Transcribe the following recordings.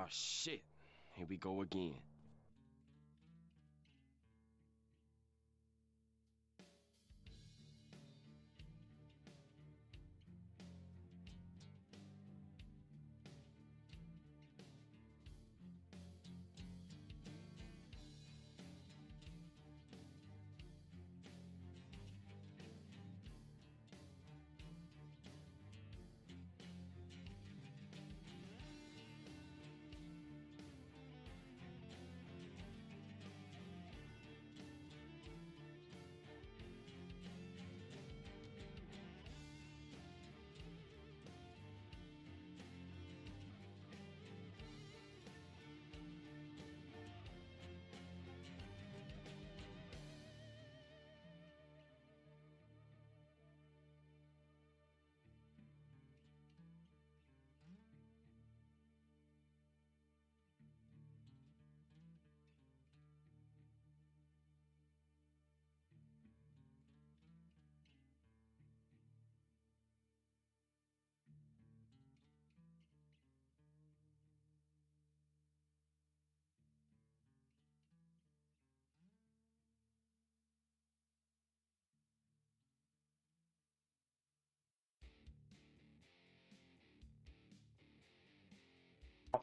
Oh shit. Here we go again.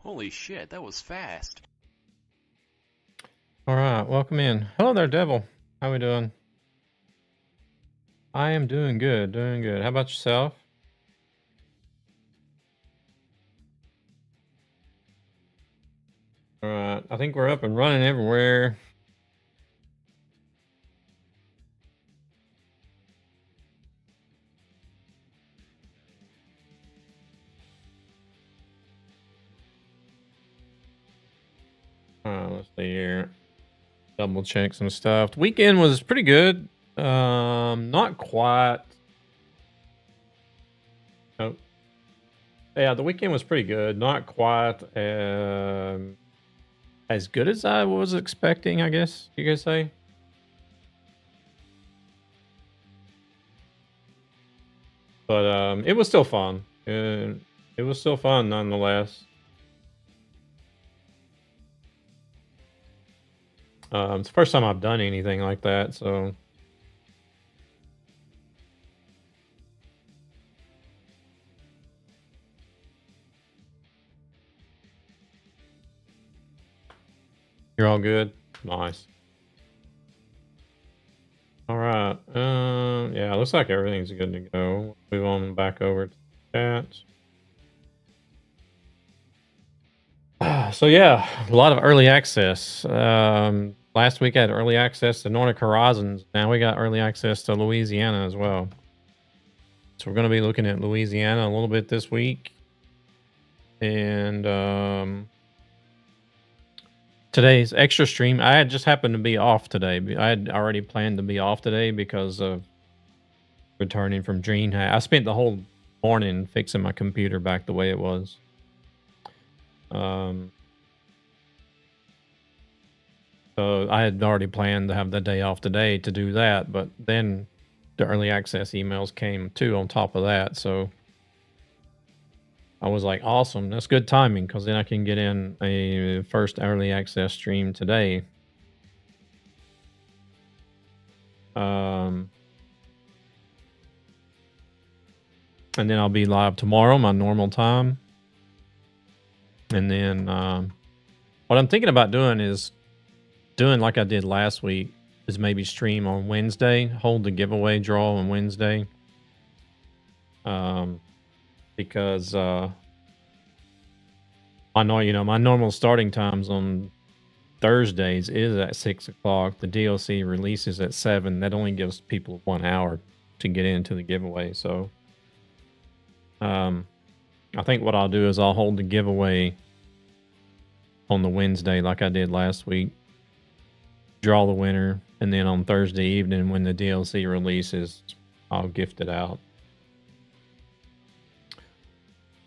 Holy shit, that was fast. All right, welcome in. Hello there, Devil. How we doing? I am doing good, doing good. How about yourself? All right, I think we're up and running everywhere. All right, let's see here. Double check some stuff. The weekend was pretty good. Not quite. Oh, yeah, the weekend was pretty good. Not quite as good as I was expecting, I guess you could say. But it was still fun. It was still fun nonetheless. It's the first time I've done anything like that, so you're all good. Nice. All right. Yeah, looks like everything's good to go. Move on back over to chat. So yeah, a lot of early access. Last week I had early access to Nordic Horizons. Now we got early access to Louisiana as well. So we're going to be looking at Louisiana a little bit this week, and today's extra stream. I had just happened to be off today. I had already planned to be off today because of returning from DreamHack. I spent the whole morning fixing my computer back the way it was. So I had already planned to have the day off today to do that, but then the early access emails came too on top of that. So I was like, awesome, that's good timing because then I can get in a first early access stream today. And then I'll be live tomorrow, my normal time. And then what I'm thinking about doing is doing like I did last week, is maybe stream on Wednesday, hold the giveaway draw on Wednesday. Because I know, my normal starting times on Thursdays is at 6 o'clock. The DLC releases at 7. That only gives people 1 hour to get into the giveaway. So I think what I'll do is I'll hold the giveaway on the Wednesday like I did last week, draw the winner, and then on Thursday evening when the DLC releases, I'll gift it out.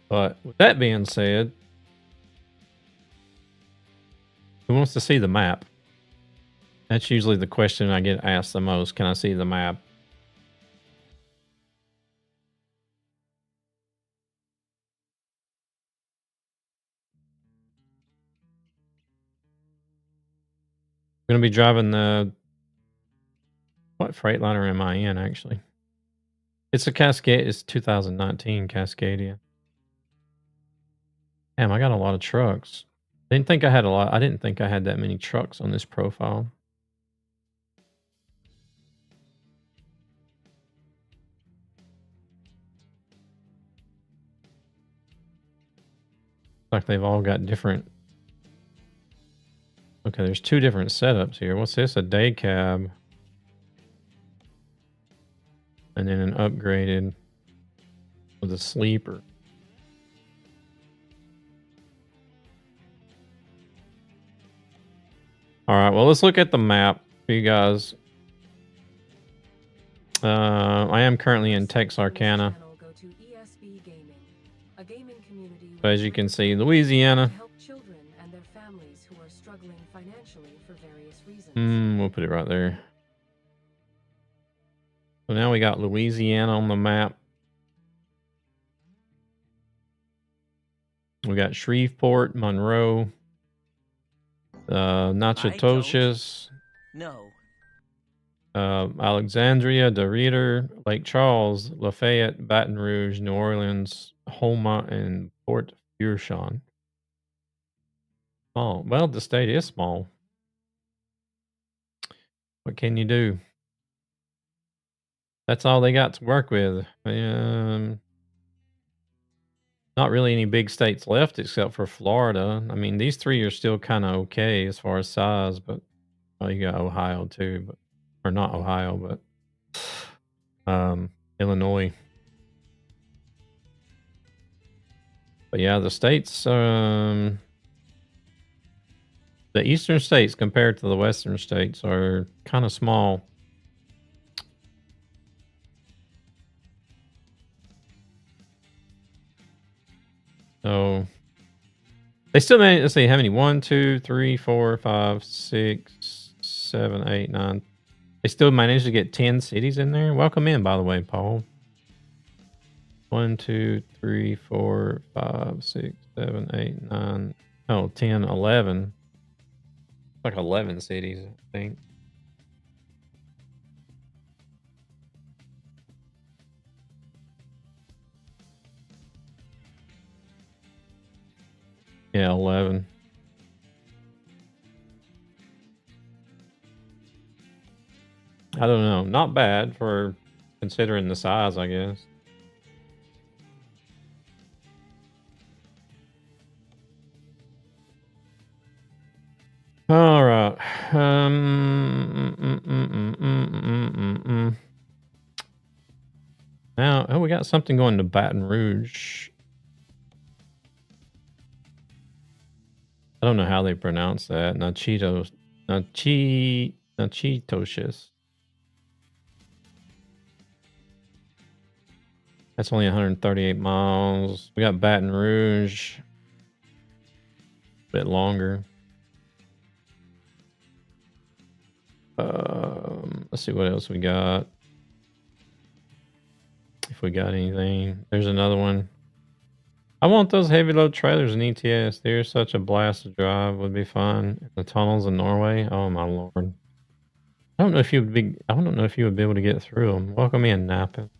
But with that being said, who wants to see the map? That's usually the question I get asked the most. Can I see the map? Gonna be driving the... What Freightliner am I in, actually? It's a Cascade. It's 2019 Cascadia. Damn, I got a lot of trucks. Didn't think I had a lot. I didn't think I had that many trucks on this profile. Like they've all got different... Okay, there's two different setups here. What's this? A day cab. And then an upgraded with a sleeper. All right, well, let's look at the map for you guys. I am currently in Texarkana. So as you can see, Louisiana. We'll put it right there. So now we got Louisiana on the map. We got Shreveport, Monroe, Natchitoches, No. Alexandria, DeRidder, Lake Charles, Lafayette, Baton Rouge, New Orleans, Houma, and Port Fourchon. Oh, well, the state is small. What can you do? That's all they got to work with. Not really any big states left except for Florida. I mean, these three are still kind of okay as far as size, but you got Ohio too, but or not Ohio, but Illinois. But yeah, the states, the eastern states compared to the western states are kind of small. So they still managed, let's see, how many? 1, 2, 3, 4, 5, 6, 7, 8, 9. They still managed to get 10 cities in there. Welcome in, by the way, Paul. 1, 2, 3, 4, 5, 6, 7, 8, 9. Oh, 10, 11. Like 11 cities, I think. Yeah, 11. I don't know. Not bad for considering the size, I guess. All right. Now, oh, we got something going to Baton Rouge. I don't know how they pronounce that. Natchitoches. That's only 138 miles. We got Baton Rouge. A bit longer. Let's see what else we got. If we got anything. There's another one. I want those heavy load trailers in ETS. They're such a blast to drive. Would be fun. The tunnels in Norway. Oh my lord. I don't know if you would be able to get through them. Welcome in, Napa.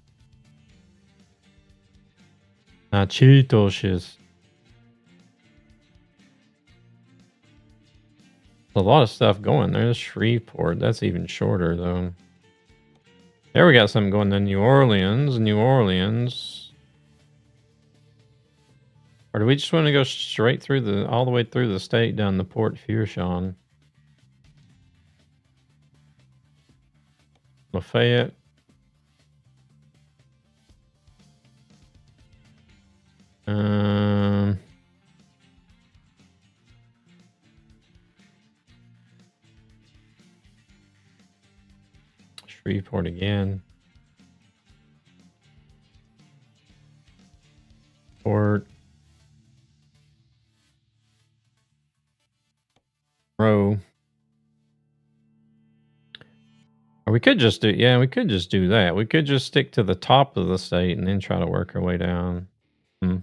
Nachitoches. A lot of stuff going. There's Shreveport. That's even shorter though. There we got something going to New Orleans. Or do we just want to go straight through all the way through the state down the Port Fourchon? Lafayette. Shreveport again. Port. Row. Or we could just do, yeah, we could just do that. We could just stick to the top of the state and then try to work our way down. We're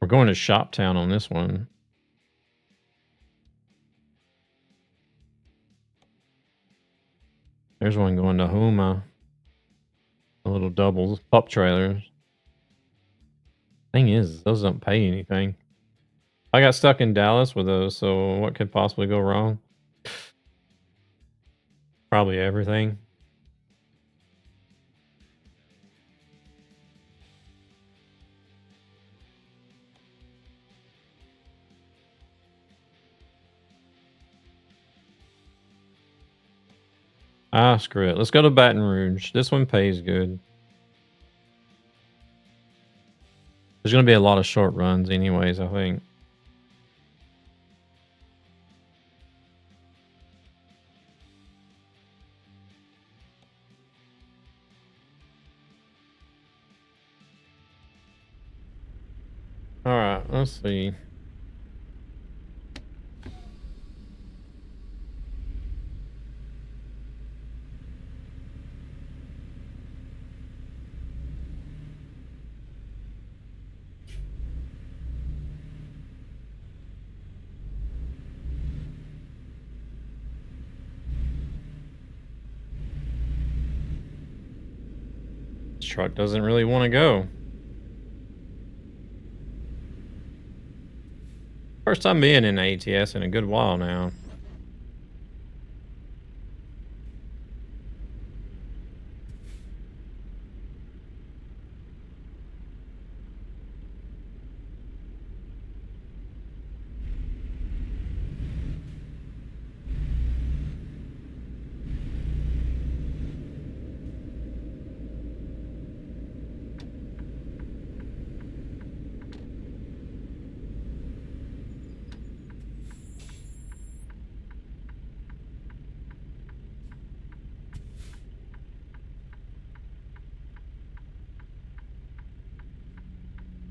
going to Shoptown on this one. There's one going to Houma. The little doubles, pup trailers. Thing is, those don't pay anything. I got stuck in Dallas with those, so what could possibly go wrong? Probably everything. Ah, screw it. Let's go to Baton Rouge. This one pays good. There's going to be a lot of short runs anyways, I think. Alright, let's see. This truck doesn't really want to go. First time being in ATS in a good while now.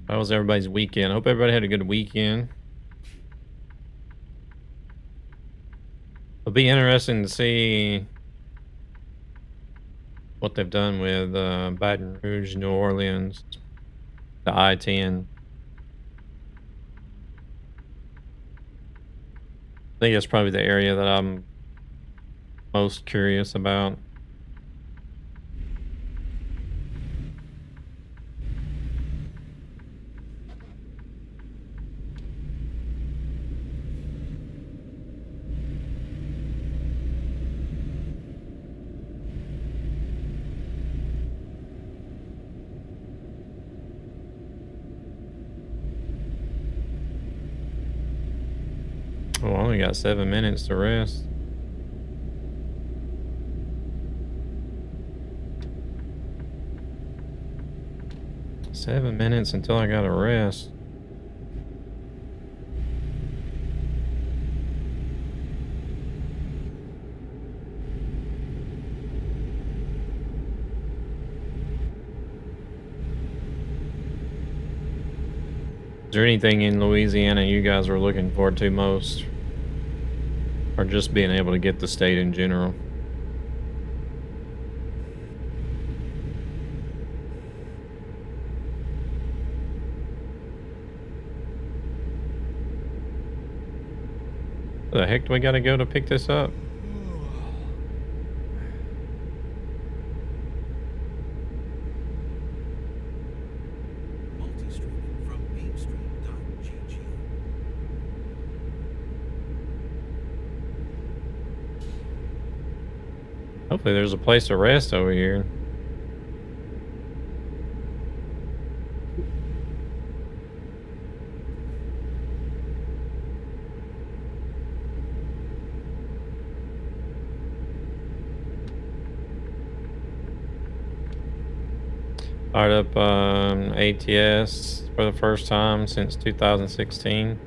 That was everybody's weekend. I hope everybody had a good weekend. It'll be interesting to see what they've done with Baton Rouge, New Orleans, the I-10. I think that's probably the area that I'm most curious about. Oh, I only got 7 minutes to rest. Seven minutes until I gotta rest. Is there anything in Louisiana you guys were looking forward to most? Or just being able to get the state in general? Where the heck do we gotta go to pick this up? Hopefully there's a place to rest over here. Fired up ATS for the first time since 2016.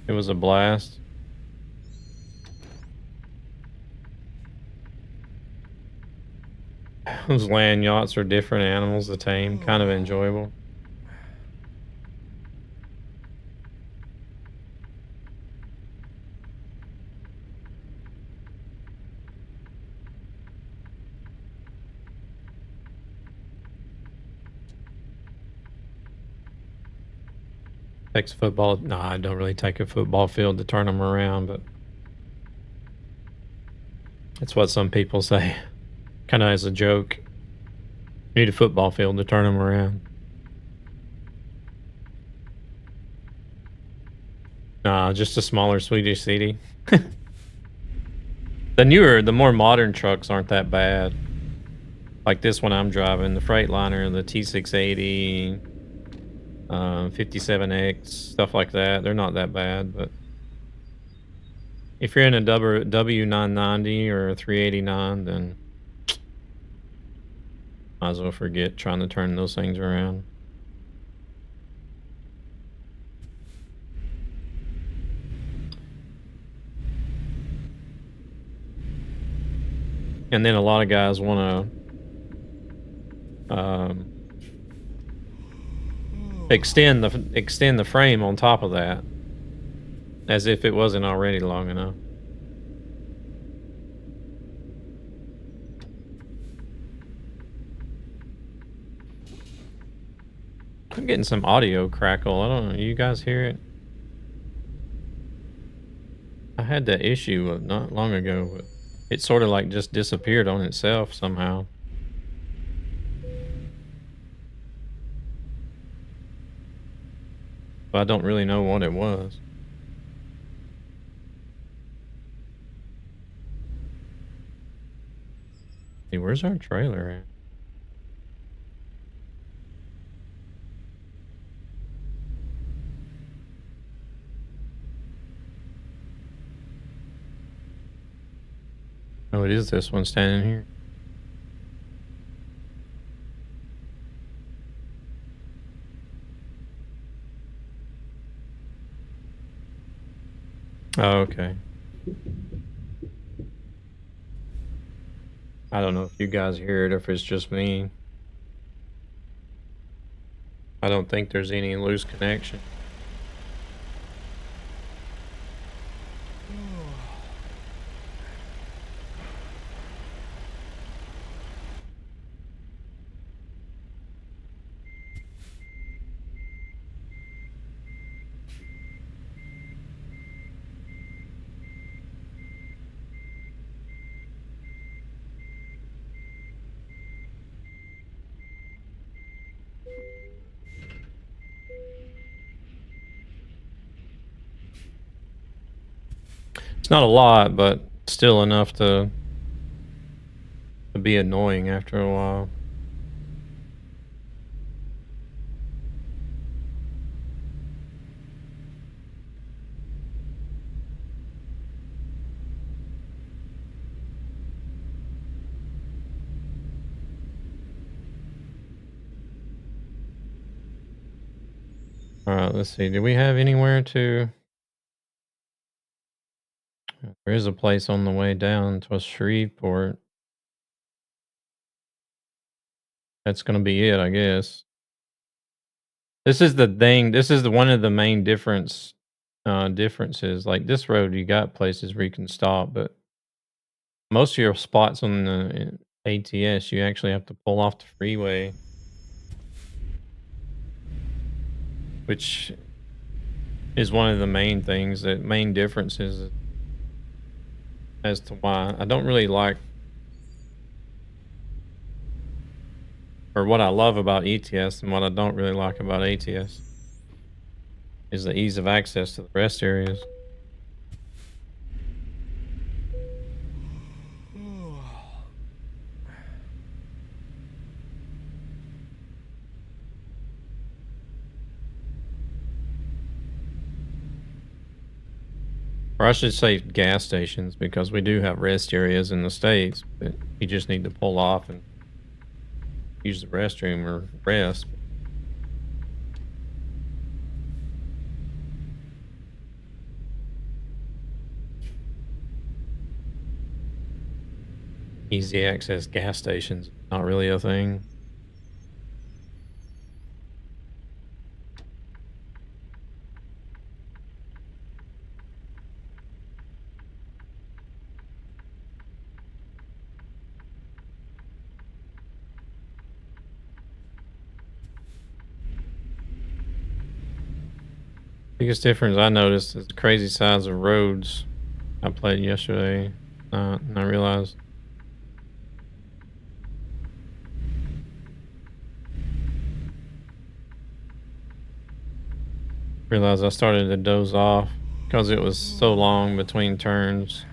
It was a blast. Those land yachts are different animals to tame, kind of enjoyable. Takes football. No, I don't really take a football field to turn them around, but that's what some people say, kind of as a joke. You need a football field to turn them around. Nah, just a smaller Swedish city. The more modern trucks aren't that bad. Like this one I'm driving, the Freightliner, the T680, 57X, stuff like that. They're not that bad, but if you're in a W990 or a 389, then might as well forget trying to turn those things around. And then a lot of guys want to extend the frame on top of that, as if it wasn't already long enough. I'm getting some audio crackle. I don't know. You guys hear it? I had that issue not long ago, but it sort of like just disappeared on itself somehow. But I don't really know what it was. Hey, where's our trailer at? Oh, it is this one standing here. Oh, okay. I don't know if you guys hear it or if it's just me. I don't think there's any loose connection. It's not a lot, but still enough to be annoying after a while. All right, let's see. Do we have anywhere to? There is a place on the way down to Shreveport. That's gonna be it, I guess. This is the thing. This is one of the main differences. Like this road, you got places where you can stop, but most of your spots on the ATS, you actually have to pull off the freeway, which is one of the main things, that main differences as to why I don't really like, or what I love about ETS and what I don't really like about ATS is the ease of access to the rest areas. Or I should say gas stations, because we do have rest areas in the States, but you just need to pull off and use the restroom or rest. Easy access gas stations, not really a thing. Biggest difference I noticed is the crazy size of roads I played yesterday. And I realized. I started to doze off because it was so long between turns.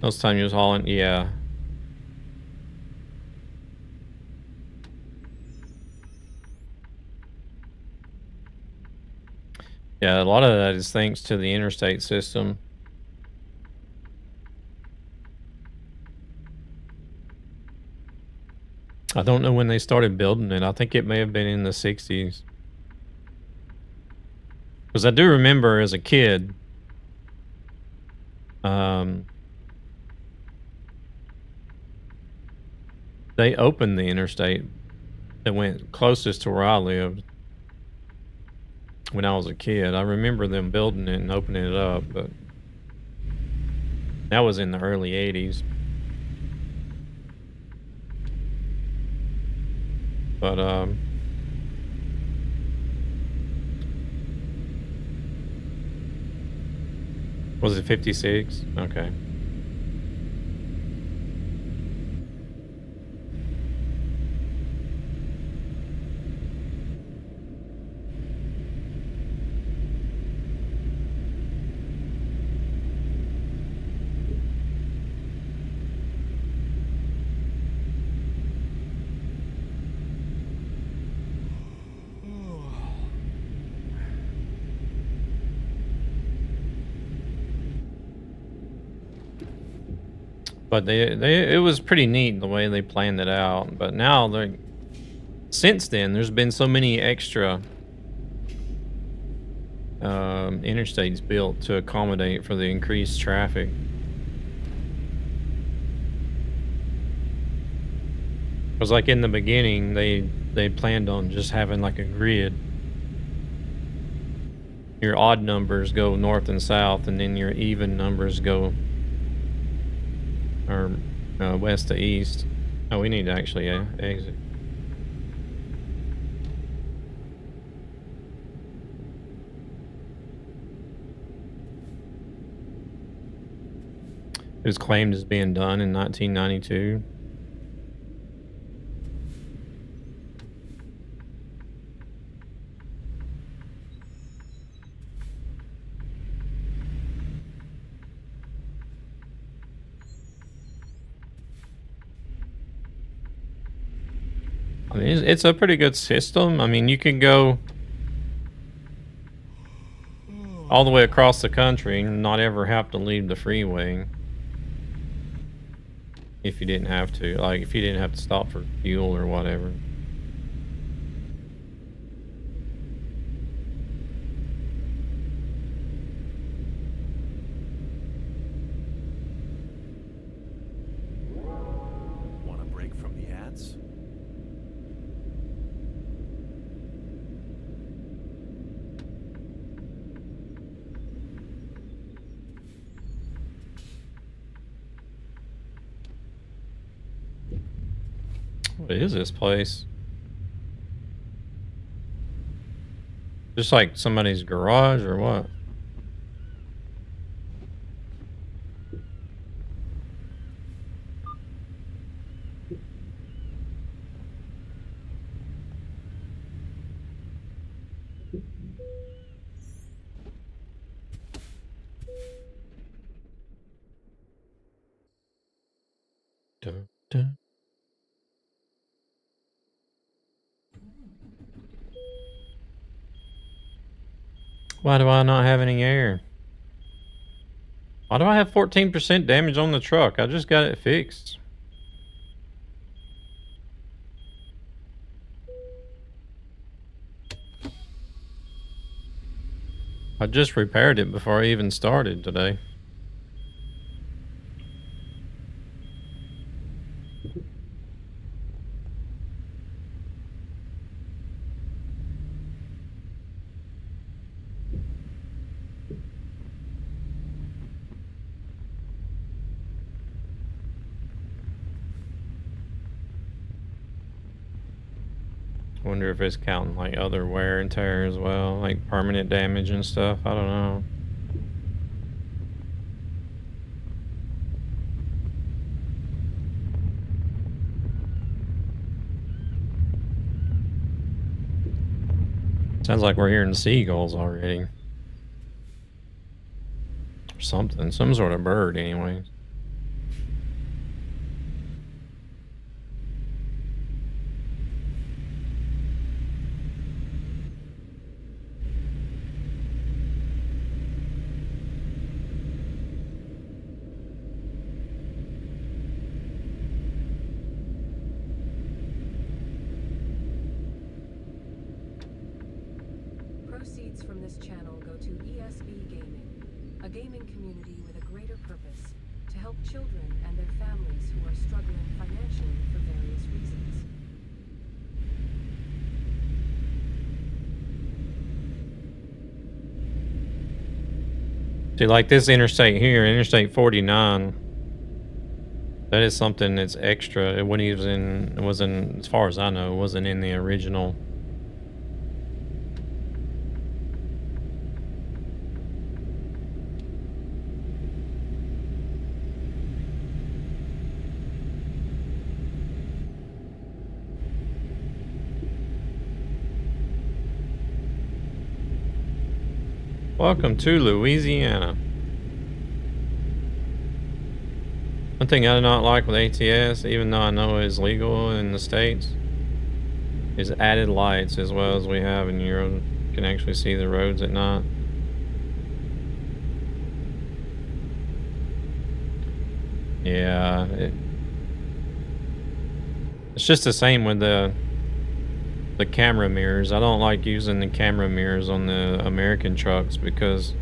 Most time you was hauling, yeah. Yeah, a lot of that is thanks to the interstate system. I don't know when they started building it. I think it may have been in the 60s. Because I do remember as a kid, they opened the interstate that went closest to where I lived when I was a kid. I remember them building it and opening it up, but that was in the early 80s. But, was it 56? Okay. But it was pretty neat the way they planned it out. But now since then, there's been so many extra interstates built to accommodate for the increased traffic. Because like in the beginning, they planned on just having like a grid. Your odd numbers go north and south, and then your even numbers go west to east. Oh, we need to actually exit. It was claimed as being done in 1992. I mean, it's a pretty good system. I mean, you can go all the way across the country and not ever have to leave the freeway. If you didn't have to. Like, if you didn't have to stop for fuel or whatever. Want a break from the ads? What is this place? Just like somebody's garage or what? Dun, dun. Why do I not have any air? Why do I have 14% damage on the truck? I just got it fixed. I just repaired it before I even started today. Wonder if it's counting like other wear and tear as well, like permanent damage and stuff. I don't know. Sounds like we're hearing seagulls already. Or something. Some sort of bird, anyways. Proceeds from this channel go to ESB Gaming, a gaming community with a greater purpose, to help children and their families who are struggling financially for various reasons. See, like this interstate here, Interstate 49, that is something that's extra. It wasn't, as far as I know, it wasn't in the original. Welcome to Louisiana. One thing I do not like with ATS, even though I know it's legal in the States, is added lights as well as we have in Europe. You can actually see the roads at night. Yeah, it's just the same with the camera mirrors. I don't like using the camera mirrors on the American trucks because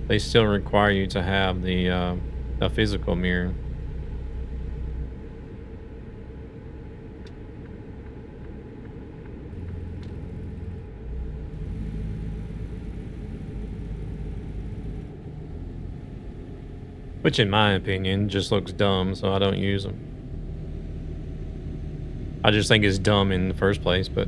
they still require you to have the a physical mirror. Which in my opinion just looks dumb, so I don't use them. I just think it's dumb in the first place, but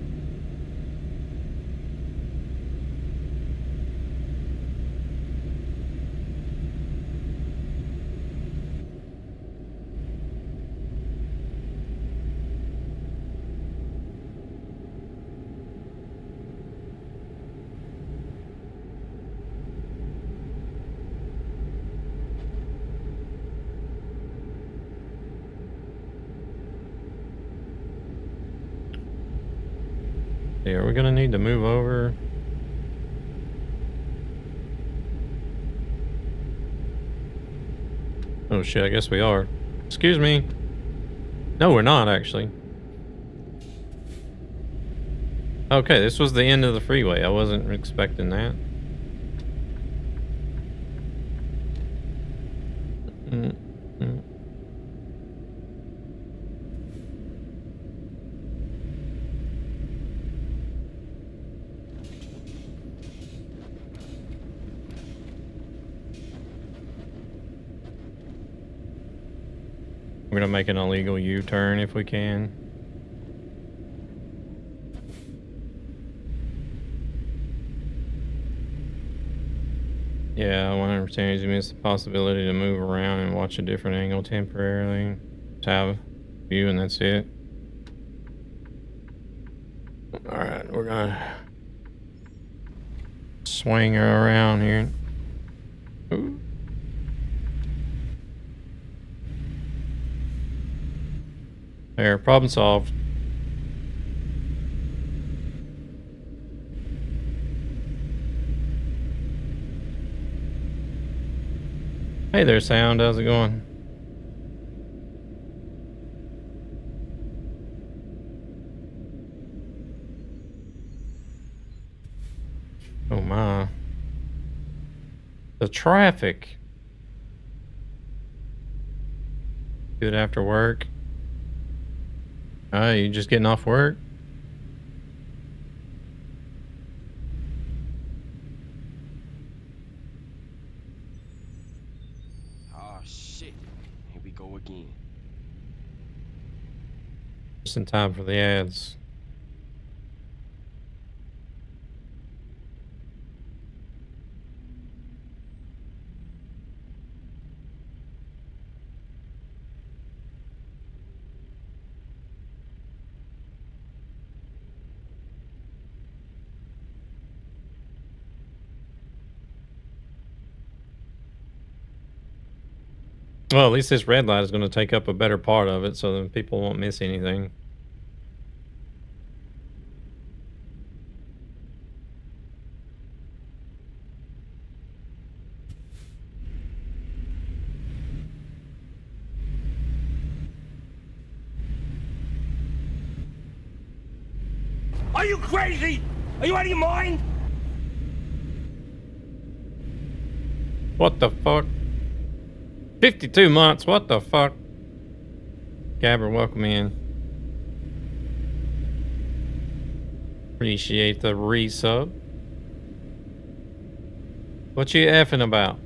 yeah, are we gonna need to move over? Oh shit, I guess we are. Excuse me. No, we're not actually. Okay, this was the end of the freeway. I wasn't expecting that. We're gonna make an illegal U-turn if we can. Yeah, 100% you miss the possibility to move around and watch a different angle temporarily. Just have a view and that's it. Alright, we're gonna swing her around here. Ooh. There, problem solved. Hey there, Sound. How's it going? Oh my. The traffic. Good after work. You just getting off work? Oh shit. Here we go again. Just in time for the ads. Well, at least this red light is going to take up a better part of it, so then people won't miss anything. Are you crazy? Are you out of your mind? What the fuck? 52 months, what the fuck? Gabber, welcome in. Appreciate the resub. What you effing about?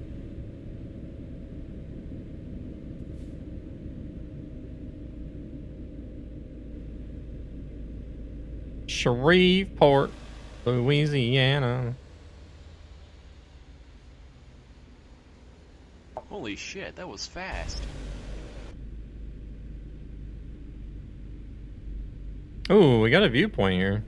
Shreveport, Louisiana. Holy shit, that was fast. Ooh, we got a viewpoint here.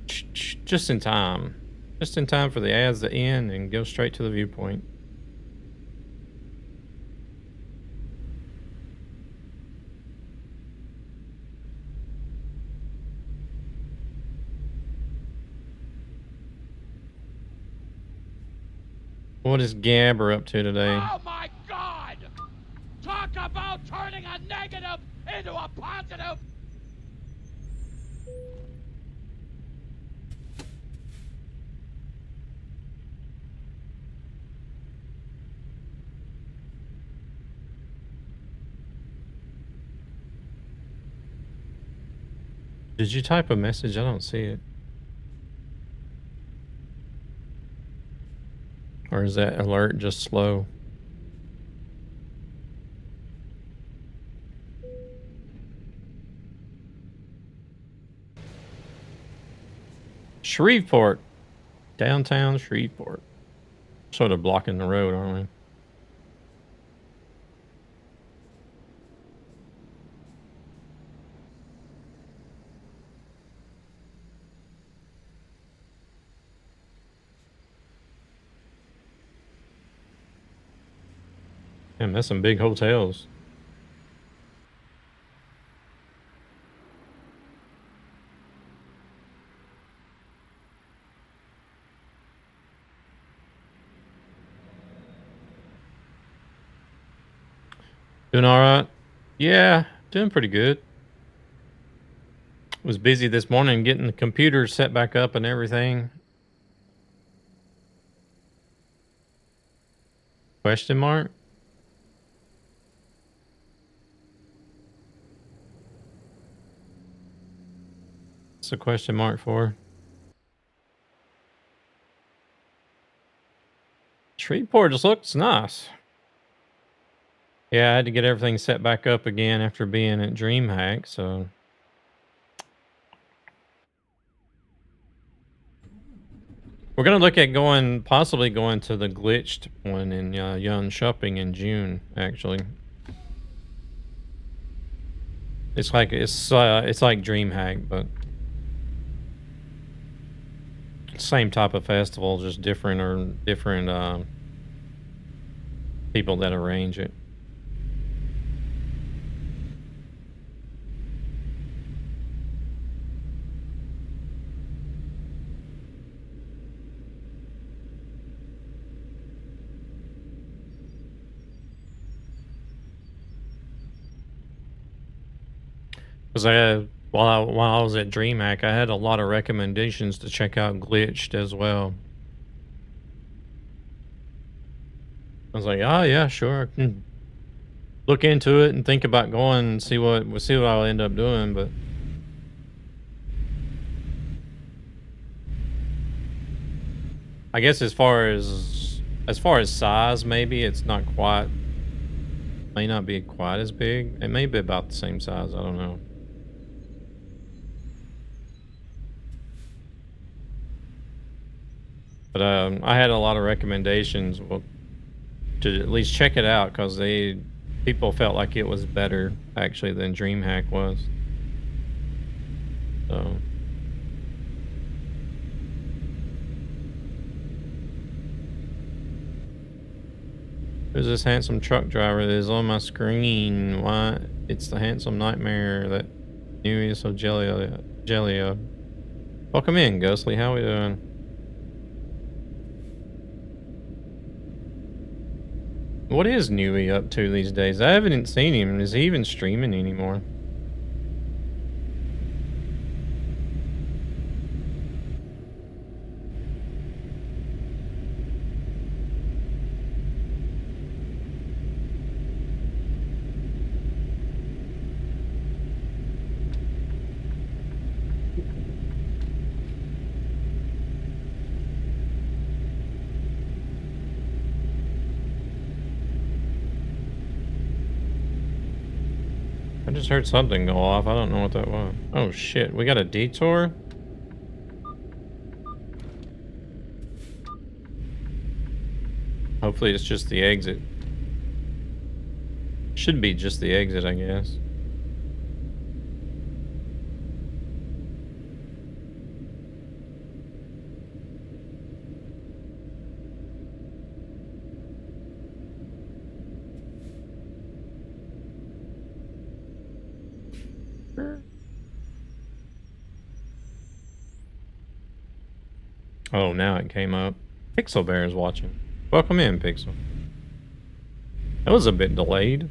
Just in time. Just in time for the ads to end and go straight to the viewpoint. What is Gabber up to today? Oh my God! Talk about turning a negative into a positive! Did you type a message? I don't see it. Or is that alert just slow? Shreveport. Downtown Shreveport. Sort of blocking the road, aren't we? Damn, that's some big hotels. Doing all right? Yeah, doing pretty good. Was busy this morning getting the computer set back up and everything. Question mark? What's a question mark for? Shreveport just looks nice. Yeah, I had to get everything set back up again after being at DreamHack, so. We're going to look at possibly going to the glitched one in Young Shopping in June, actually. It's like DreamHack, but same type of festival, just different people that arrange it. Because while I was at DreamHack, I had a lot of recommendations to check out Glitched as well. I was like, oh yeah, sure, I can look into it and think about going and see what I'll end up doing, but I guess as far as size, maybe it's not quite, may not be quite as big. It may be about the same size. I don't know. But I had a lot of recommendations to at least check it out, because people felt like it was better actually than DreamHack was. So. Who's this handsome truck driver that is on my screen? Why? It's the handsome nightmare that knew me so jelly of. Welcome in, Ghostly. How we doing? What is Newey up to these days? I haven't seen him. Is he even streaming anymore? I just heard something go off. I don't know what that was. Oh shit, we got a detour? Hopefully it's just the exit. Should be just the exit, I guess. Oh, now it came up. Pixel Bear is watching. Welcome in, Pixel. That was a bit delayed.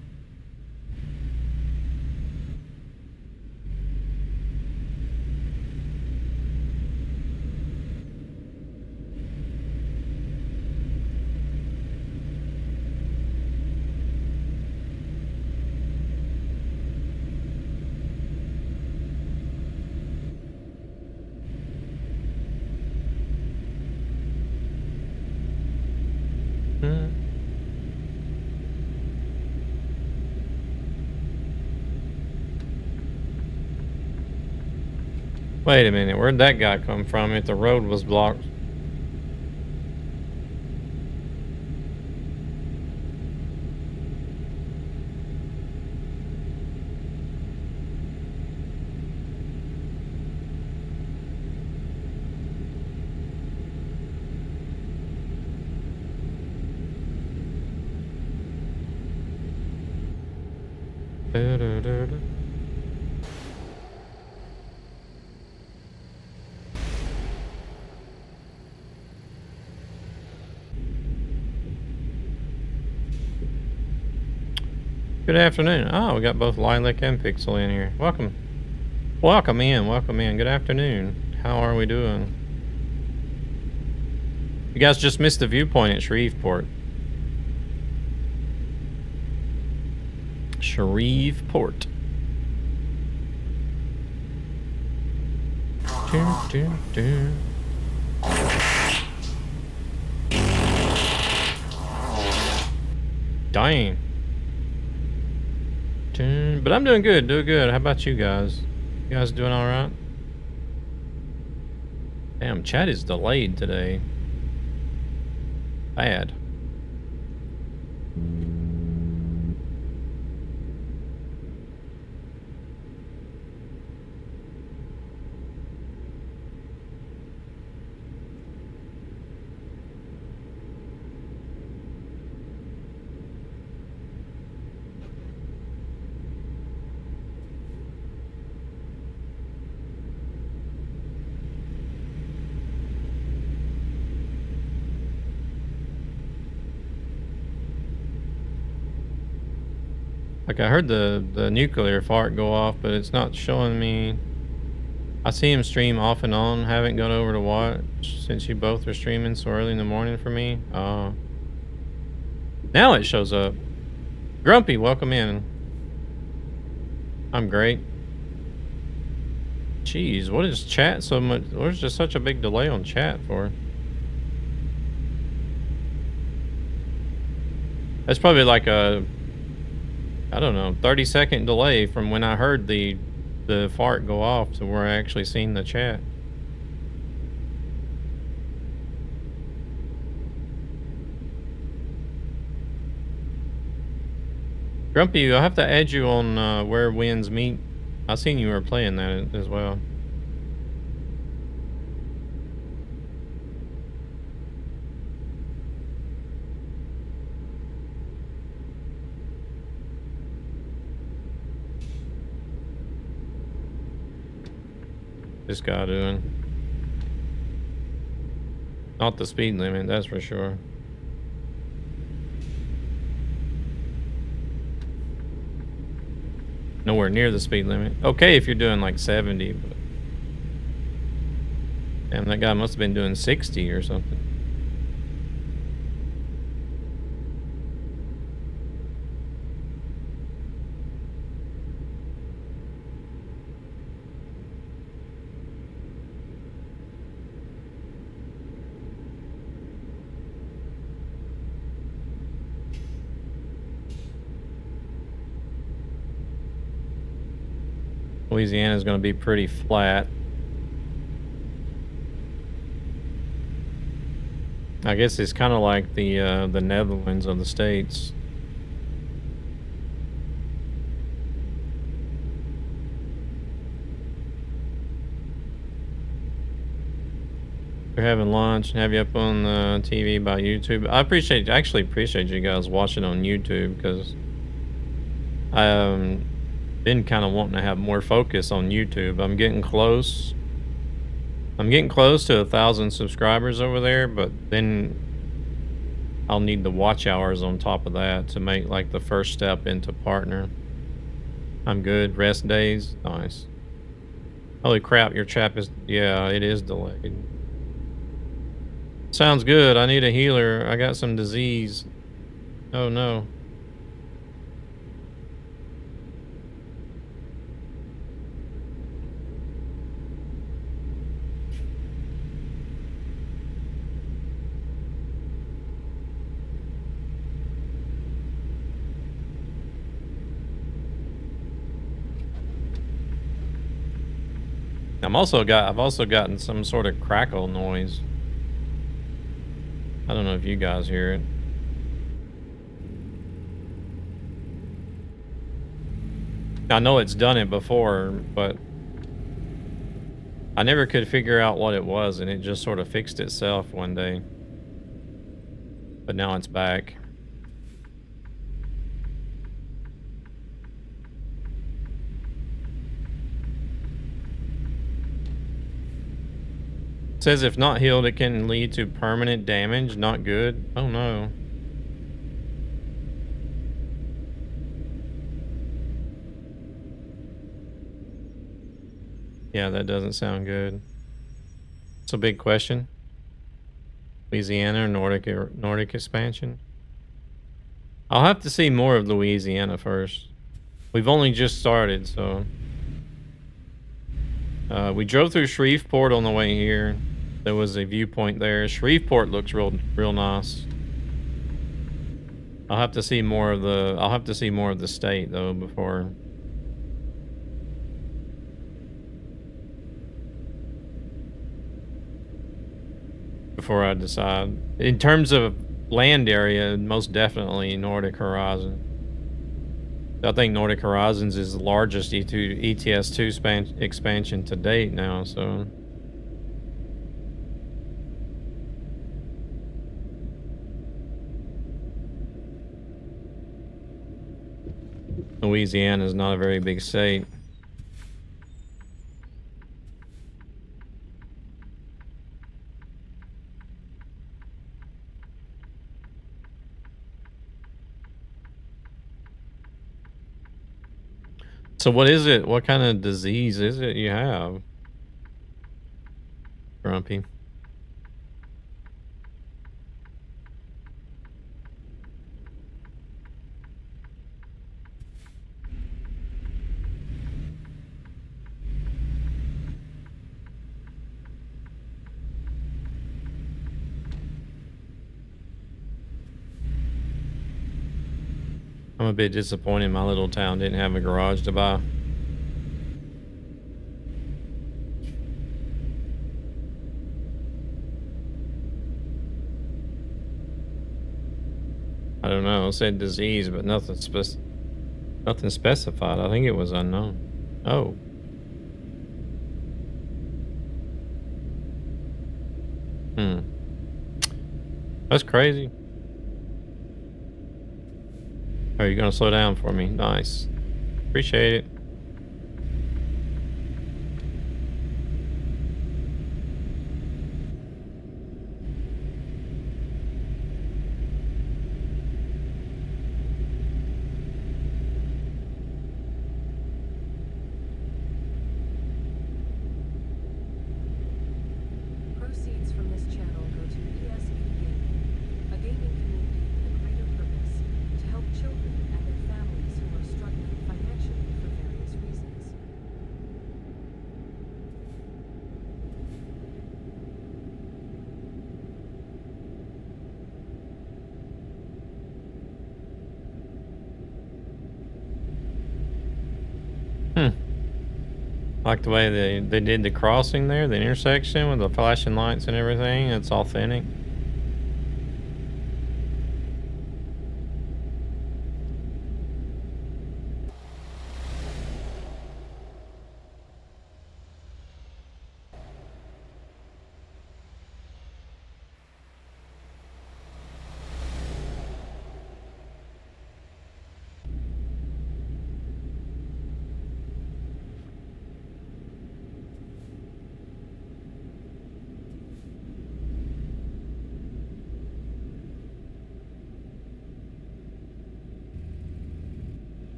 Wait a minute, where'd that guy come from if the road was blocked? Good afternoon. Oh, we got both Lilac and Pixel in here. Welcome. Welcome in, welcome in. Good afternoon. How are we doing? You guys just missed the viewpoint at Shreveport. Shreveport. Dang. But I'm doing good, How about you guys? You guys doing alright? Damn, chat is delayed today. Bad. Like I heard the nuclear fart go off, but it's not showing me. I see him stream off and on. Haven't gone over to watch since you both are streaming so early in the morning for me. Now it shows up. Grumpy, welcome in. I'm great. Jeez, what is chat so much? What's just such a big delay on chat for? That's probably like a, I don't know, 30-second delay from when I heard the fart go off to where I actually seen the chat. Grumpy, I'll have to add you on Where Winds Meet. I seen you were playing that as well. this guy doing? Not the speed limit, that's for sure. Nowhere near the speed limit. Okay, if you're doing like 70, but damn, that guy must have been doing 60 or something. Louisiana is going to be pretty flat. I guess it's kind of like the Netherlands of the States. We're having lunch and have you up on the TV about YouTube. I actually appreciate you guys watching on YouTube, because I been kind of wanting to have more focus on YouTube. I'm getting close. I'm getting close to 1,000 subscribers over there, but then I'll need the watch hours on top of that to make like the first step into partner. I'm good. Rest days. Nice. Holy crap, your chat is, yeah, it is delayed. Sounds good. I need a healer. I got some disease. Oh no. I've also gotten some sort of crackle noise. I don't know if you guys hear it. I know it's done it before, but I never could figure out what it was, and it just sort of fixed itself one day. But now it's back. It says if not healed, it can lead to permanent damage. Not good. Oh no. Yeah, that doesn't sound good. It's a big question. Louisiana or Nordic expansion? I'll have to see more of Louisiana first. We've only just started, so... we drove through Shreveport on the way here. There was a viewpoint there. Shreveport looks real nice. I'll have to see more of the state though before I decide. In terms of land area, most definitely Nordic Horizon. I think Nordic Horizons is the largest ETS2 expansion to date now, so... Louisiana is not a very big state. So what is it? What kind of disease is it you have? Grumpy. I'm a bit disappointed my little town didn't have a garage to buy. I don't know, it said disease, but nothing specified. I think it was unknown. Oh. That's crazy. Are you gonna slow down for me? Nice. Appreciate it. Like the way they did the crossing there, the intersection with the flashing lights and everything. It's authentic.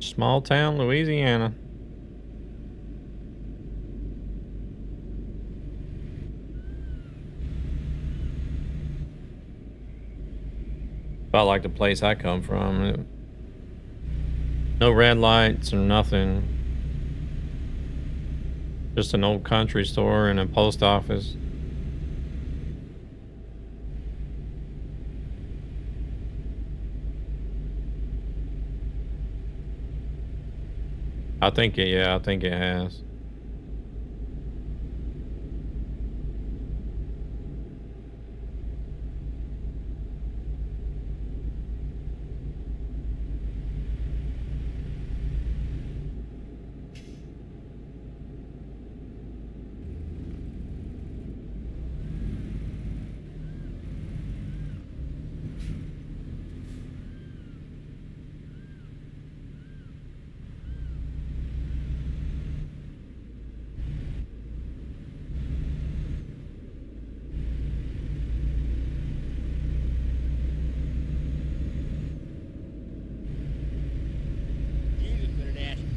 Small town, Louisiana. About like the place I come from. No red lights or nothing. Just an old country store and a post office. I think it has.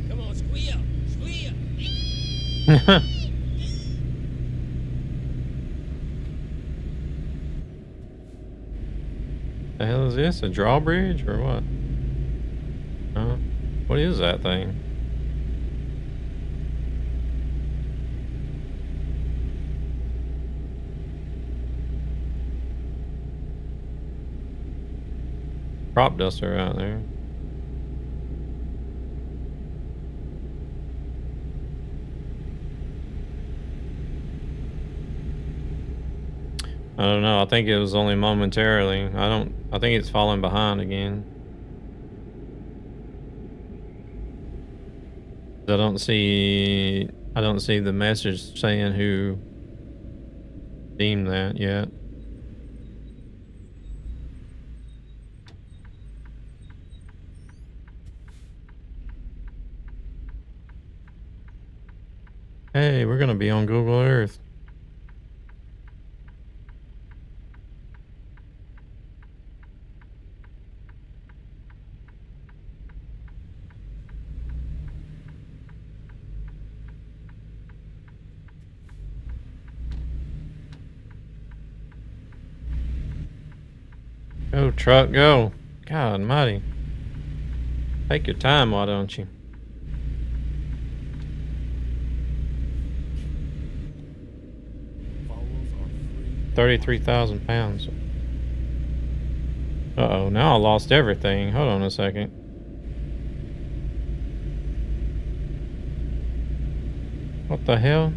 Come on, squeal! Squeal! The hell is this? A drawbridge or what? What is that thing? Crop duster out there. I don't know. I think it was only momentarily. I think it's falling behind again. I don't see the message saying who deemed that yet. Hey, we're gonna be on Google Earth. Go, truck, go. God almighty. Take your time, why don't you? Follows are free. 33,000 pounds. Uh-oh, now I lost everything. Hold on a second. What the hell?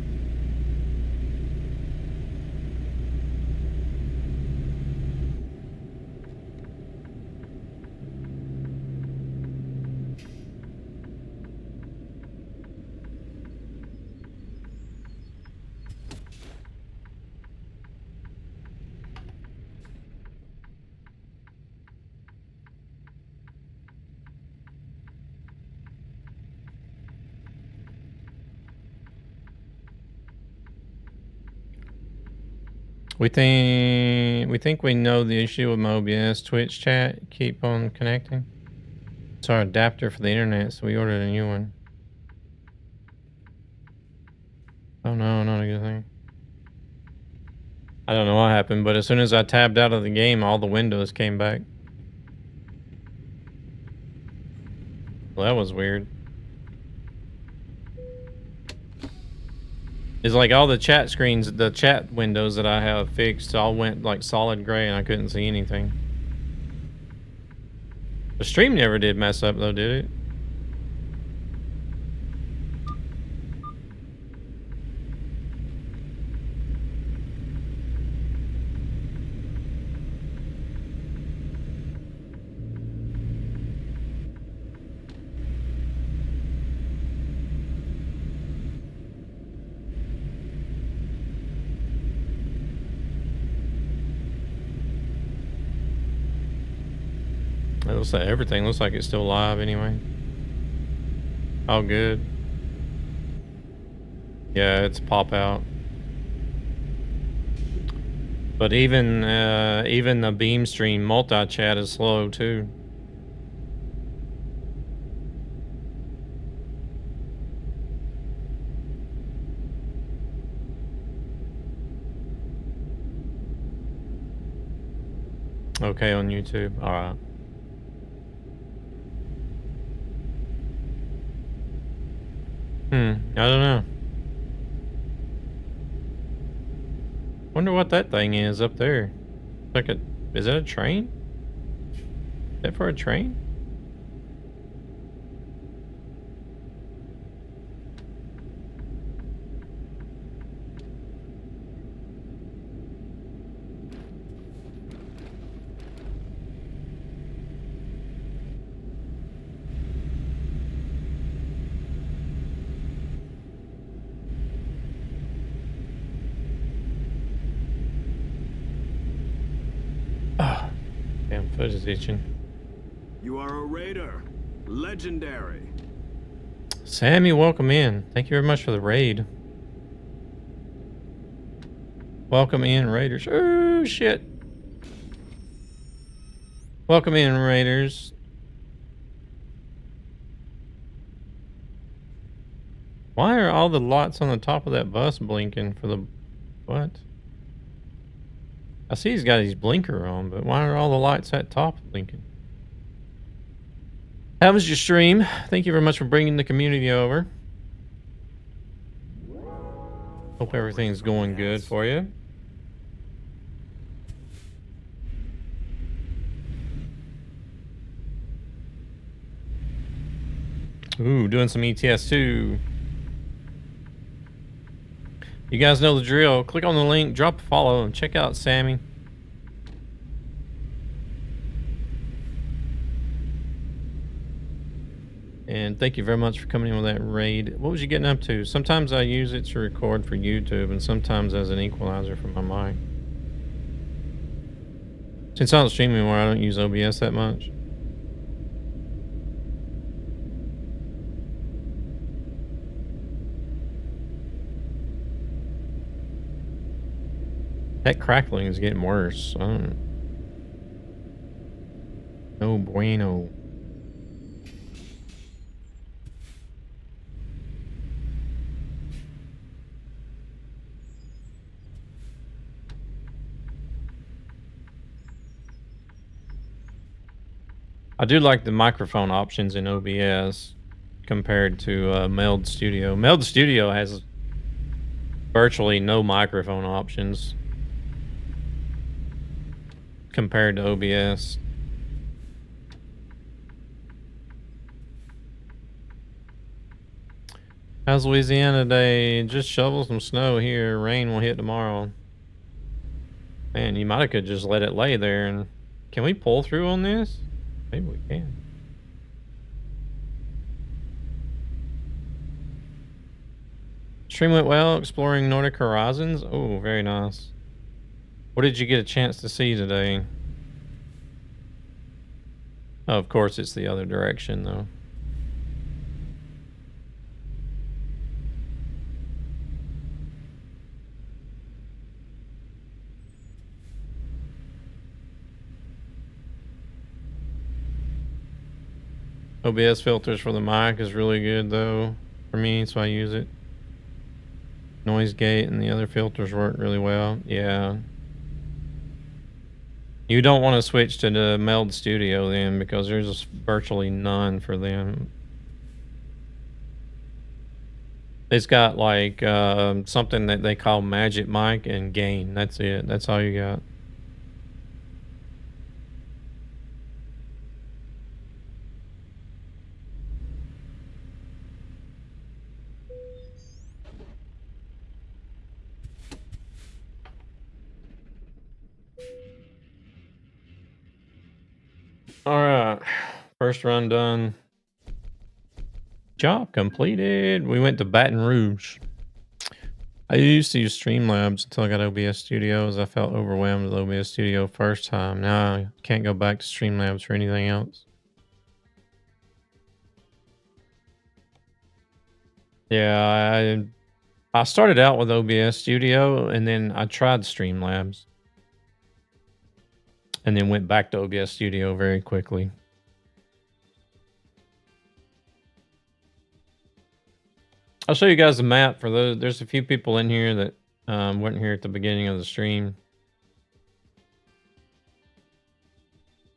We think we know the issue with Mobius. Twitch chat, keep on connecting. It's our adapter for the internet, so we ordered a new one. Oh no, not a good thing. I don't know what happened, but as soon as I tabbed out of the game, all the windows came back. Well, that was weird. It's like all the chat screens, the chat windows that I have fixed all went like solid gray and I couldn't see anything. The stream never did mess up though, did it? It looks like everything looks like it's still live anyway. All good. Yeah, it's pop out. But even the beam stream multi-chat is slow too. Okay, on YouTube. All right. I don't know. Wonder what that thing is up there. Like a, is that a train? Is that for a train? Oh, damn foot is itching. You are a raider. Legendary. Sammy, welcome in. Thank you very much for the raid. Welcome in, Raiders. Oh, shit. Welcome in, Raiders. Why are all the lights on the top of that bus blinking for the... What? I see he's got his blinker on, but why are all the lights at top blinking? How was your stream? Thank you very much for bringing the community over. Hope everything's going good for you. Ooh, doing some ETS too. You guys know the drill. Click on the link, drop a follow, and check out Sammy. And thank you very much for coming in with that raid. What was you getting up to? Sometimes I use it to record for YouTube, and sometimes as an equalizer for my mic. Since I don't stream anymore, I don't use OBS that much. That crackling is getting worse. I don't know. No bueno. I do like the microphone options in OBS compared to Meld Studio. Meld Studio has virtually no microphone options compared to OBS. How's Louisiana today? Just shovel some snow here. Rain will hit tomorrow. Man, you might have could just let it lay there. And can we pull through on this? Maybe we can. Stream went well, exploring Nordic Horizons. Oh, very nice. What did you get a chance to see today? Oh, of course, it's the other direction, though. OBS filters for the mic is really good, though, for me, so I use it. Noise gate and the other filters work really well. Yeah. You don't want to switch to the Meld Studio then, because there's virtually none for them. It's got like something that they call Magic Mic and Gain. That's it. That's all you got. Alright. First run done. Job completed. We went to Baton Rouge. I used to use Streamlabs until I got OBS Studios. I felt overwhelmed with OBS Studio first time. Now I can't go back to Streamlabs for anything else. Yeah, I started out with OBS Studio and then I tried Streamlabs. And then went back to OBS Studio very quickly. I'll show you guys the map for those. There's a few people in here that weren't here at the beginning of the stream.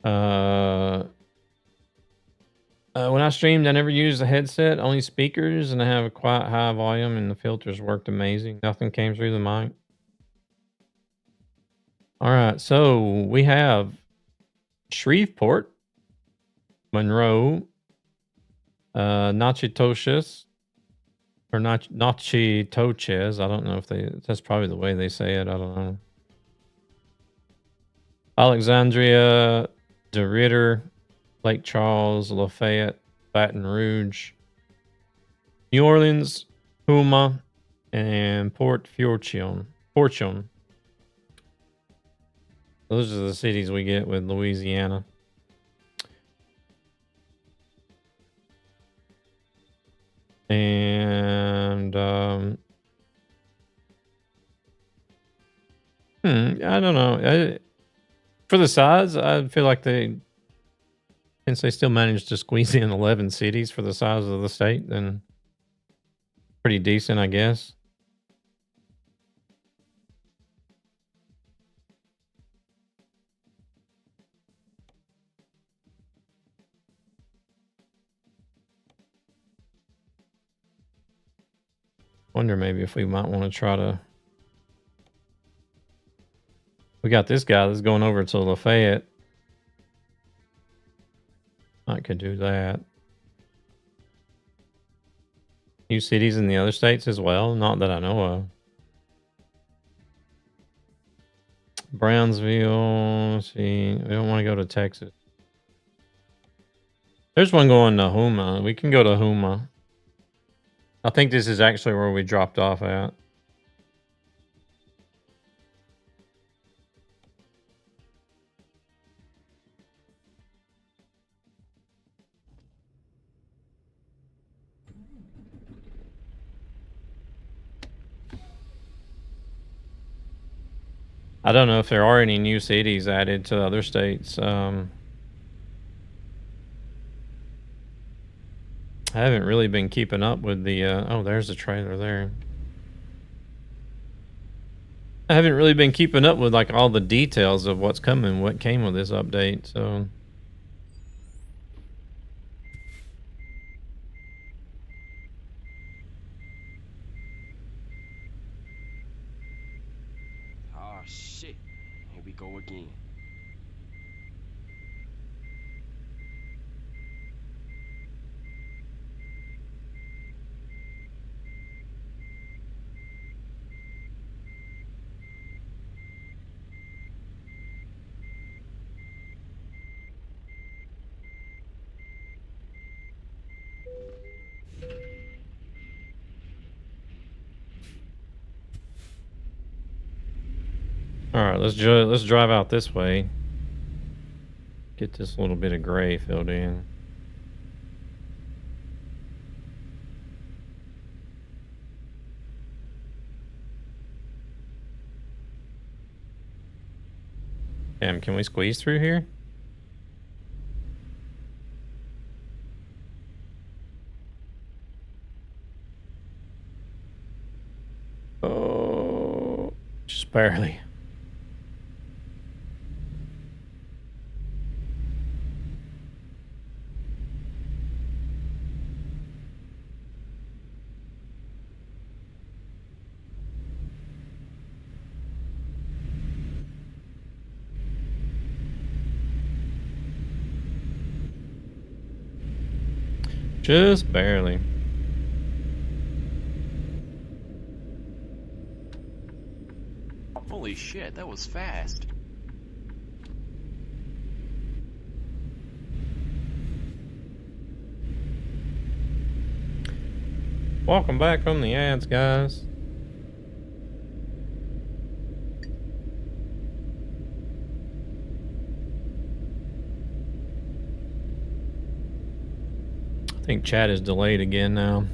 When I streamed, I never used a headset, only speakers, and I have a quite high volume, and the filters worked amazing. Nothing came through the mic. All right, so we have Shreveport, Monroe, Natchitoches, or Natchitoches. I don't know if that's probably the way they say it. I don't know. Alexandria, DeRidder, Lake Charles, Lafayette, Baton Rouge, New Orleans, Houma, and Port Fortune. Those are the cities we get with Louisiana. And I don't know. For the size, I feel like since they still managed to squeeze in 11 cities for the size of the state, then pretty decent, I guess. Wonder maybe if we might want to try to... We got this guy that's going over to Lafayette. I could do that. New cities in the other states as well? Not that I know of. Brownsville. Let's see. We don't want to go to Texas. There's one going to Houma. We can go to Houma. I think this is actually where we dropped off at. I don't know if there are any new cities added to other states. I haven't really been keeping up with the... oh, there's a trailer there. I haven't really been keeping up with like all the details of what's coming, what came with this update, so... Oh shit, here we go again. All right, let's drive out this way. Get this little bit of gray filled in. Damn, can we squeeze through here? Oh, just barely. Just barely. Holy shit, that was fast. Welcome back from the ads, guys. I think chat is delayed again now.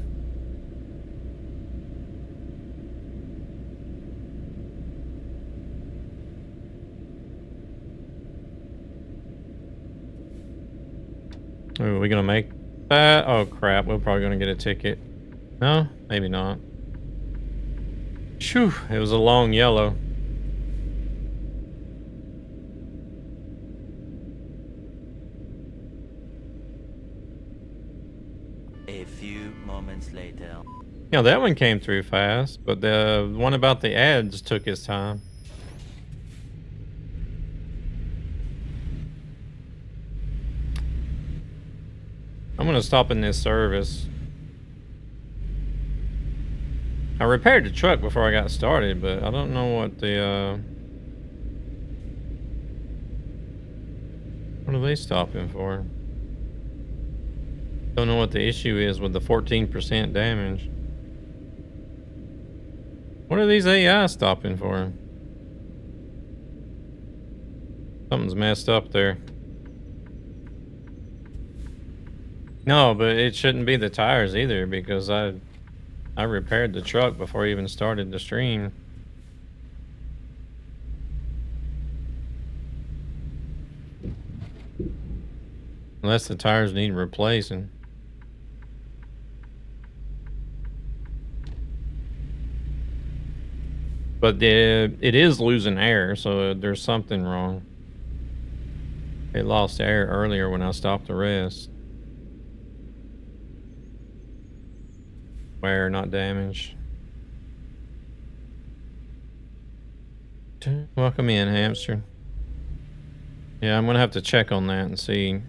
Ooh, are we gonna make that? Oh crap, we're probably gonna get a ticket. No, maybe not. Phew, it was a long yellow. A few moments later. Yeah, that one came through fast, but the one about the ads took its time. I'm gonna stop in this service. I repaired the truck before I got started, but I don't know what the what are they stopping for? Don't know what the issue is with the 14% damage. What are these AI stopping for? Something's messed up there. No, but it shouldn't be the tires either, because I repaired the truck before I even started the stream. Unless the tires need replacing. But it is losing air, so there's something wrong. It lost air earlier when I stopped the rest. Wear, not damage. Welcome in, hamster. Yeah, I'm gonna have to check on that and see.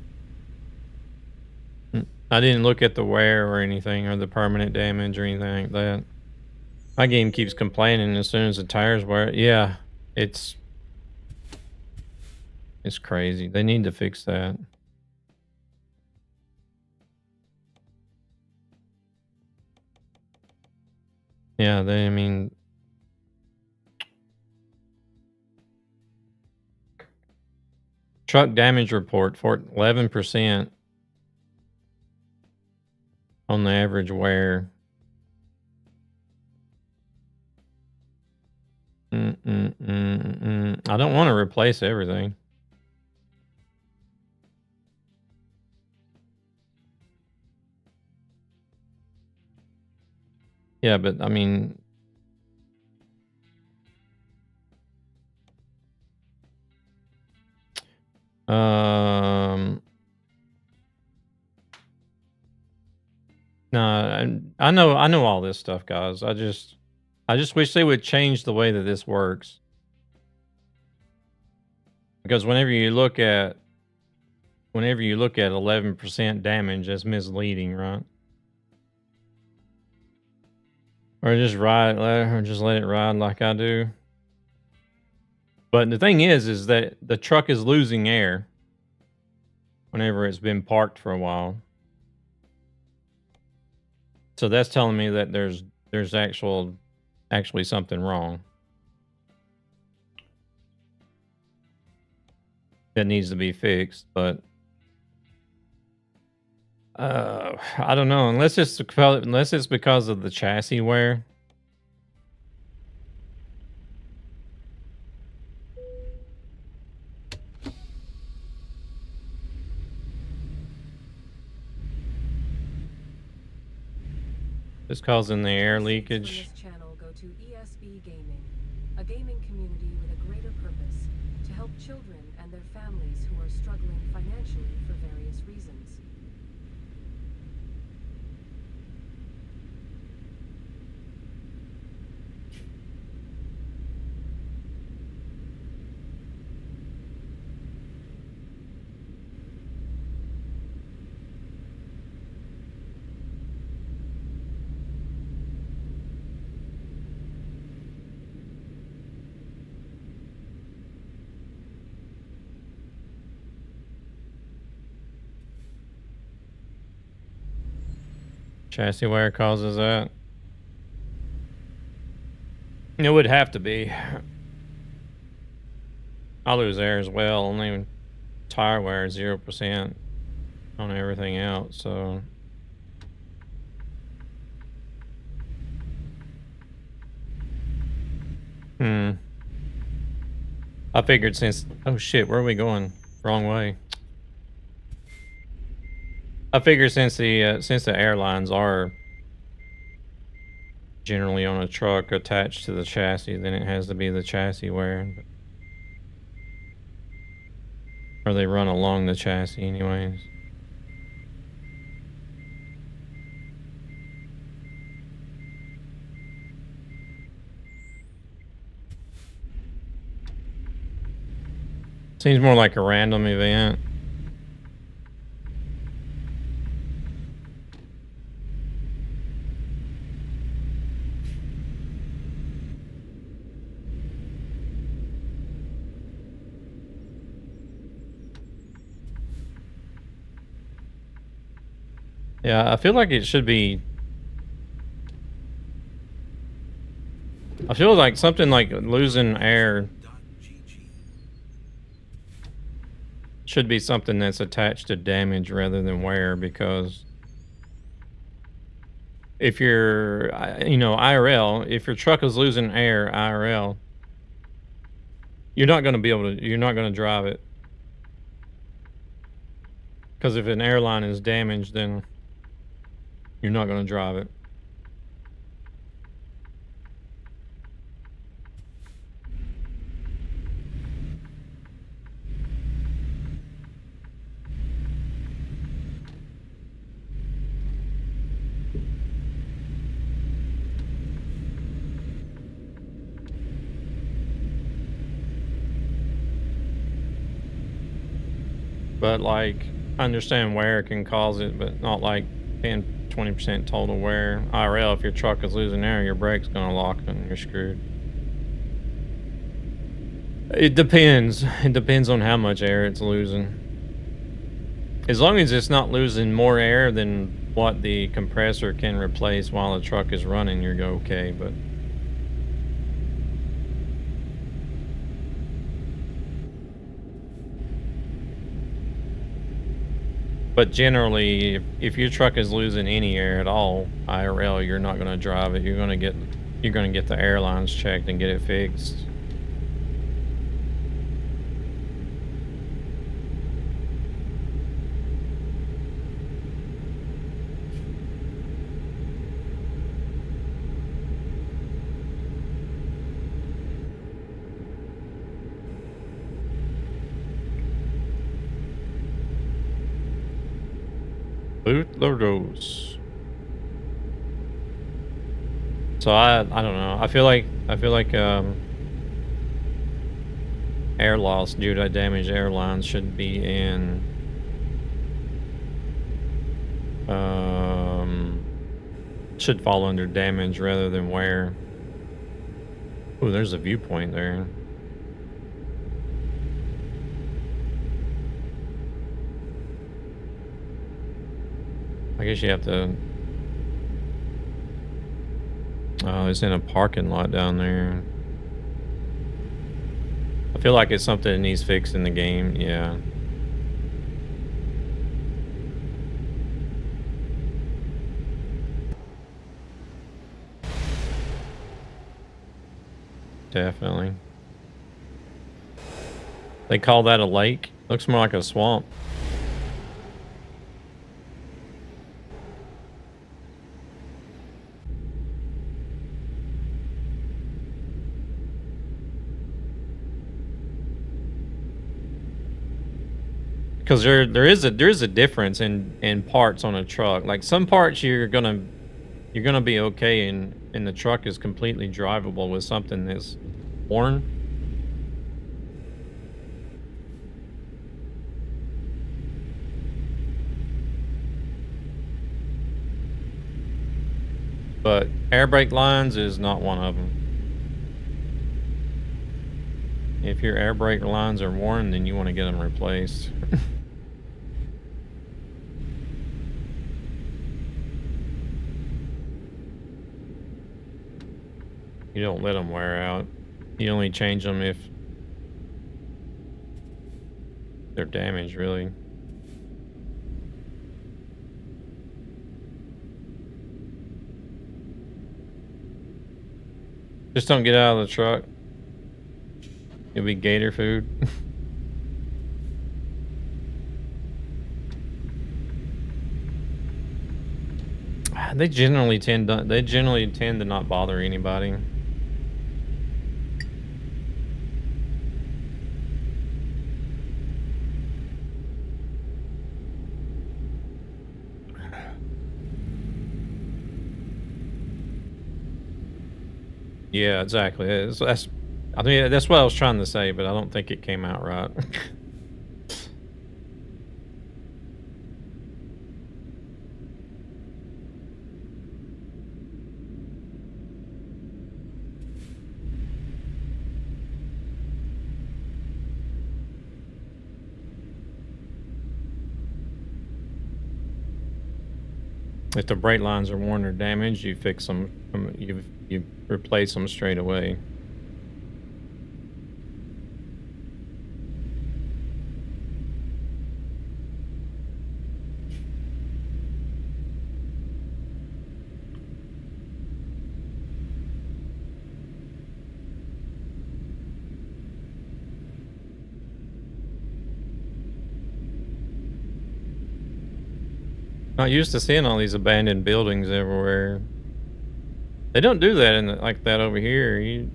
I didn't look at the wear or anything, or the permanent damage or anything like that. My game keeps complaining as soon as the tires wear. Yeah, it's crazy. They need to fix that. Yeah, I mean, truck damage report for 11% on the average wear. I don't want to replace everything. Yeah, but I mean, no, I know all this stuff, guys. I just wish they would change the way that this works. Because whenever you look at 11% damage, that's misleading, right? Or just let it ride like I do. But the thing is that the truck is losing air whenever it's been parked for a while. So that's telling me that there's actually something wrong that needs to be fixed. But I don't know, unless it's because of the chassis wear. Just causing the air leakage. On this channel, go to ESB Gaming, a gaming community with a greater purpose to help children and their families who are struggling financially for various reasons. Chassis wear causes that. It would have to be. I lose air as well. Only tire wear 0% on everything else. So. I figured since... Oh shit, where are we going? Wrong way. I figured since the airlines are generally on a truck attached to the chassis, then it has to be the chassis wear. Or they run along the chassis anyways. Seems more like a random event. Yeah, I feel like it should be... I feel like something like losing air should be something that's attached to damage rather than wear, because if you're, you know, IRL, if your truck is losing air IRL, you're not going to be able to, you're not going to drive it. Because if an airline is damaged, then you're not going to drive it. But like, I understand wear can cause it, but not like 10-20% total wear. IRL, if your truck is losing air, your brake's gonna lock and you're screwed. It depends. It depends on how much air it's losing. As long as it's not losing more air than what the compressor can replace while the truck is running, you're okay, but... But generally, if your truck is losing any air at all, IRL, you're not going to drive it. You're going to get the airlines checked and get it fixed. Boot logos. So I don't know. I feel like air loss due to damaged airlines should be in should fall under damage rather than wear. Oh, there's a viewpoint there. I guess you have to... Oh, it's in a parking lot down there. I feel like it's something that needs fixed in the game, yeah. Definitely. They call that a lake? Looks more like a swamp. Because there is a difference in parts on a truck. Like some parts you're gonna be okay, and the truck is completely drivable with something that's worn. But air brake lines is not one of them. If your air brake lines are worn, then you want to get them replaced. You don't let them wear out. You only change them if they're damaged, really. Just don't get out of the truck. It'll be gator food. They generally tend to not bother anybody. Yeah, exactly. I mean, that's what I was trying to say, but I don't think it came out right. If the brake lines are worn or damaged, you fix them. You replace them straight away. Not used to seeing all these abandoned buildings everywhere. They don't do that like that over here. You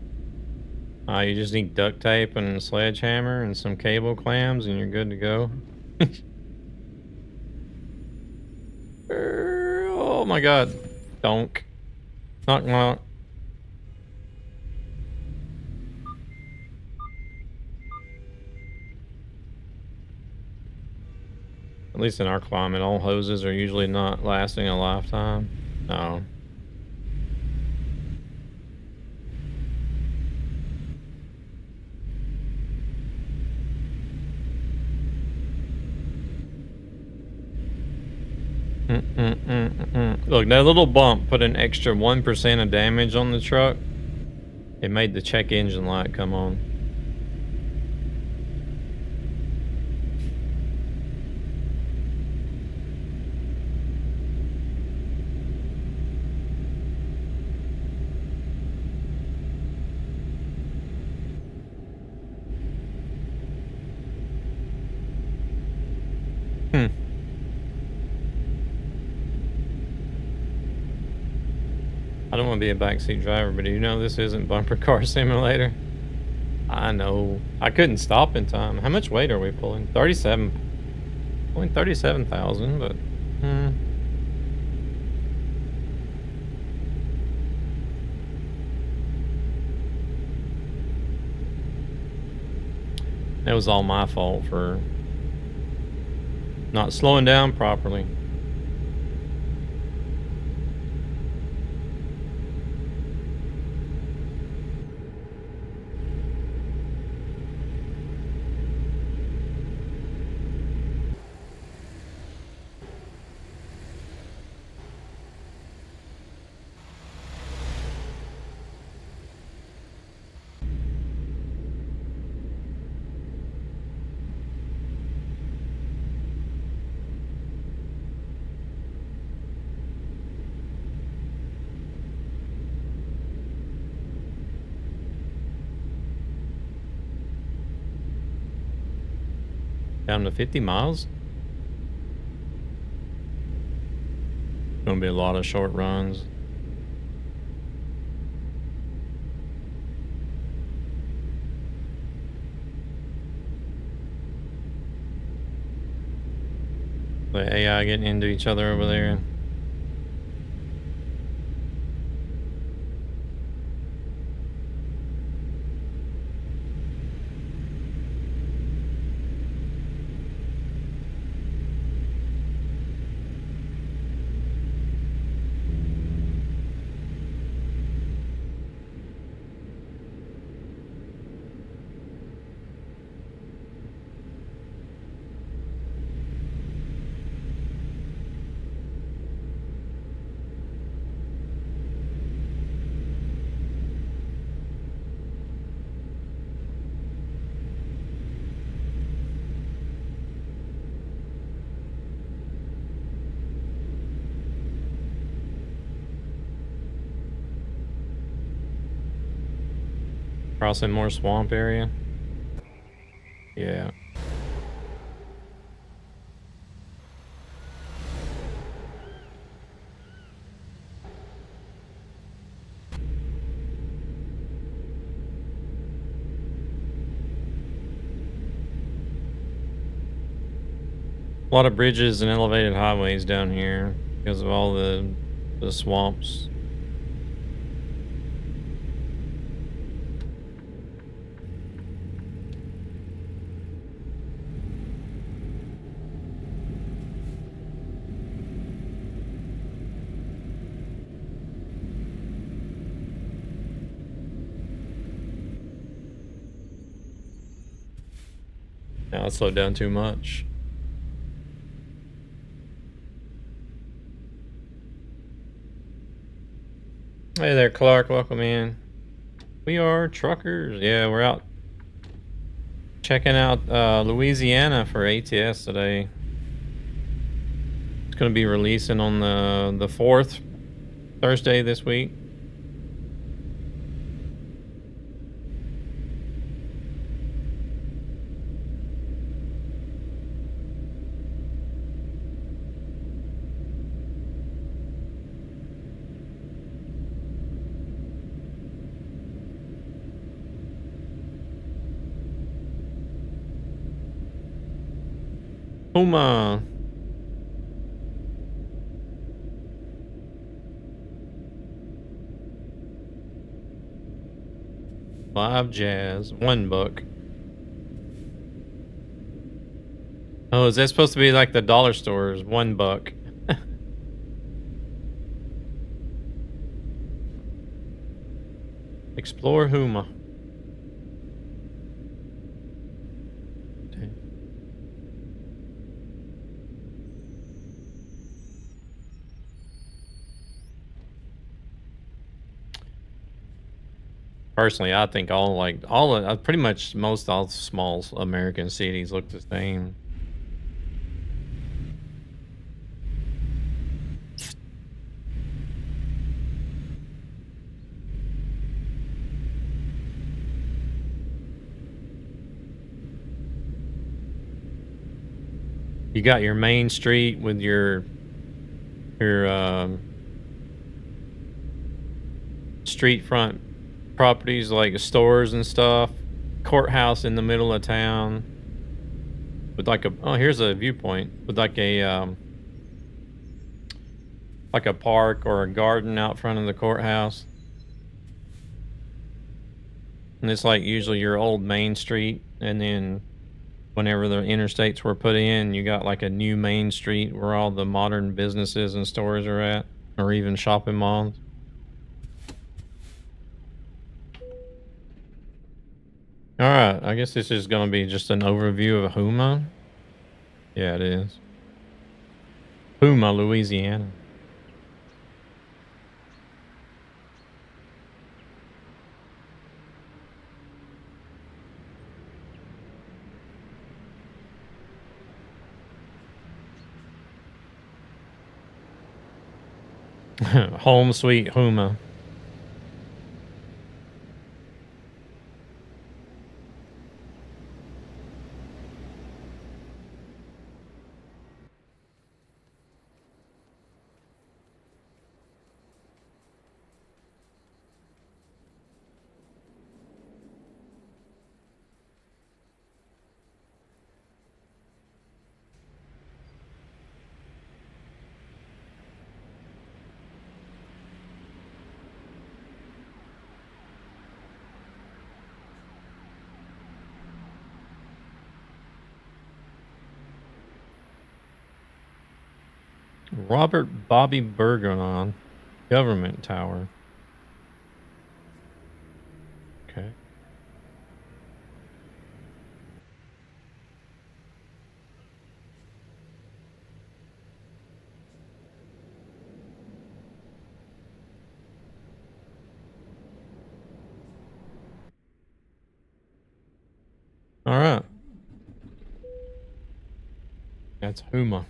just need duct tape and a sledgehammer and some cable clamps, and you're good to go. Oh my God! Donk, knock knock. At least in our climate, all hoses are usually not lasting a lifetime. No. Look, that little bump put an extra 1% of damage on the truck. It made the check engine light come on. I don't want to be a backseat driver, but do you know this isn't Bumper Car Simulator? I know. I couldn't stop in time. How much weight are we pulling? 37. Only 37,000, but... It was all my fault for not slowing down properly. Down to 50 miles? Gonna be a lot of short runs. The AI getting into each other over there. Crossing more swamp area. Yeah. A lot of bridges and elevated highways down here because of all the swamps. Now it slowed down too much. Hey there, Clark. Welcome in. We are truckers. Yeah, we're out checking out Louisiana for ATS today. It's going to be releasing on the 4th, Thursday this week. Puma. Live jazz. $1. Oh, is that supposed to be like the dollar stores? $1. Explore Huma. Personally, I think pretty much most all small American cities look the same. You got your main street with your street front properties like stores and stuff, courthouse in the middle of town with like here's a viewpoint with like a park or a garden out front of the courthouse. And it's like usually your old main street, and then whenever the interstates were put in, you got like a new main street where all the modern businesses and stores are at, or even shopping malls. Alright, I guess this is going to be just an overview of Huma. Yeah, it is. Huma, Louisiana. Home sweet Huma. Robert Bobby Bergeron, Government Tower. Okay. All right. That's Huma.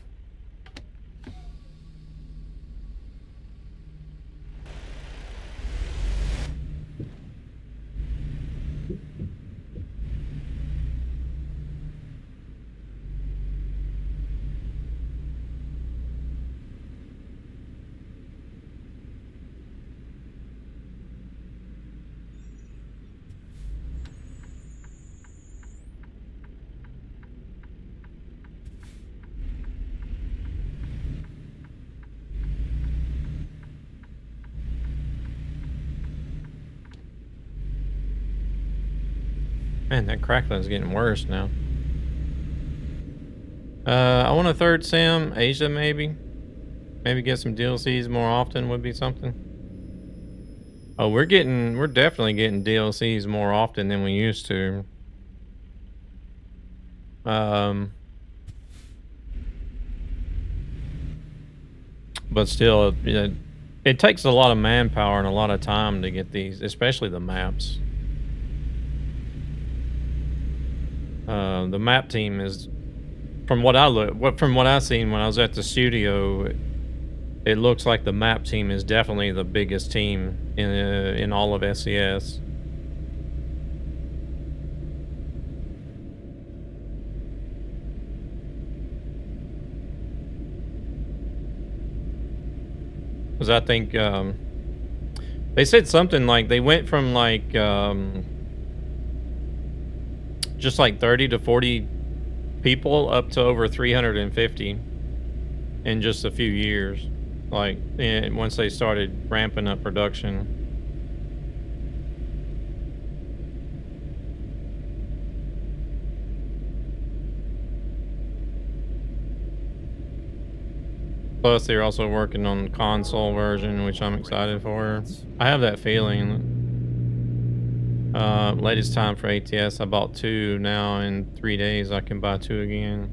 Man, that crackling's getting worse now. I want a third sim. Asia, maybe. Maybe get some DLCs more often would be something. Oh, we're definitely getting DLCs more often than we used to. But still, it takes a lot of manpower and a lot of time to get these, especially the maps. The map team is, from what I've seen when I was at the studio, it looks like the map team is definitely the biggest team in all of SCS. Because I think they said something like they went from like just like 30 to 40 people up to over 350 in just a few years. Like once they started ramping up production. Plus, they're also working on the console version, which I'm excited for. I have that feeling. Latest time for ATS, I bought 2. Now in 3 days, I can buy 2 again.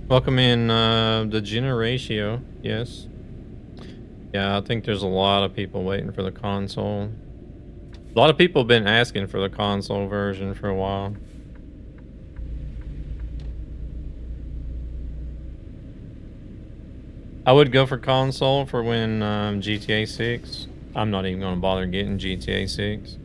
Welcome in the Generatio. Yes. Yeah, I think there's a lot of people waiting for the console. A lot of people have been asking for the console version for a while. I would go for console for when GTA 6. I'm not even going to bother getting GTA 6.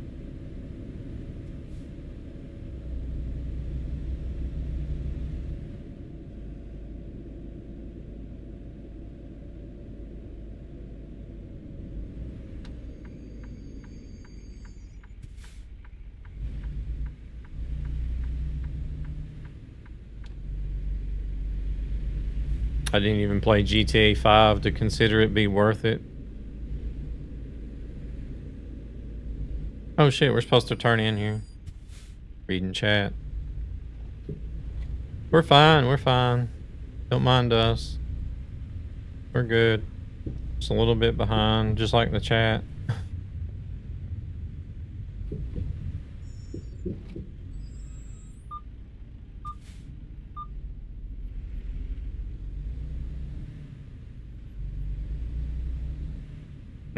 I didn't even play GTA 5 to consider it be worth it. Oh shit, we're supposed to turn in here. Reading chat. We're fine, we're fine. Don't mind us. We're good. Just a little bit behind, just like the chat.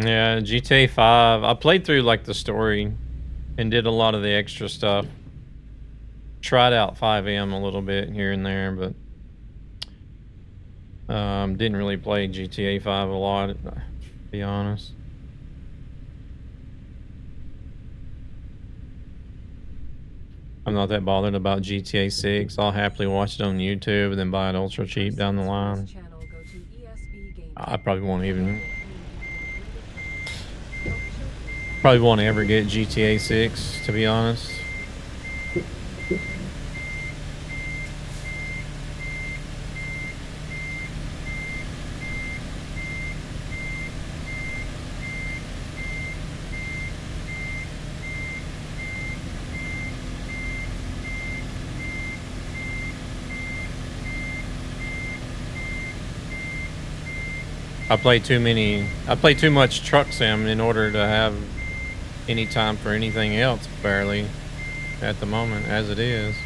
Yeah, GTA 5. I played through like the story and did a lot of the extra stuff. Tried out 5M a little bit here and there, but didn't really play GTA 5 a lot, to be honest. I'm not that bothered about GTA 6. I'll happily watch it on YouTube and then buy it ultra cheap down the line. I probably won't ever get GTA 6, to be honest. I play too much truck sim in order to have any time for anything else, barely, at the moment, as it is.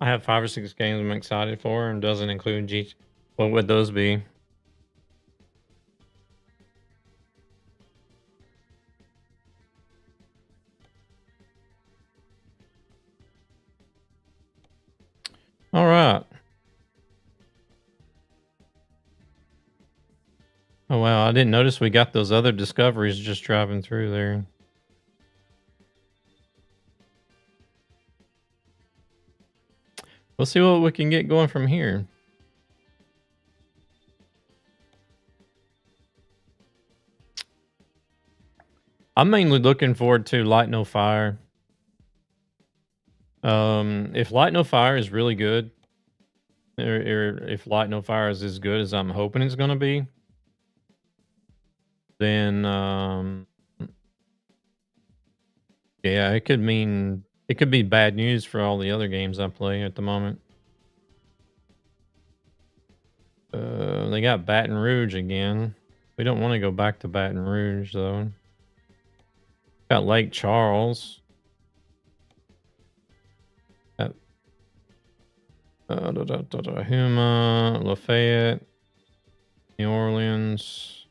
I have 5 or 6 games I'm excited for, and doesn't include G. What would those be? All right. didn't notice we got those other discoveries just driving through there. We'll see what we can get going from here. I'm mainly looking forward to Light No Fire. If Light No Fire is really good, or if Light No Fire is as good as I'm hoping it's going to be, then yeah, it could be bad news for all the other games I play at the moment. They got Baton Rouge again. We don't want to go back to Baton Rouge though. Got Lake Charles. Huma, Lafayette, New Orleans.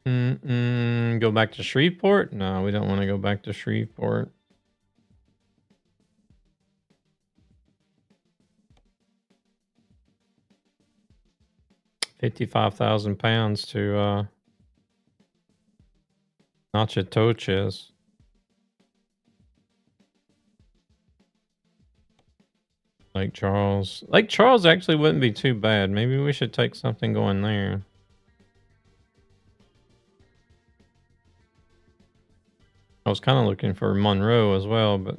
Go back to Shreveport? No, we don't want to go back to Shreveport. £55,000 to Natchitoches. Lake Charles. Lake Charles actually wouldn't be too bad. Maybe we should take something going there. I was kind of looking for Monroe as well, but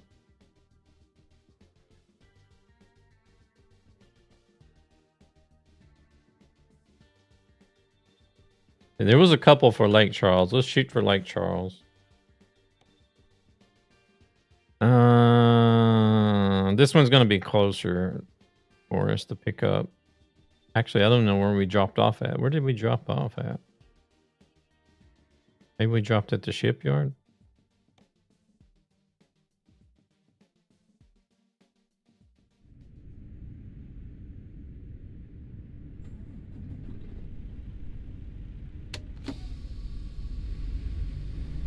there was a couple for Lake Charles. Let's shoot for Lake Charles. This one's going to be closer for us to pick up. Actually, I don't know where we dropped off at. Where did we drop off at? Maybe we dropped at the shipyard?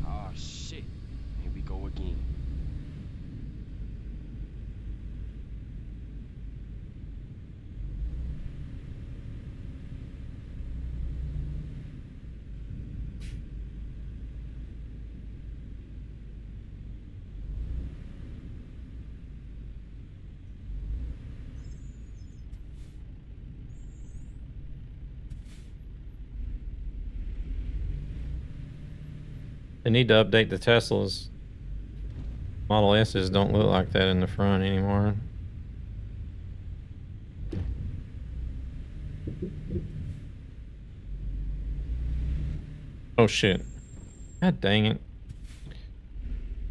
Oh shit. Here we go again. They need to update the Teslas. Model S's don't look like that in the front anymore. Oh shit. God dang it.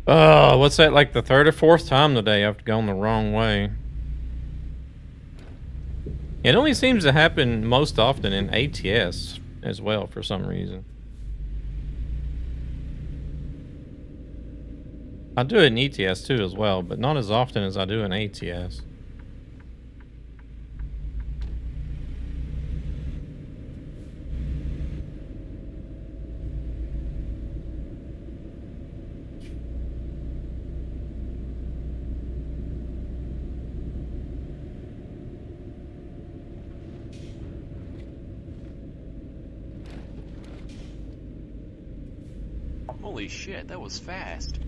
Oh, what's that, like the third or fourth time today I've gone the wrong way. It only seems to happen most often in ATS as well for some reason. I do it in ETS too as well, but not as often as I do in ATS. Holy shit, that was fast.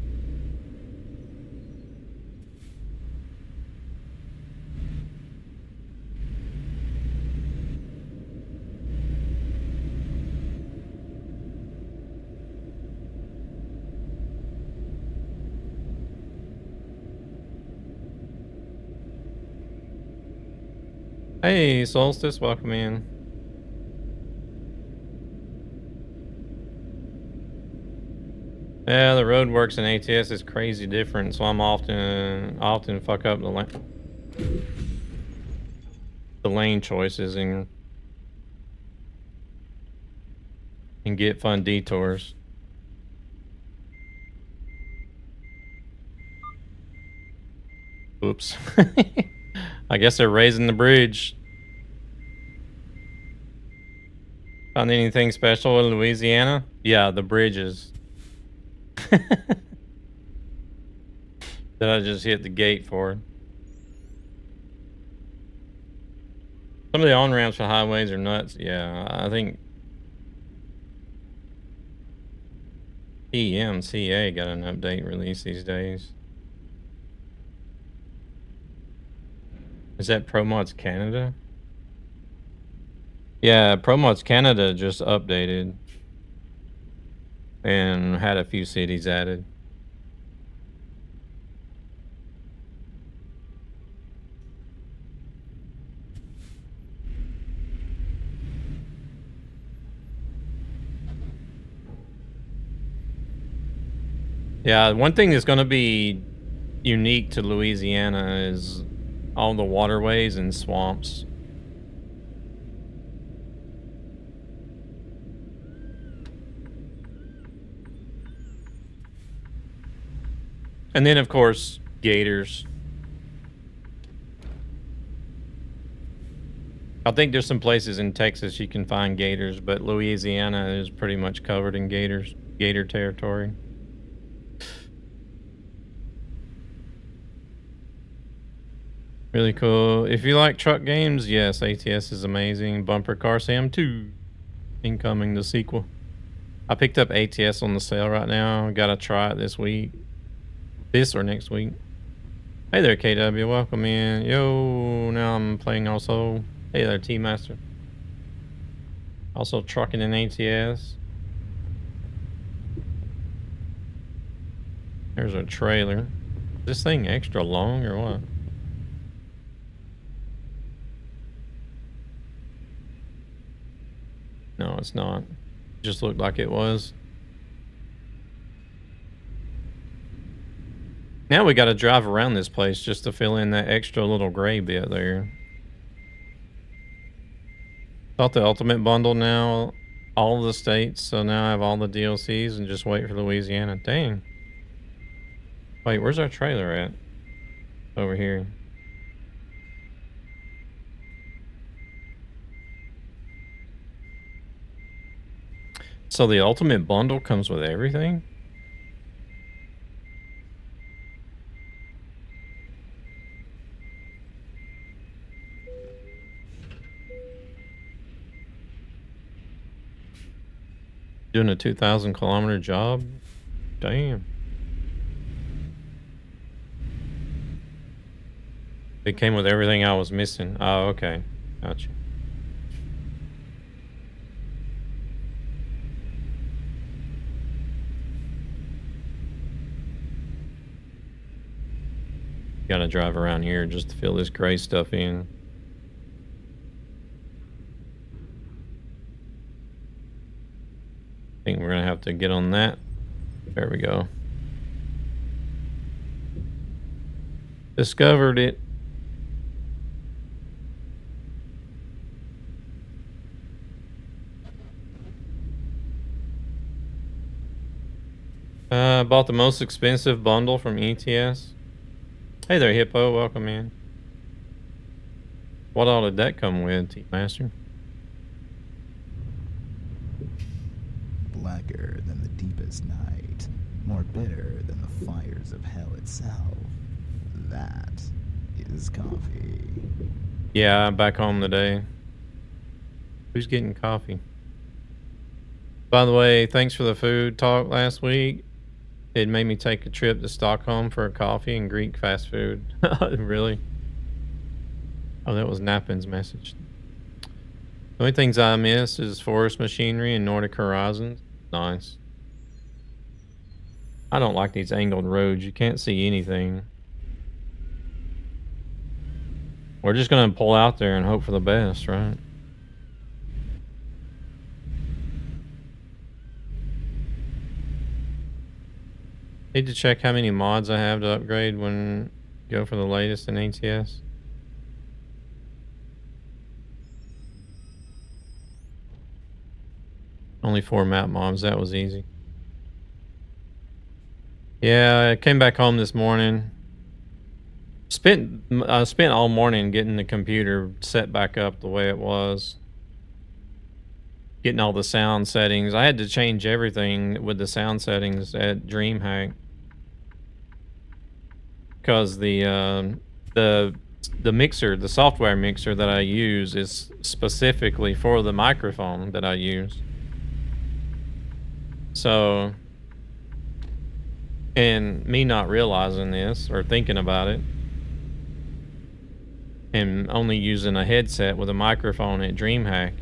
Hey, Solstice, welcome in. Yeah, the road works in ATS is crazy different, so I'm often fuck up the lane choices and get fun detours. Oops. I guess they're raising the bridge. Found anything special in Louisiana? Yeah, the bridges. that I just hit the gate for. Some of the on-ramps for highways are nuts. Yeah, I think EMCA got an update release these days. Is that ProMods Canada? Yeah, ProMods Canada just updated and had a few cities added. Yeah, one thing that's going to be unique to Louisiana is all the waterways and swamps. And then, of course, gators. I think there's some places in Texas you can find gators, but Louisiana is pretty much covered in gators, gator territory. Really cool. If you like truck games, yes, ATS is amazing. Bumper Car Sam 2. Incoming, the sequel. I picked up ATS on the sale right now. Gotta try it this week. This or next week. Hey there, KW. Welcome in. Yo, now I'm playing also. Hey there, T-Master. Also trucking in ATS. There's a trailer. Is this thing extra long or what? No, it's not. It just looked like it was. Now we got to drive around this place just to fill in that extra little gray bit there. Bought the Ultimate Bundle now, all of the states, so now I have all the DLCs and just wait for Louisiana. Dang. Wait, where's our trailer at? Over here. So the Ultimate Bundle comes with everything? Doing a 2,000 kilometer job? Damn. It came with everything I was missing. Oh, okay. Gotcha. Gotta drive around here just to fill this gray stuff in. I think we're gonna have to get on that. There we go. Discovered it. Bought the most expensive bundle from ETS. Hey there, Hippo. Welcome in. What all did that come with, T-Master? Blacker than the deepest night, more bitter than the fires of hell itself. That is coffee. Yeah, I'm back home today. Who's getting coffee? By the way, thanks for the food talk last week. It made me take a trip to Stockholm for a coffee and Greek fast food. Really? Oh, that was Nappin's message. The only things I miss is Forest Machinery and Nordic Horizons. Nice. I don't like these angled roads. You can't see anything. We're just gonna pull out there and hope for the best, right? Need to check how many mods I have to upgrade when go for the latest in ATS. Only 4 map mobs. That was easy. Yeah, I came back home this morning. Spent all morning getting the computer set back up the way it was. Getting all the sound settings. I had to change everything with the sound settings at DreamHack. because the mixer, the software mixer that I use is specifically for the microphone that I use. So, and me not realizing this or thinking about it, and only using a headset with a microphone at DreamHack,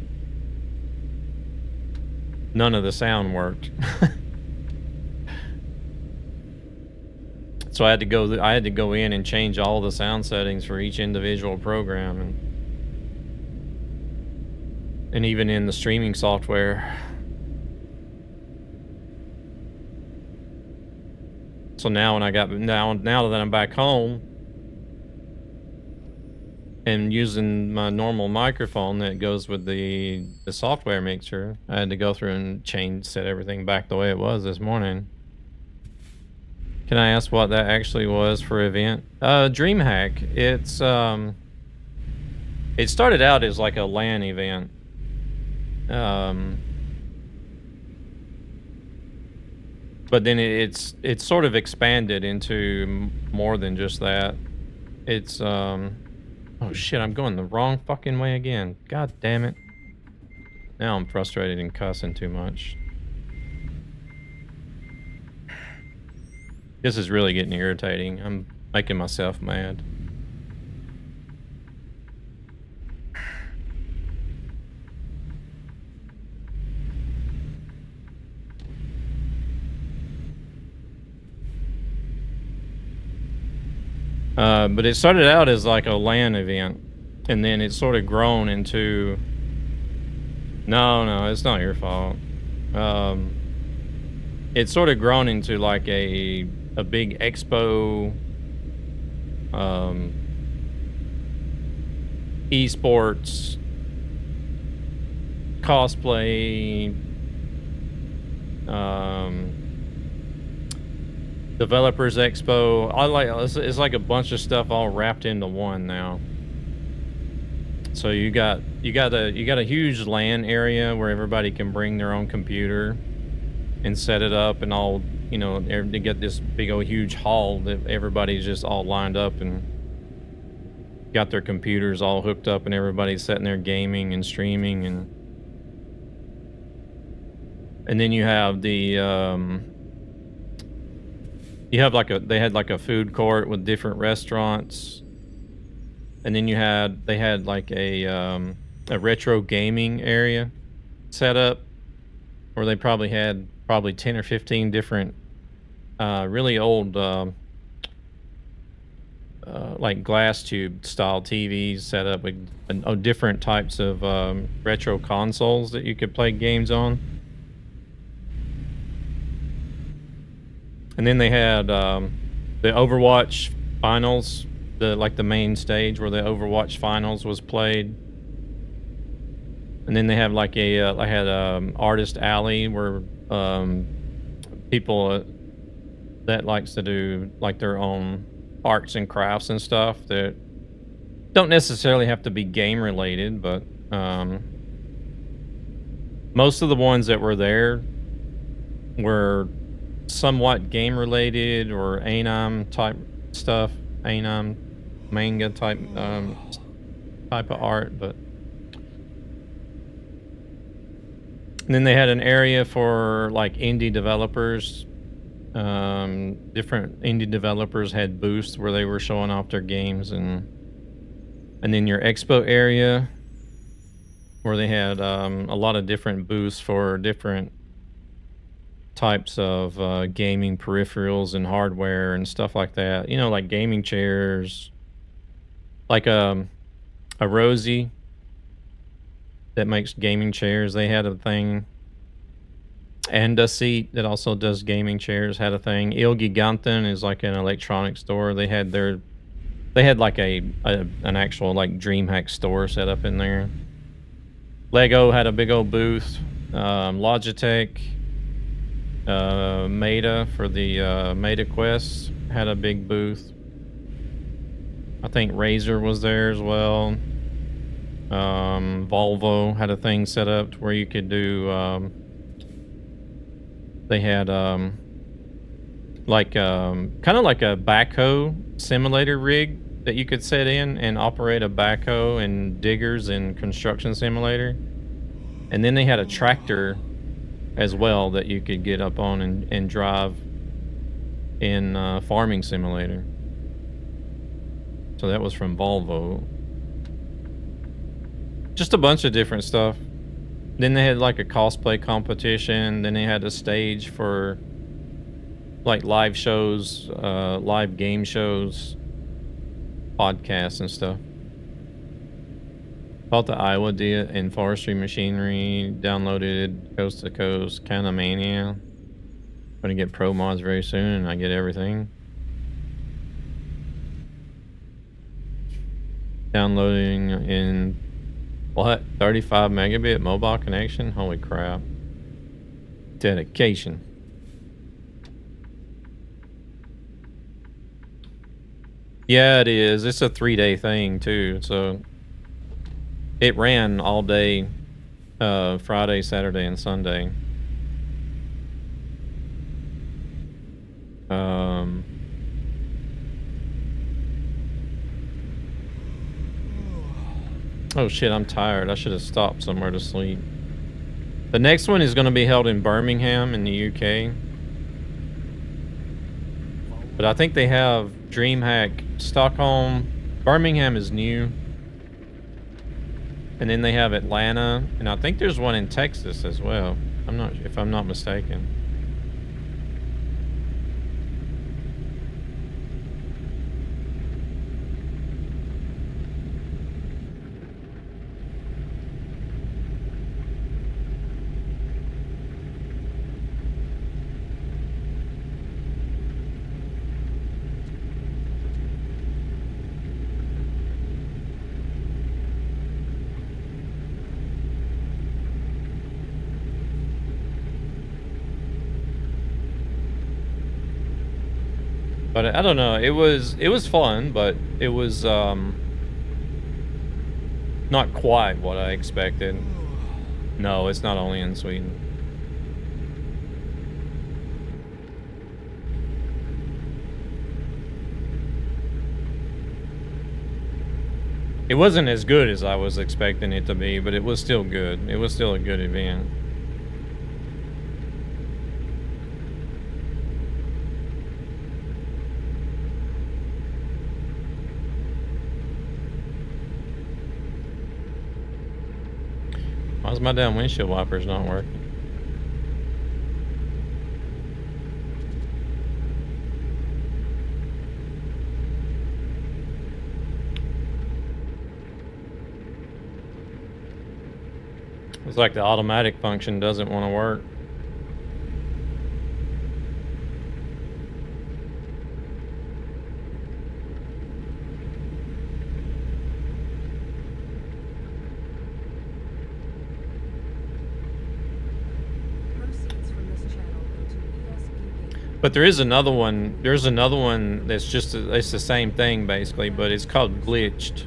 none of the sound worked. So I had to go in and change all the sound settings for each individual program, and even in the streaming software. So now when I got now that I'm back home and using my normal microphone that goes with the software mixer, I had to go through and set everything back the way it was this morning. Can I ask what that actually was for event? DreamHack. It's it started out as like a LAN event. But then it's sort of expanded into more than just that. It's oh shit, I'm going the wrong fucking way again. God damn it. Now I'm frustrated and cussing too much. This is really getting irritating. I'm making myself mad. But it started out as like a LAN event, and then it's sort of grown into... No, it's not your fault. It's sort of grown into like a big expo, esports, cosplay, developers expo. It's like a bunch of stuff all wrapped into one now. So you got a huge LAN area where everybody can bring their own computer and set it up, and all, you know, they get this big old huge hall that everybody's just all lined up and got their computers all hooked up, and everybody's sitting there gaming and streaming, and then you have the they had like a food court with different restaurants, and then they had like a retro gaming area set up where they probably had 10 or 15 different really old like glass tube style TVs set up with different types of retro consoles that you could play games on. And then they had the Overwatch finals, the main stage where the Overwatch finals was played. And then they have like I had artist alley where people that likes to do like their own arts and crafts and stuff that don't necessarily have to be game related, but most of the ones that were there were somewhat game related or anime type stuff, anime manga type of art. But and then they had an area for like indie developers. Different indie developers had booths where they were showing off their games, and then your expo area where they had a lot of different booths for different types of gaming peripherals and hardware and stuff like that. You know, like gaming chairs, like a Rosie that makes gaming chairs. They had a thing. And a seat that also does gaming chairs had a thing. Il Giganten is like an electronics store. They had like an actual like DreamHack store set up in there. Lego had a big old booth. Logitech, Meta for the Meta Quest had a big booth. I think Razer was there as well. Volvo had a thing set up where you could do. They had like kind of like a backhoe simulator rig that you could set in and operate a backhoe and diggers and construction simulator. And then they had a tractor as well that you could get up on and drive in farming simulator. So that was from Volvo. Just a bunch of different stuff. Then they had like a cosplay competition. Then they had a stage for like live shows, live game shows, podcasts and stuff. Bought the Iowa Dia and forestry machinery. Downloaded Coast to Coast, Kinda Mania. Gonna get pro mods very soon, and I get everything. Downloading in what? 35 megabit mobile connection? Holy crap. Dedication. Yeah, it is. It's a 3-day thing too, so it ran all day, Friday, Saturday, and Sunday. Oh shit, I'm tired. I should have stopped somewhere to sleep. The next one is going to be held in Birmingham in the UK. But I think they have DreamHack Stockholm. Birmingham is new. And then they have Atlanta, and I think there's one in Texas as well. If I'm not mistaken. But I don't know. It was fun, but it was not quite what I expected. No, it's not only in Sweden. It wasn't as good as I was expecting it to be, but it was still good. It was still a good event. Why's my damn windshield wipers not working? It's like the automatic function doesn't want to work. But there is another one. There's another one that's just it's the same thing basically, but it's called Glitched.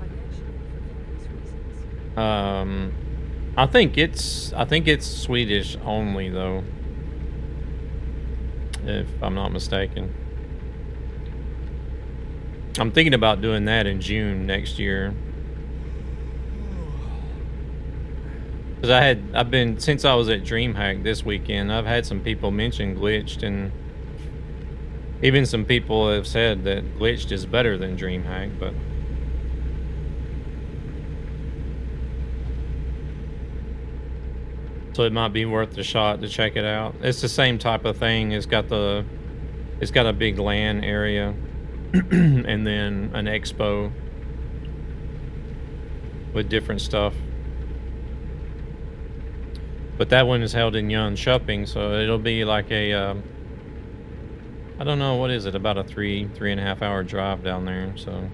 I think it's Swedish only though, if I'm not mistaken. I'm thinking about doing that in June next year. Because I've been, since I was at DreamHack this weekend, I've had some people mention Glitched, and even some people have said that Glitched is better than DreamHack, but so it might be worth the shot to check it out. It's the same type of thing. It's got a big LAN area and then an expo with different stuff. But that one is held in Jönköping, so it'll be like a I don't know, what is it, about a 3.5 hour drive down there, so.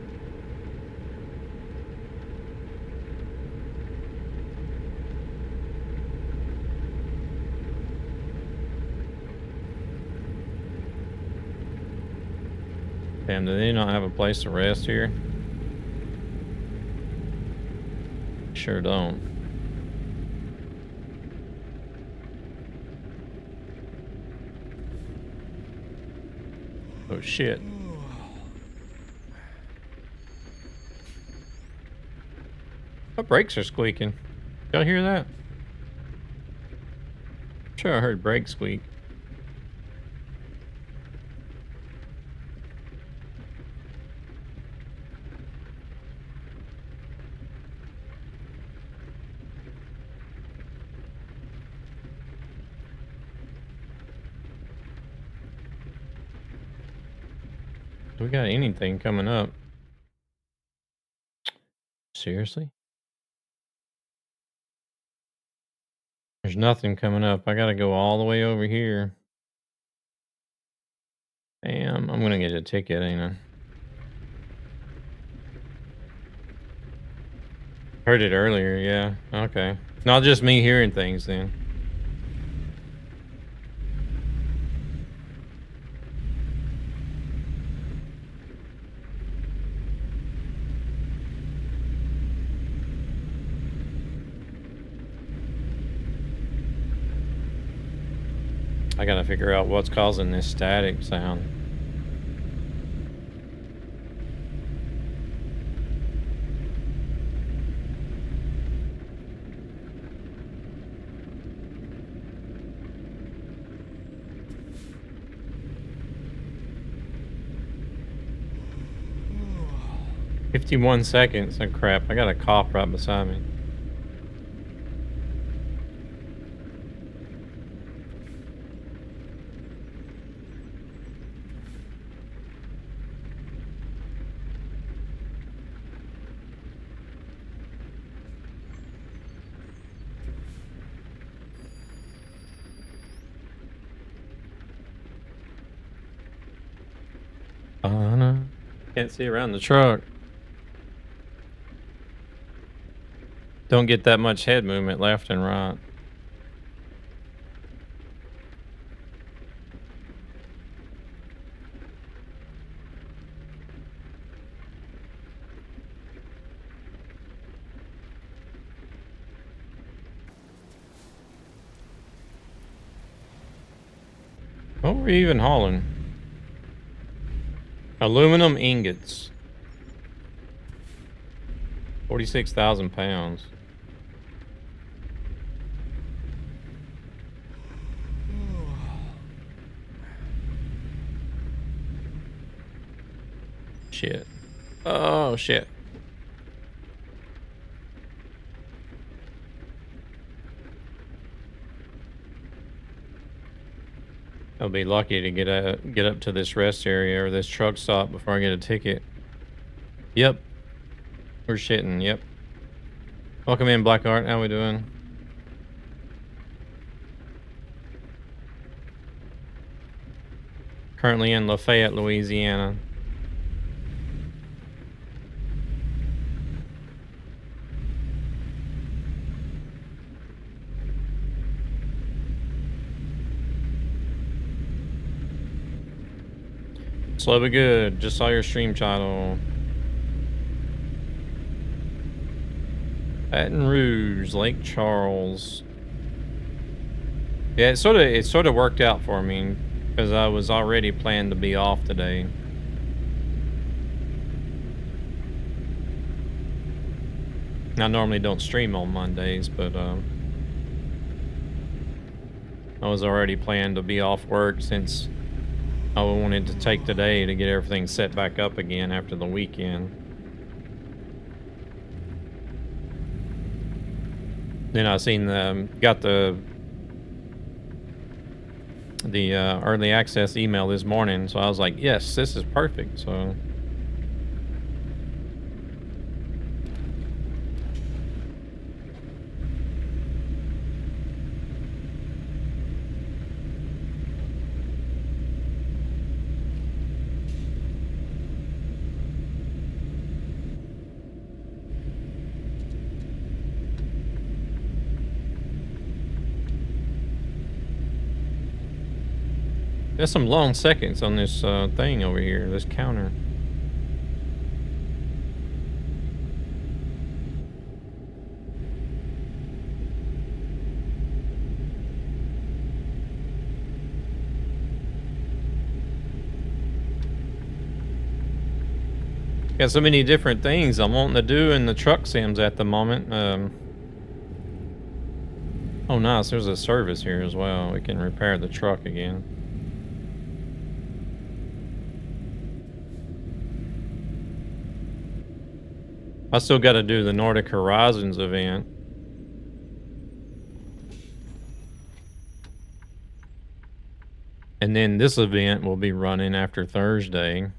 Damn, do they not have a place to rest here? Sure don't. Oh shit. My brakes are squeaking. Y'all hear that? I'm sure I heard brakes squeak. Do we got anything coming up? Seriously? There's nothing coming up. I gotta go all the way over here. Damn, I'm gonna get a ticket, ain't I? Heard it earlier, yeah. Okay. Not just me hearing things then. I gotta figure out what's causing this static sound. "51 seconds. Oh crap, I got a cop right beside me. No. Can't see around the truck. Don't get that much head movement left and right. What were we even hauling? Aluminum ingots. 46,000 pounds. Shit. Oh, shit. I'll be lucky to get up to this rest area or this truck stop before I get a ticket. Yep. We're shitting, yep. Welcome in, Blackheart. How we doing? Currently in Lafayette, Louisiana. Slow but good. Just saw your stream title. Baton Rouge, Lake Charles. Yeah, it sort of worked out for me because I was already planned to be off today. I normally don't stream on Mondays, but I was already planned to be off work since I wanted to take today to get everything set back up again after the weekend. Then I seen got the early access email this morning, so I was like, yes, this is perfect. So there's some long seconds on this thing over here, this counter. Got so many different things I'm wanting to do in the truck sims at the moment. Oh, nice. There's a service here as well. We can repair the truck again. I still got to do the Nordic Horizons event. And then this event will be running after Thursday.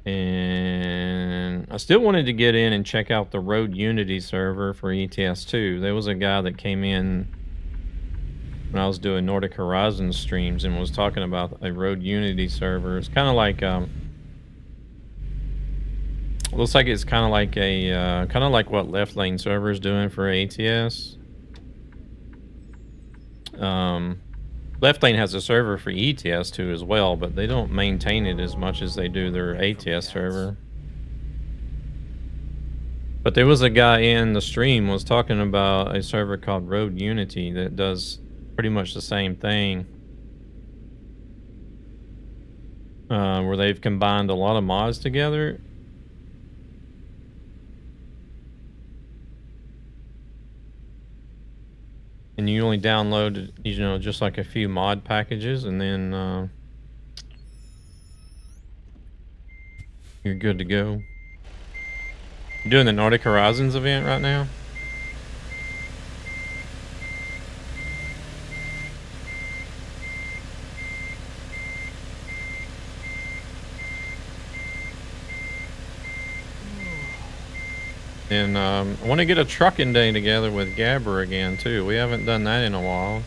And I still wanted to get in and check out the Road Unity server for ETS2. There was a guy that came in when I was doing Nordic Horizons streams and was talking about a Road Unity server. It's kind of like looks like it's kind of like a kind of like what Left Lane server is doing for ATS. Left Lane has a server for ETS too as well, but they don't maintain it as much as they do their ATS server. But there was a guy in the stream was talking about a server called Road Unity that does pretty much the same thing. Where they've combined a lot of mods together. And you only download, you know, just like a few mod packages, and then you're good to go. You're doing the Nordic Horizons event right now? And I want to get a trucking day together with Gabber again too. We haven't done that in a while.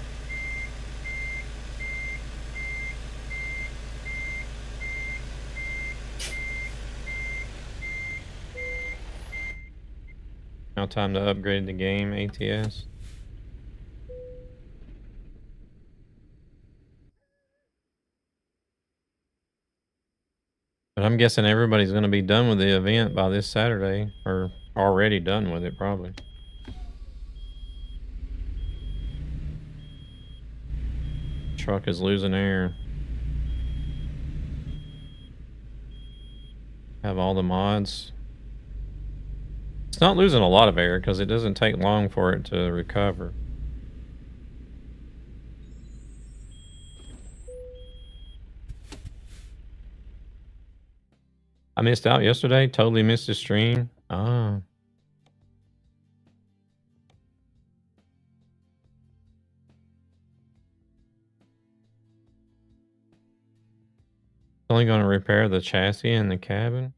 Now time to upgrade the game, ATS. But I'm guessing everybody's going to be done with the event by this Saturday, or already done with it probably. Truck is losing air. Have all the mods. It's not losing a lot of air because it doesn't take long for it to recover. I missed out yesterday. Totally missed the stream. Ah. Only going to repair the chassis and the cabin.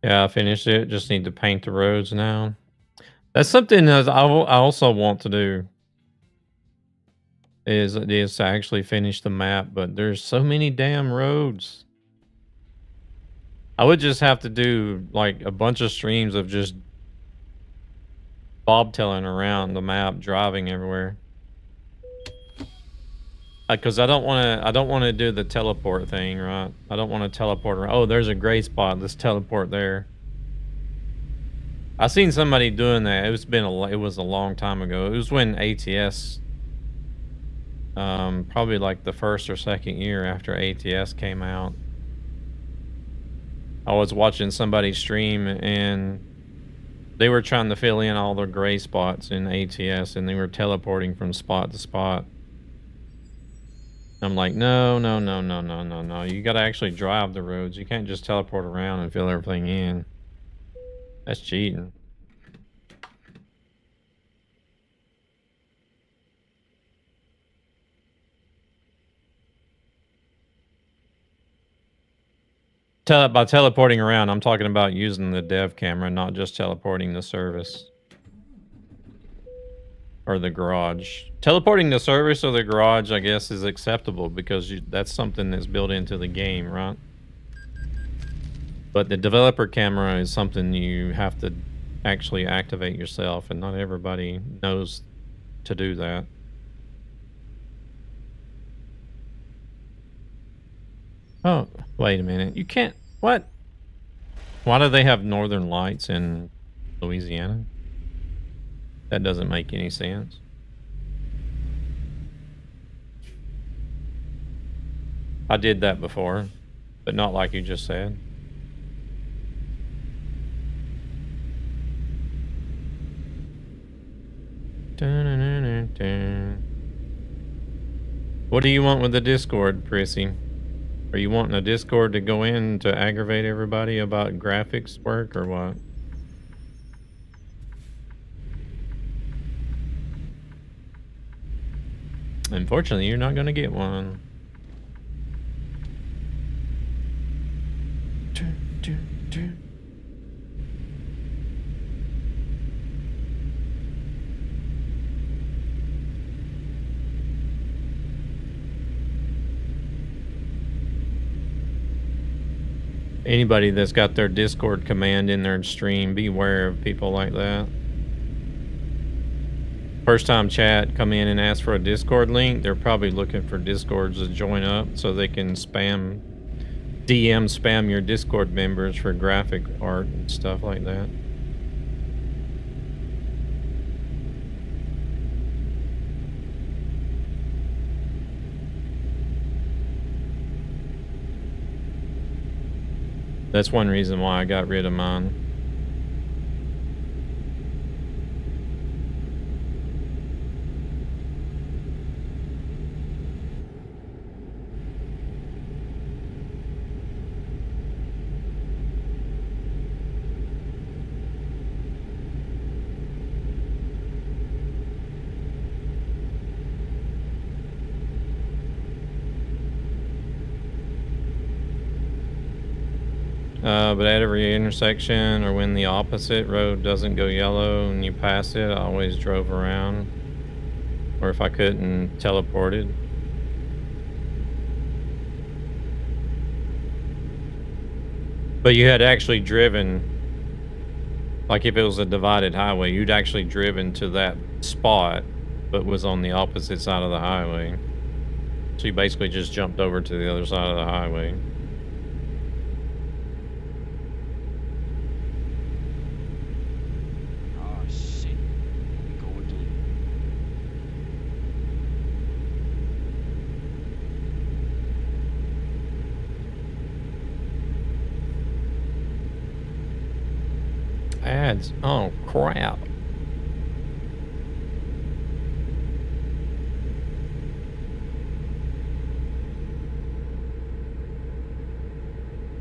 Yeah, I finished it. Just need to paint the roads now. That's something that I also want to do. Is to actually finish the map, but there's so many damn roads. I would just have to do like a bunch of streams of just bobtailing around the map, driving everywhere. Because I don't want to do the teleport thing, right? I don't want to teleport around. Oh, there's a gray spot. Let's teleport there. I seen somebody doing that. It was a long time ago. It was when ATS, probably like the first or second year after ATS came out. I was watching somebody stream and they were trying to fill in all the gray spots in ATS and they were teleporting from spot to spot. I'm like, no. You gotta actually drive the roads. You can't just teleport around and fill everything in. That's cheating. By teleporting around, I'm talking about using the dev camera, not just teleporting the service. Or the garage. Teleporting the service or the garage, I guess, is acceptable because that's something that's built into the game, right? But the developer camera is something you have to actually activate yourself, and not everybody knows to do that. Oh, wait a minute. You can't... What? Why do they have northern lights in Louisiana? That doesn't make any sense. I did that before, but not like you just said. What do you want with the Discord, Prissy? Are you wanting a Discord to go in to aggravate everybody about graphics work or what? Unfortunately, you're not gonna get one. Anybody that's got their Discord command in their stream, beware of people like that. First time chat come in and ask for a Discord link, they're probably looking for Discords to join up so they can DM spam your Discord members for graphic art and stuff like that. That's one reason why I got rid of mine. But at every intersection or when the opposite road doesn't go yellow and you pass it, I always drove around. Or if I couldn't, teleported. But you had actually driven, like if it was a divided highway, you'd actually driven to that spot, but was on the opposite side of the highway. So you basically just jumped over to the other side of the highway. Ads. Oh, crap.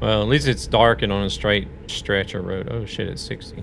Well, at least it's dark and on a straight stretch of road. Oh shit, it's 60.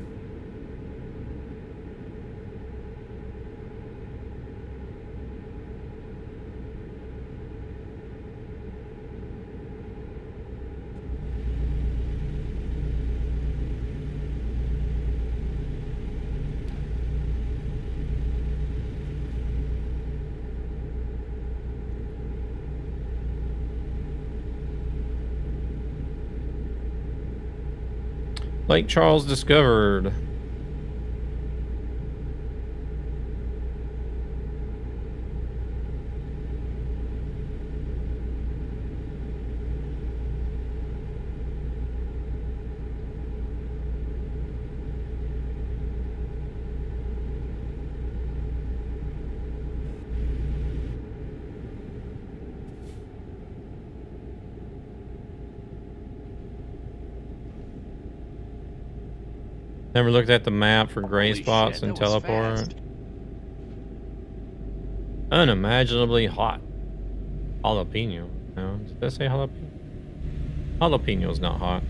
Lake Charles discovered. Never looked at the map for gray Holy spots shit, and that was teleport. fast. Unimaginably hot. Jalapeno. No, did that say jalapeno? Jalapeno is not hot.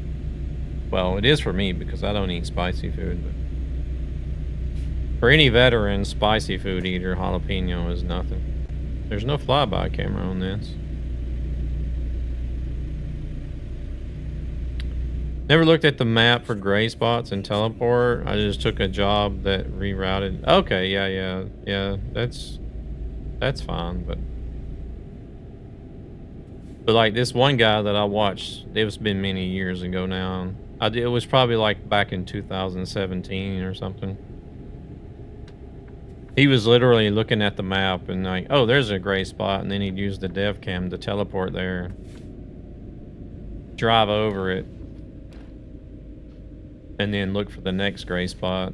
Well, it is for me because I don't eat spicy food. But for any veteran spicy food eater, jalapeno is nothing. There's no flyby camera on this. Never looked at the map for gray spots and teleport. I just took a job that rerouted. Okay, yeah. That's fine, but like this one guy that I watched, it's been many years ago now. It was probably like back in 2017 or something. He was literally looking at the map and like, oh, there's a gray spot, and then he'd use the dev cam to teleport there, drive over it, and then look for the next gray spot.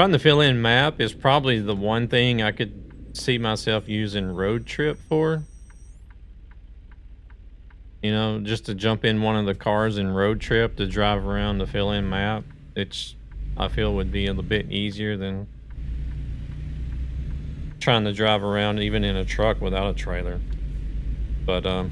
trying to fill in map is probably the one thing I could see myself using road trip for. You know, just to jump in one of the cars and road trip to drive around to fill in map. It's, I feel, would be a little bit easier than trying to drive around even in a truck without a trailer. But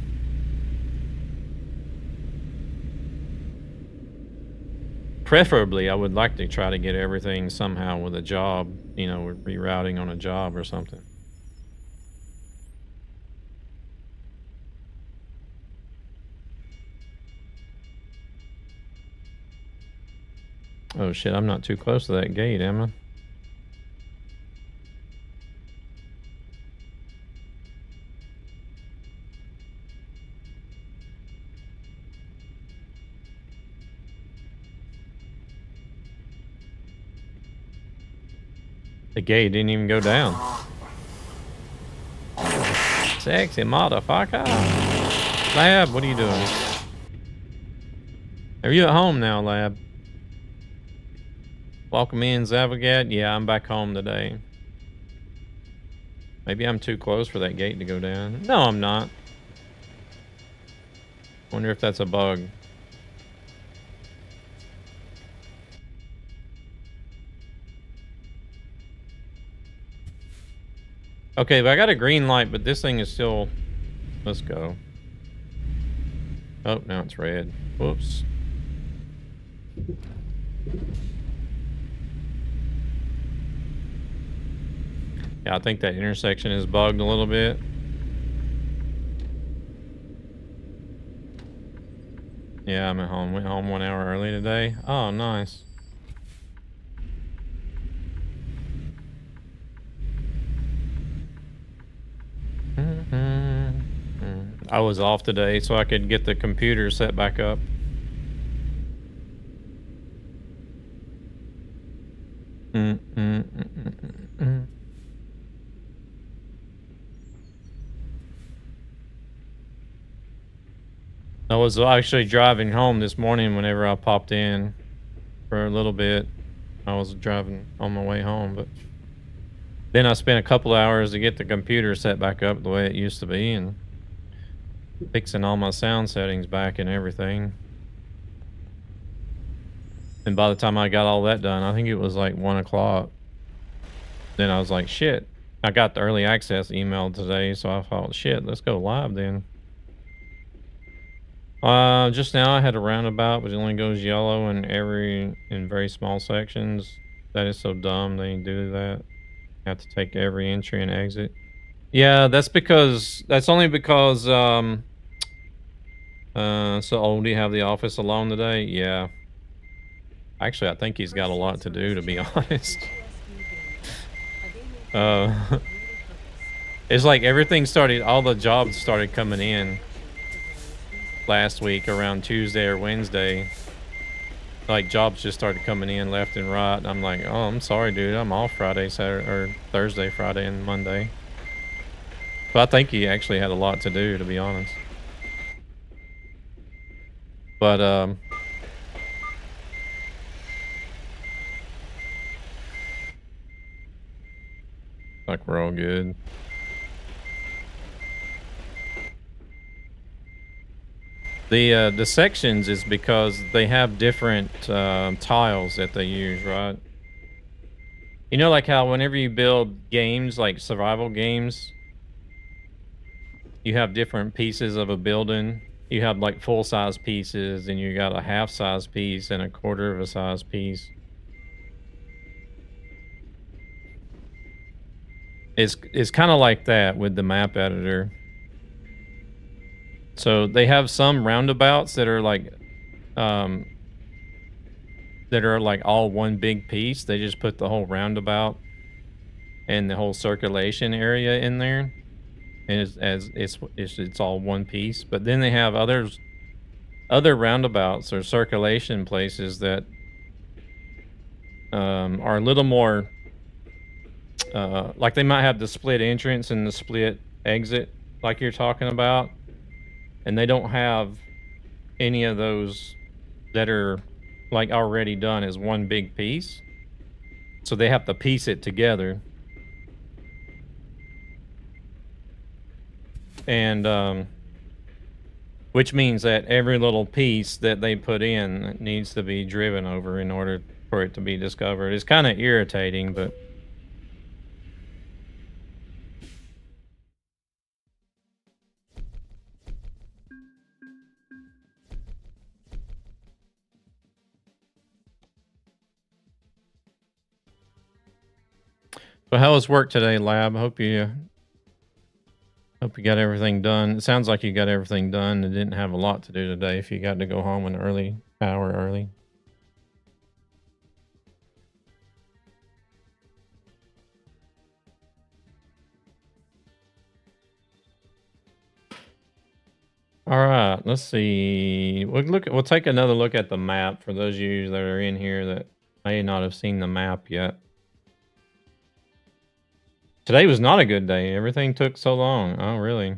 preferably I would like to try to get everything somehow with a job, you know, with rerouting on a job or something. Oh shit, I'm not too close to that gate, am I? The gate didn't even go down. Sexy motherfucker. Lab, what are you doing? Are you at home now, Lab? Welcome in, Zavagat. Yeah, I'm back home today. Maybe I'm too close for that gate to go down. No, I'm not. Wonder if that's a bug. Okay, but I got a green light, but this thing is still... Let's go. Oh, now it's red. Whoops. Yeah, I think that intersection is bugged a little bit. Yeah, I'm at home. Went home 1 hour early today. Oh, nice. I was off today so I could get the computer set back up. I was actually driving home this morning whenever I popped in for a little bit. I was driving on my way home, but then I spent a couple hours to get the computer set back up the way it used to be and fixing all my sound settings back and everything. And by the time I got all that done, I think it was like 1 o'clock. Then I was like, shit. I got the early access email today, so I thought, shit, let's go live then. Just now I had a roundabout, but it only goes yellow in very small sections. That is so dumb they do that. You have to take every entry and exit. Yeah, that's only because so Oldie have the office alone today. Yeah. Actually, I think he's got a lot to do, to be honest. It's like everything started, all the jobs started coming in last week around Tuesday or Wednesday. Like jobs just started coming in left and right. And I'm like, oh, I'm sorry, dude. I'm off Friday, Saturday, or Thursday, Friday, and Monday. But I think he actually had a lot to do, to be honest. But like we're all good. The sections is because they have different tiles that they use, right? You know, like how whenever you build games, like survival games, you have different pieces of a building. You have like full-size pieces, and you got a half-size piece and a quarter of a size piece. It's kind of like that with the map editor. So they have some roundabouts that are like all one big piece. They just put the whole roundabout and the whole circulation area in there, and it's all one piece. But then they have other roundabouts or circulation places that are a little more like they might have the split entrance and the split exit like you're talking about, and they don't have any of those that are like already done as one big piece. So they have to piece it together. And which means that every little piece that they put in needs to be driven over in order for it to be discovered. It's kind of irritating, but how was work today, Lab? Hope you got everything done. It sounds like you got everything done and didn't have a lot to do today if you got to go home an hour early. All right, let's see. We'll take another look at the map for those of you that are in here that may not have seen the map yet. Today was not a good day. Everything took so long. Oh, really?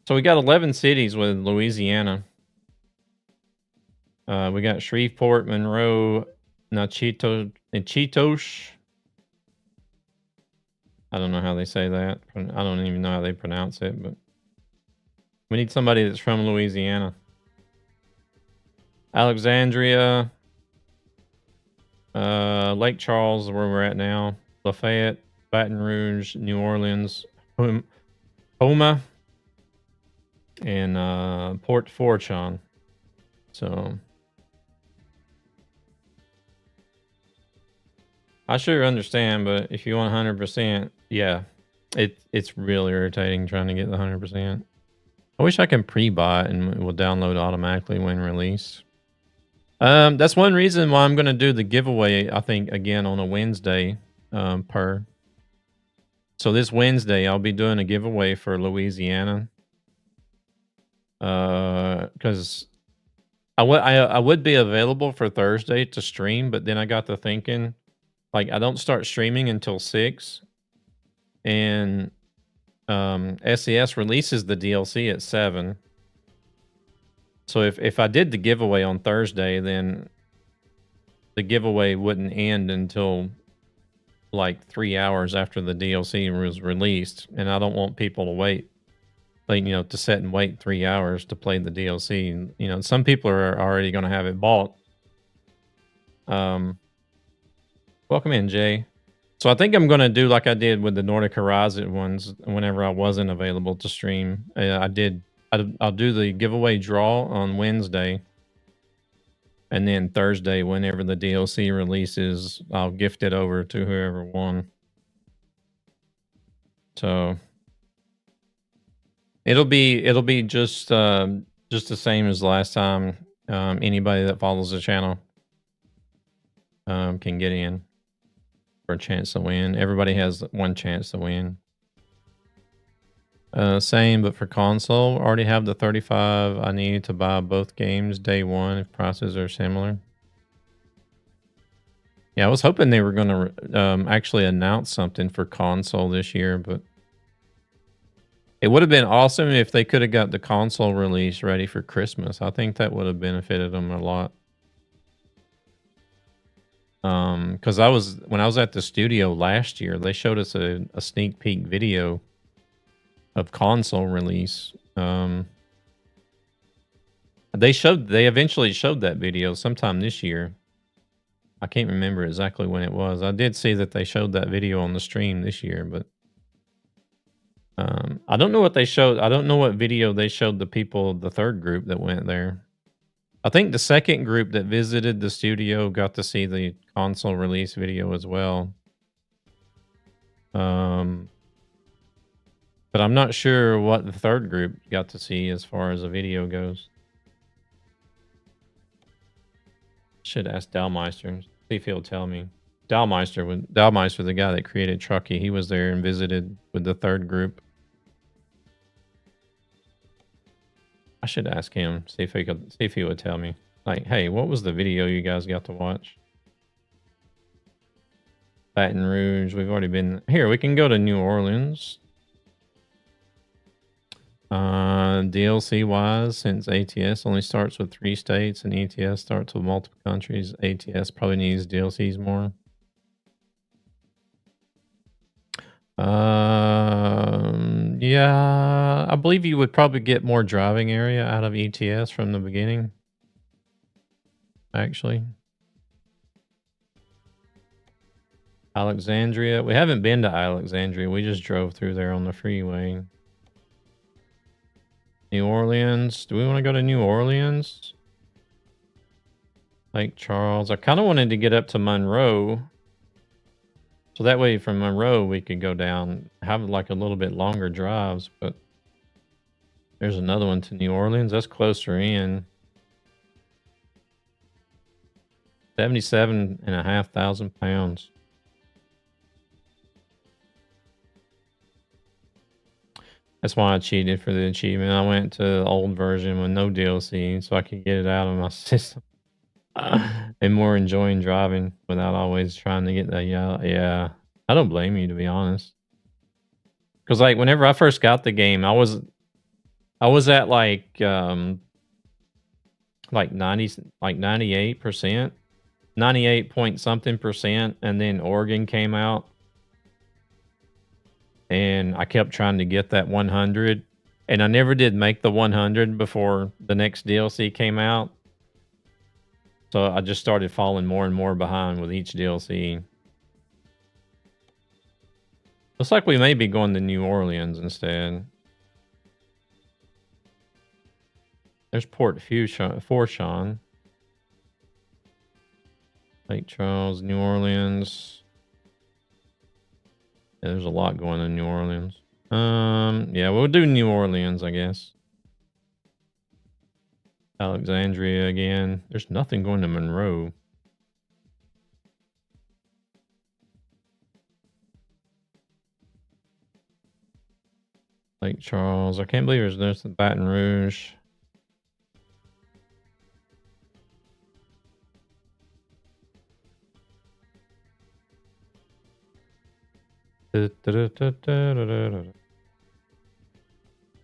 So we got 11 cities with Louisiana. We got Shreveport, Monroe, Natchitoches. I don't know how they say that. I don't even know how they pronounce it, but we need somebody that's from Louisiana. Alexandria, Lake Charles, where we're at now. Lafayette, Baton Rouge, New Orleans, Houma, and Port Fourchon. So I sure understand, but if you want 100%, yeah, it's really irritating trying to get the 100%. I wish I can pre-buy it and it will download automatically when released. That's one reason why I'm going to do the giveaway, I think, again on a Wednesday per. So this Wednesday, I'll be doing a giveaway for Louisiana. Because I would be available for Thursday to stream, but then I got to thinking, like, I don't start streaming until 6. And SES releases the DLC at 7. So if I did the giveaway on Thursday, then the giveaway wouldn't end until like 3 hours after the DLC was released. And I don't want people to wait, like, you know, to sit and wait 3 hours to play the DLC. You know, some people are already going to have it bought. Welcome in, Jay. So I think I'm going to do like I did with the Nordic Horizon ones whenever I wasn't available to stream. I'll do the giveaway draw on Wednesday. And then Thursday, whenever the DLC releases, I'll gift it over to whoever won. So it'll be just the same as last time. Anybody that follows the channel can get in for a chance to win. Everybody has one chance to win. Same, but for console, already have the 35 I need to buy both games day one if prices are similar. Yeah, I was hoping they were going to actually announce something for console this year, but it would have been awesome if they could have got the console release ready for Christmas. I think that would have benefited them a lot. Because when I was at the studio last year, they showed us a sneak peek video of console release. They eventually showed that video sometime this year. I can't remember exactly when it was. I did see that they showed that video on the stream this year, but I don't know what they showed. I don't know what video they showed the people, the third group that went there. I think the second group that visited the studio got to see the console release video as well. But I'm not sure what the third group got to see as far as the video goes. Should ask Dalmeister, see if he'll tell me. Dalmeister, the guy that created Truckee, he was there and visited with the third group. I should ask him, see if he would tell me. Like, hey, what was the video you guys got to watch? Baton Rouge, we've already been here. We can go to New Orleans. DLC wise, since ATS only starts with 3 states and ETS starts with multiple countries, ATS probably needs DLCs more. Yeah, I believe you would probably get more driving area out of ETS from the beginning. Actually. Alexandria. We haven't been to Alexandria. We just drove through there on the freeway. New Orleans. Do we want to go to New Orleans? Lake Charles. I kind of wanted to get up to Monroe. So that way from Monroe we could go down, have like a little bit longer drives, but there's another one to New Orleans. That's closer in. 77,500 pounds. That's why I cheated for the achievement. I went to the old version with no DLC so I could get it out of my system. And more enjoying driving without always trying to get that. Yeah. I don't blame you, to be honest. Because like whenever I first got the game, I was at like 98%, 98 point something percent, and then Oregon came out. And I kept trying to get that 100, and I never did make the 100 before the next DLC came out. So I just started falling more and more behind with each DLC. Looks like we may be going to New Orleans instead. There's Port Fourchon. Lake Charles, New Orleans. Yeah, there's a lot going on in New Orleans. Yeah, we'll do New Orleans, I guess. Alexandria again. There's nothing going to Monroe. Lake Charles. I can't believe there's the Baton Rouge.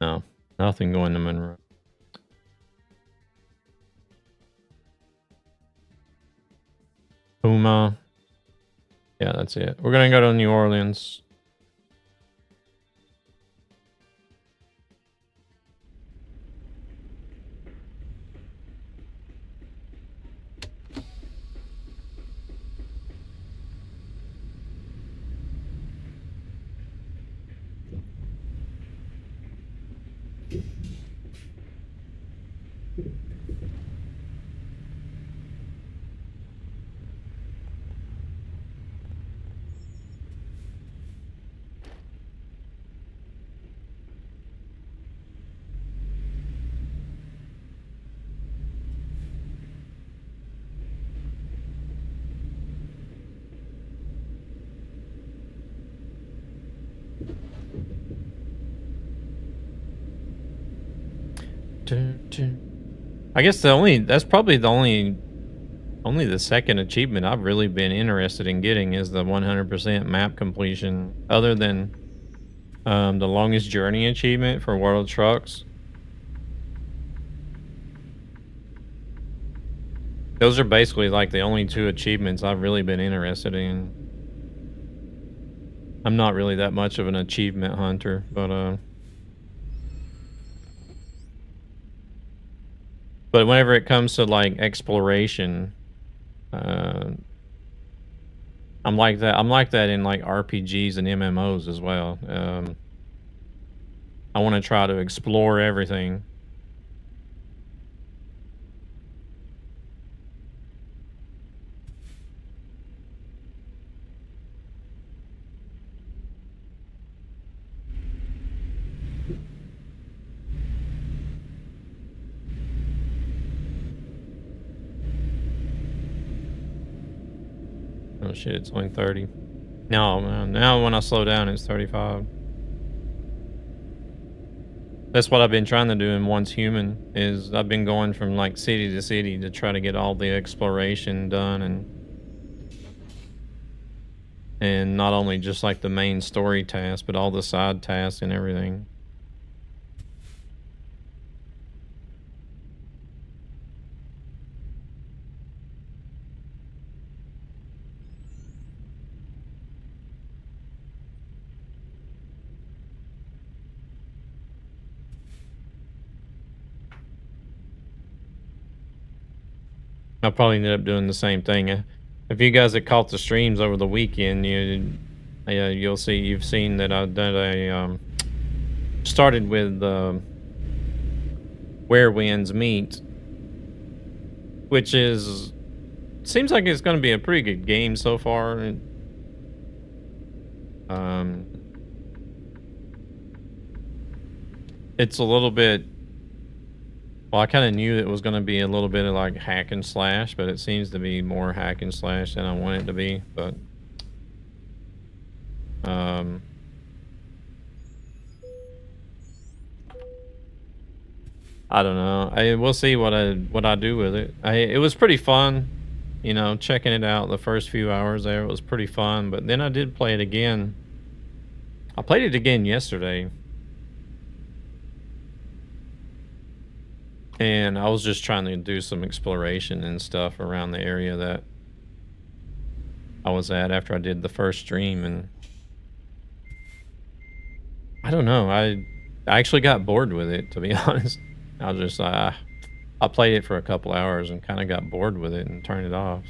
No, nothing going to Monroe. Puma. Yeah, that's it. We're gonna go to New Orleans. I guess that's probably the only the second achievement I've really been interested in getting is the 100% map completion, other than the longest journey achievement for World Trucks. Those are basically like the only 2 achievements I've really been interested in. I'm not really that much of an achievement hunter, but whenever it comes to like exploration, I'm like that. I'm like that in like RPGs and MMOs as well. I want to try to explore everything. Oh shit, it's only 30. No, man. Now when I slow down, it's 35. That's what I've been trying to do in Once Human, is I've been going from like city to city to try to get all the exploration done, and not only just like the main story tasks, but all the side tasks and everything. I'll probably end up doing the same thing. If you guys had caught the streams over the weekend, you'll see you've seen that I did a started with Where Winds Meet, which seems like it's going to be a pretty good game so far. It's a little bit. Well, I kind of knew it was going to be a little bit of like hack and slash, but it seems to be more hack and slash than I want it to be. But I don't know. We'll see what I do with it. It was pretty fun, you know, checking it out the first few hours there. It was pretty fun, but then I did play it again. I played it again yesterday. And I was just trying to do some exploration and stuff around the area that I was at after I did the first stream, and I don't know. I actually got bored with it, to be honest. I was just I played it for a couple hours and kind of got bored with it and turned it off.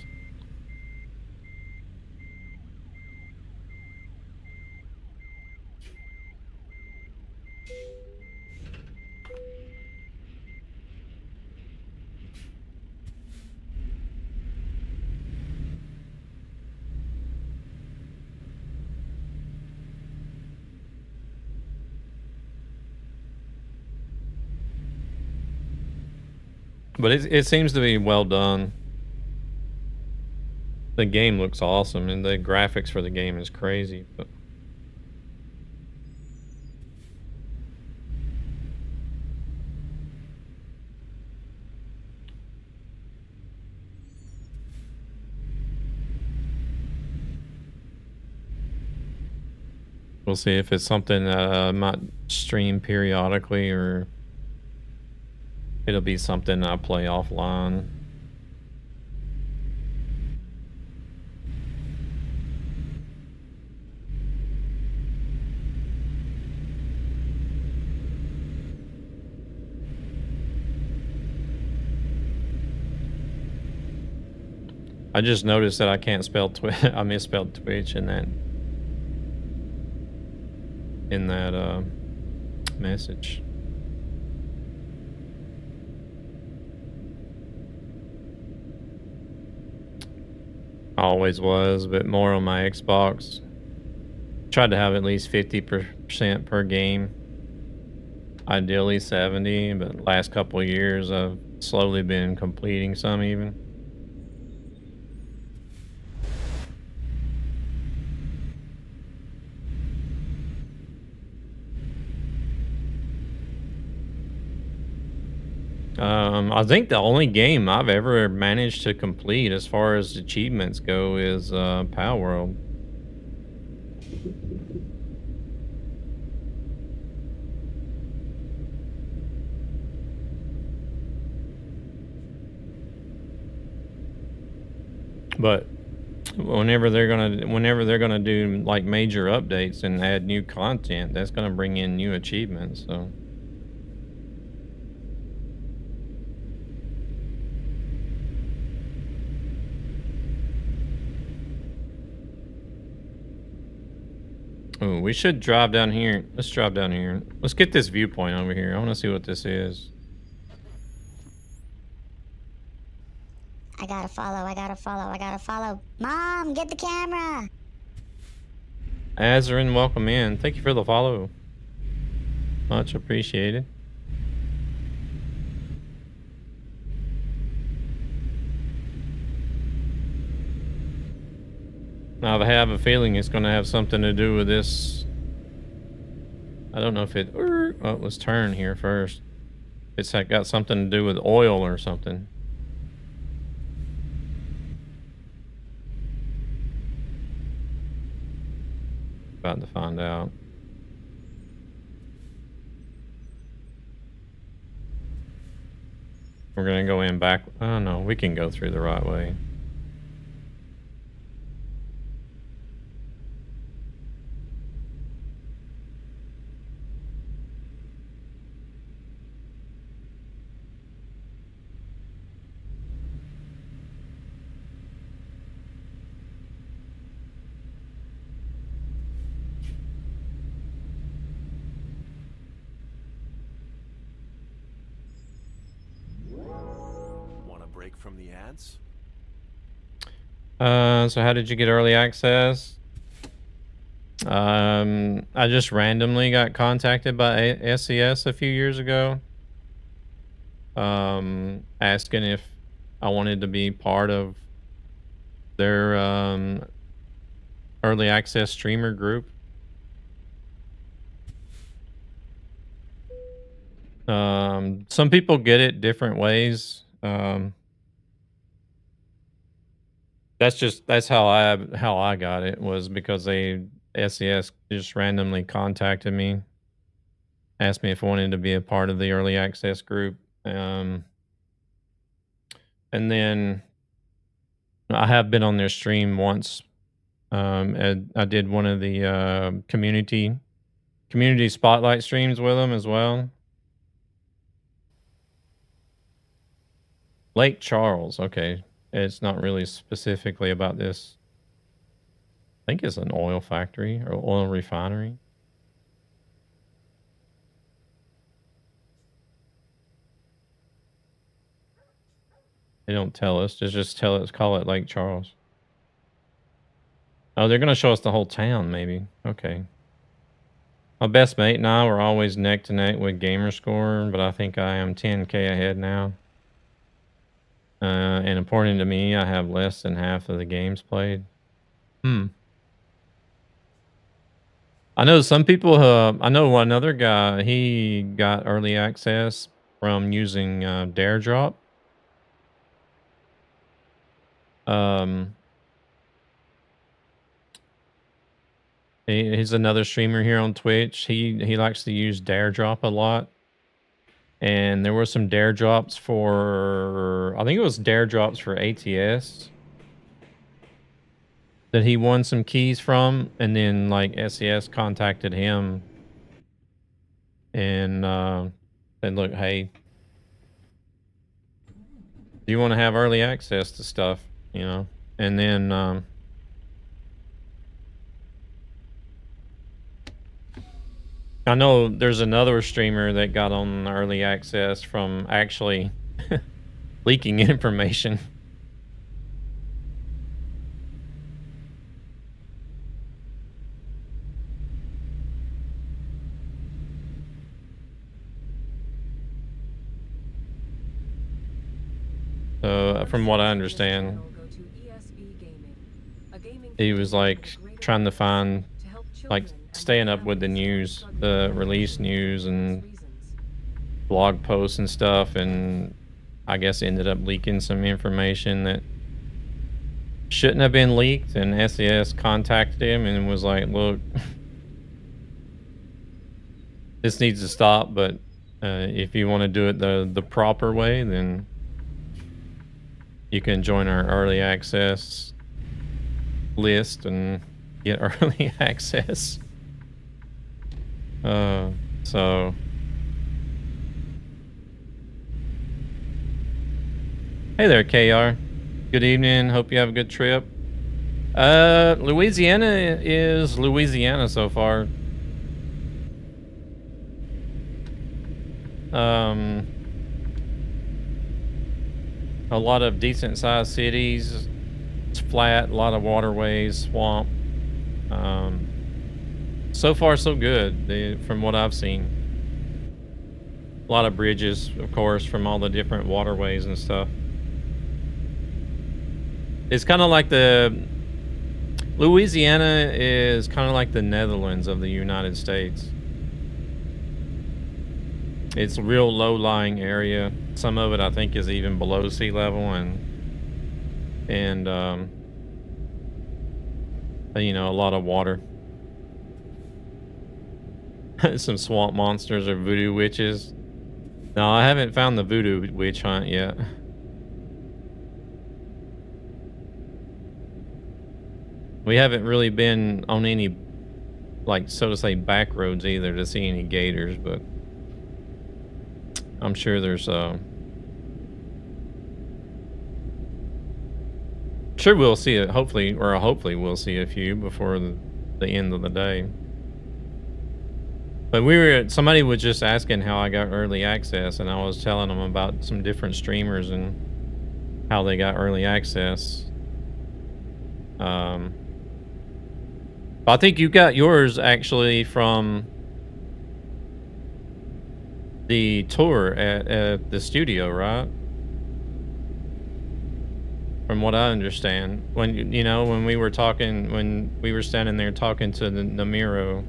But it seems to be well done. The game looks awesome, and the graphics for the game is crazy. But we'll see if it's something I might stream periodically, or it'll be something I play offline. I just noticed that I can't spell Twitch. I misspelled Twitch in that message. Always was, but more on my Xbox. Tried to have at least 50% per game. Ideally 70, but last couple of years I've slowly been completing some even. I think the only game I've ever managed to complete as far as achievements go is Power World. But whenever they're gonna do like major updates and add new content, that's gonna bring in new achievements, so. Oh, we should drive down here. Let's drive down here. Let's get this viewpoint over here. I want to see what this is. I gotta follow. Mom, get the camera. Azarin, welcome in. Thank you for the follow. Much appreciated. Now, I have a feeling it's going to have something to do with this. I don't know if it... Oh, let's turn here first. It's got something to do with oil or something. About to find out. We're going to go in back. Oh, no, we can go through the right way. from the ads? So how did you get early access? I just randomly got contacted by SES a few years ago, asking if I wanted to be part of their early access streamer group. Some people get it different ways. That's how I got it, was because SES just randomly contacted me, asked me if I wanted to be a part of the early access group. And then I have been on their stream once. And I did one of the community spotlight streams with them as well. Lake Charles, okay. It's not really specifically about this. I think it's an oil factory or oil refinery. They don't tell us. Just call it Lake Charles. Oh, they're going to show us the whole town, maybe. Okay. My best mate and I were always neck to neck with Gamerscore, but I think I am 10K ahead now. And according to me, I have less than half of the games played. I know some people, I know another guy, he got early access from using Dare Drop. He's another streamer here on Twitch. He likes to use Dare Drop a lot. And there were some Dare Drops for, I think it was Dare Drops for ATS that he won some keys from, and then like SES contacted him and said, look, hey, do you want to have early access to stuff, you know? And then I know there's another streamer that got on early access from actually leaking information. From what I understand, he was like trying to find, like, staying up with the news, the release news and blog posts and stuff, and I guess ended up leaking some information that shouldn't have been leaked, and SES contacted him and was like, look, this needs to stop, but if you want to do it the proper way, then you can join our early access list and get early access. So hey there, KR. Good evening. Hope you have a good trip. Louisiana is Louisiana so far. A lot of decent sized cities. It's flat, a lot of waterways, swamp. So far so good, from what I've seen. A lot of bridges, of course, from all the different waterways and stuff. It's kind of like Louisiana is kind of like the Netherlands of the United States. It's a real low-lying area. Some of it, I think, is even below sea level, and you know, a lot of water. Some swamp monsters or voodoo witches. No, I haven't found the voodoo witch hunt yet. We haven't really been on any, like, so to say, back roads either to see any gators, but I'm sure there's sure we'll see it, hopefully we'll see a few before the end of the day. But somebody was just asking how I got early access, and I was telling them about some different streamers, and how they got early access. But I think you got yours actually from the tour at the studio, right? From what I understand, when you know when we were talking, when we were standing there talking to the Namiro.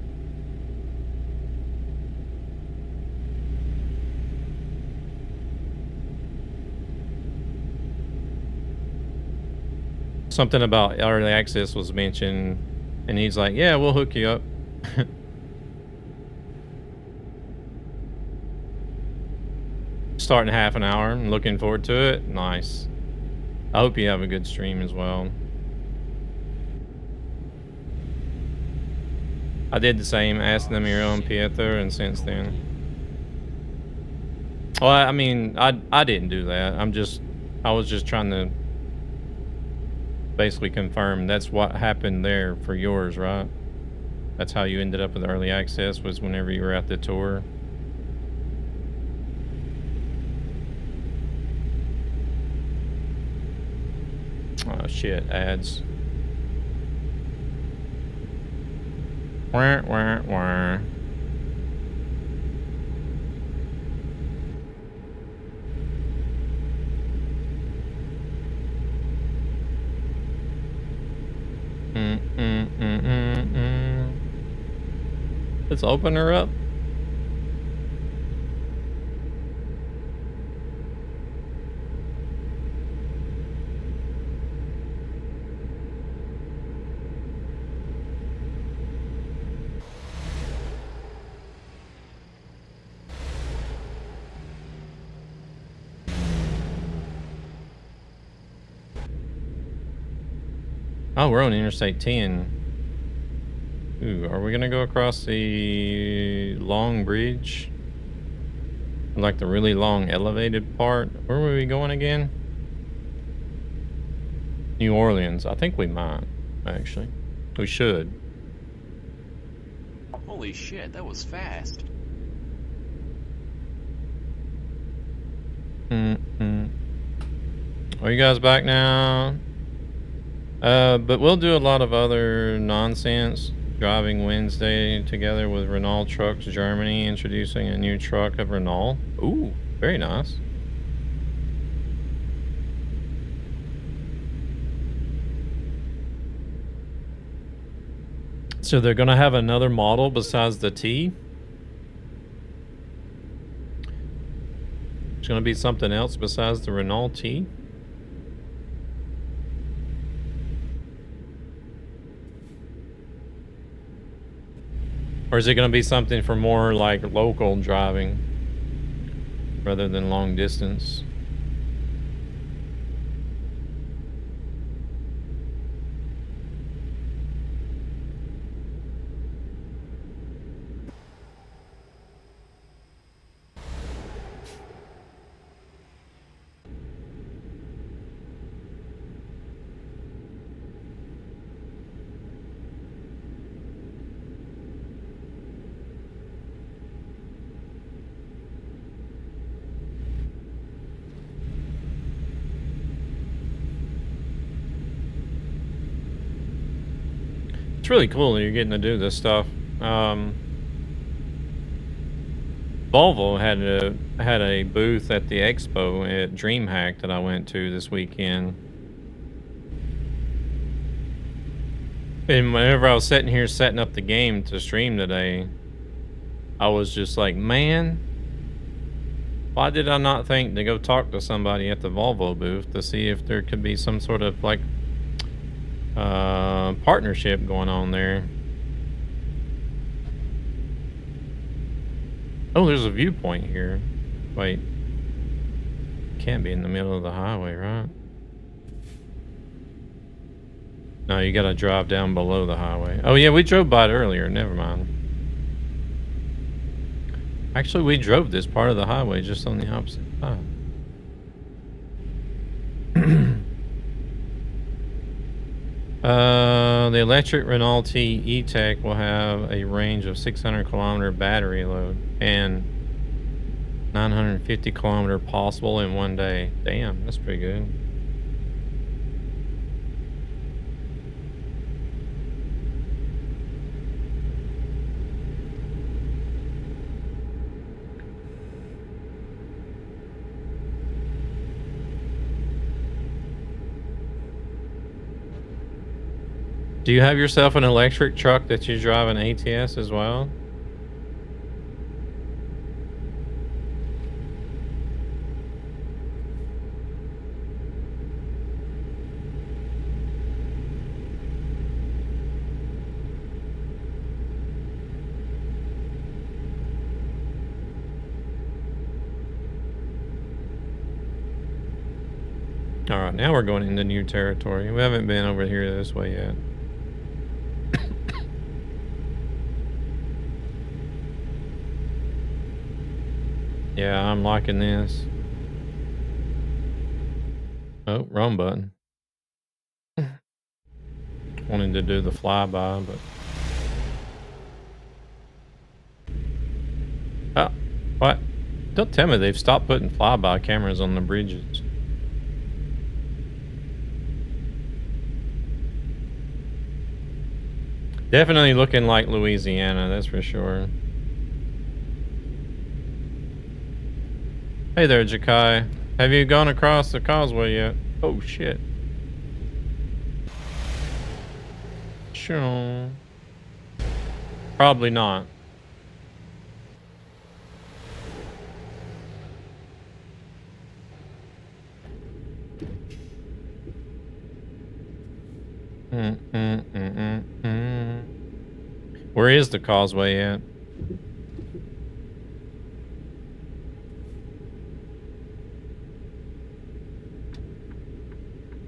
Something about early access was mentioned, and he's like, "Yeah, we'll hook you up." Starting half an hour. I'm looking forward to it. Nice. I hope you have a good stream as well. I did the same, asked Namiro and Pietro, and since then. Well, I mean, I didn't do that. I was just trying to basically confirm that's what happened there for yours, right? That's how you ended up with early access, was whenever you were at the tour. Oh shit, ads. Wah, wah, wah. Let's open her up. Oh, we're on Interstate 10. Ooh, are we gonna go across the long bridge? Like the really long elevated part? Where were we going again? New Orleans. I think we might, actually. We should. Holy shit, that was fast. Are you guys back now? But we'll do a lot of other nonsense. Driving Wednesday together with Renault Trucks Germany, introducing a new truck of Renault. Ooh, very nice. So they're gonna have another model besides the T? It's gonna be something else besides the Renault T? Or is it going to be something for more like local driving rather than long distance? It's really cool that you're getting to do this stuff. Volvo had a booth at the expo at DreamHack that I went to this weekend. And whenever I was sitting here setting up the game to stream today, I was just like, man, why did I not think to go talk to somebody at the Volvo booth to see if there could be some sort of like partnership going on there. Oh, there's a viewpoint here. Wait. Can't be in the middle of the highway, right? No, you gotta drive down below the highway. Oh yeah, we drove by it earlier. Never mind. Actually, we drove this part of the highway just on the opposite side. The electric Renault T E-Tech will have a range of 600-kilometer battery load and 950 kilometer possible in one day. Damn, that's pretty good. Do you have yourself an electric truck that you drive an ATS as well? All right, now we're going into new territory. We haven't been over here this way yet. Yeah, I'm liking this. Oh, wrong button. Wanted to do the flyby, but... Oh, what? Don't tell me they've stopped putting flyby cameras on the bridges. Definitely looking like Louisiana, that's for sure. Hey there, Jakai. Have you gone across the causeway yet? Oh, shit. Sure. Probably not. Where is the causeway at?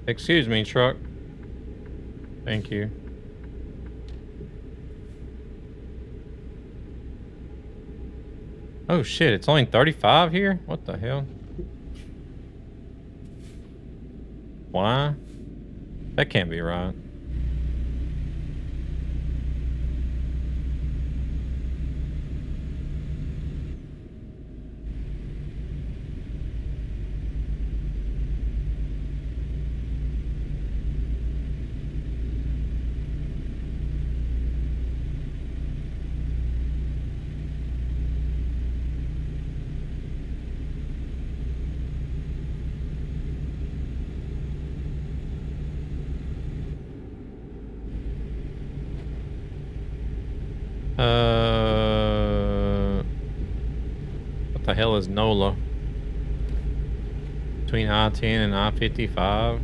Excuse me, truck. Thank you. Oh shit, it's only 35 here? What the hell? Why? That can't be right. What the hell is NOLA? Between I-10 and I-55?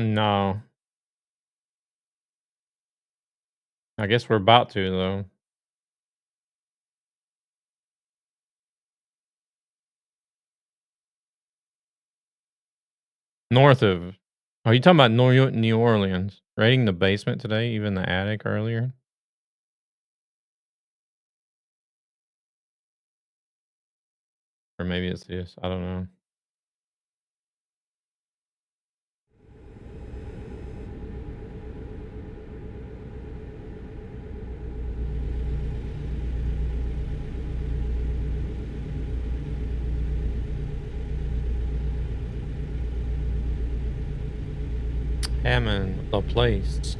No. I guess we're about to, though. North of... Are you talking about New Orleans? Raiding the basement today, even the attic earlier? Or maybe it's this. I don't know. Hammond, the place.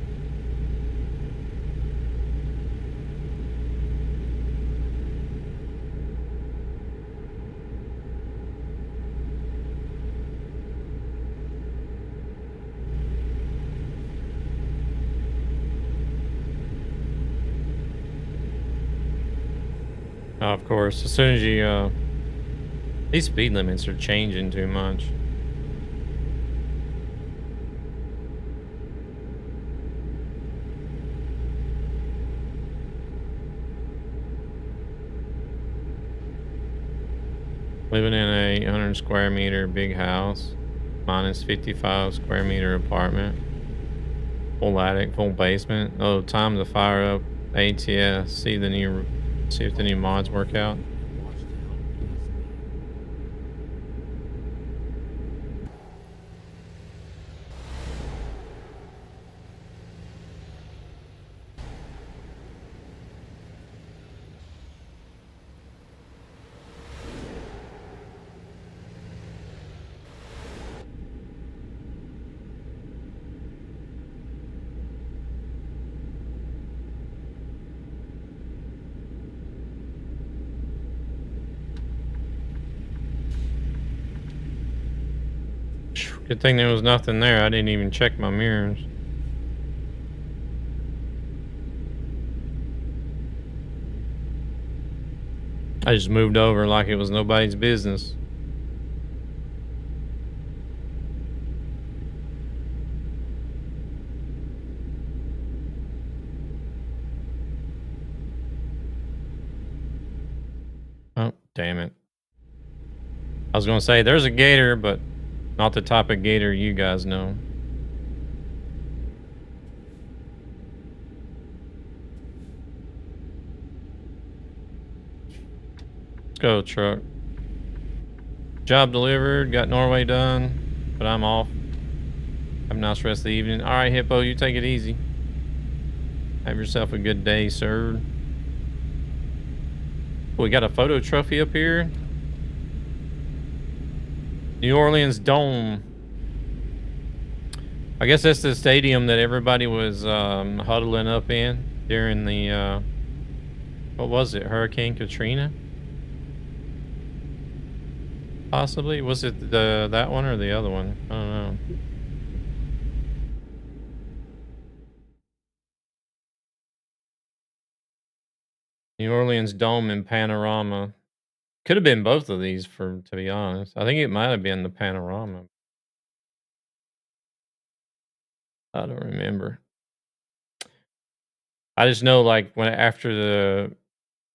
Of course, as soon as you, these speed limits are changing too much. Living in a 100 square meter big house, minus 55 square meter apartment, full attic, full basement. Oh, time to fire up ATS. See if the new mods work out. Good thing there was nothing there. I didn't even check my mirrors. I just moved over like it was nobody's business. Oh, damn it. I was going to say, there's a gator, but not the type of gator you guys know. Let's go, truck. Job delivered. Got Norway done, but I'm off. Have a nice rest of the evening. All right, Hippo, you take it easy. Have yourself a good day, sir. We got a photo trophy up here. New Orleans Dome. I guess that's the stadium that everybody was huddling up in during the, what was it, Hurricane Katrina? Possibly. Was it that one or the other one? I don't know. New Orleans Dome and Panorama. Could have been both of these, to be honest. I think it might have been the Panorama. I don't remember. I just know, like, when after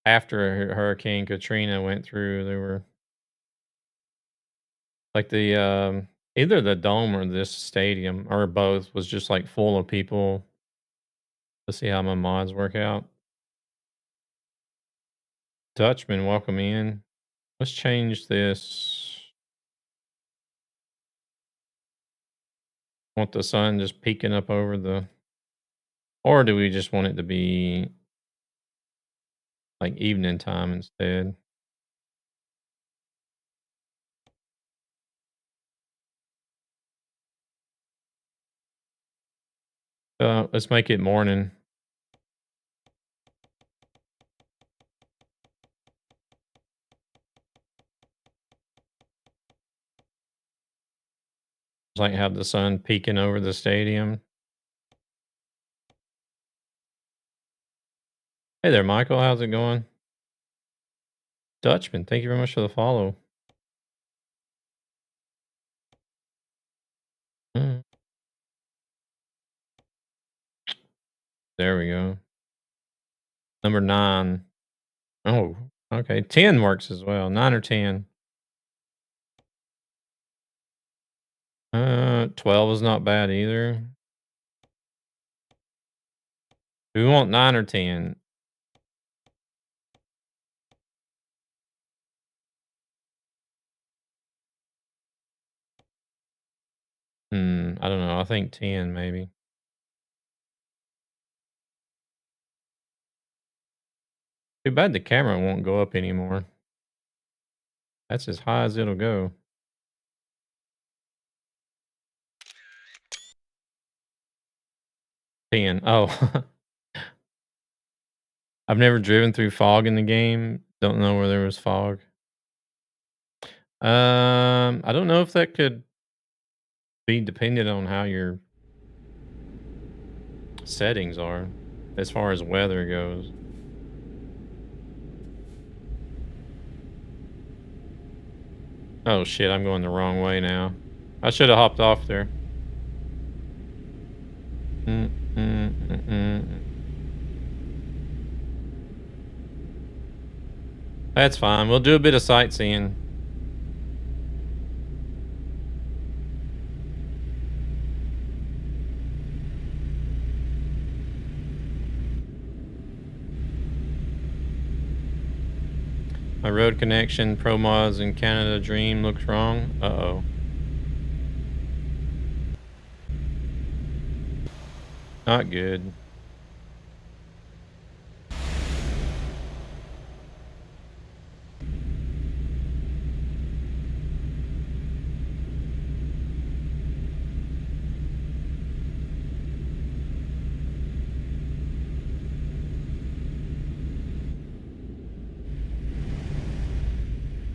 Hurricane Katrina went through, there were like the either the dome or this stadium or both was just like full of people. Let's see how my mods work out. Dutchman, welcome in. Let's change this. Want the sun just peeking up over the, or do we just want it to be like evening time instead? Let's make it morning. It's like have the sun peeking over the stadium. Hey there, Michael. How's it going? Dutchman, thank you very much for the follow. There we go. Number 9. Oh, okay. 10 works as well. 9 or 10. 12 is not bad either. Do we want 9 or 10? I don't know. I think 10 maybe. Too bad the camera won't go up anymore. That's as high as it'll go. Oh. I've never driven through fog in the game. Don't know where there was fog. I don't know if that could be dependent on how your settings are as far as weather goes. Oh shit, I'm going the wrong way now. I should have hopped off there. That's fine. We'll do a bit of sightseeing. My road connection, Pro Mods in Canada Dream looks wrong. Uh-oh. Not good.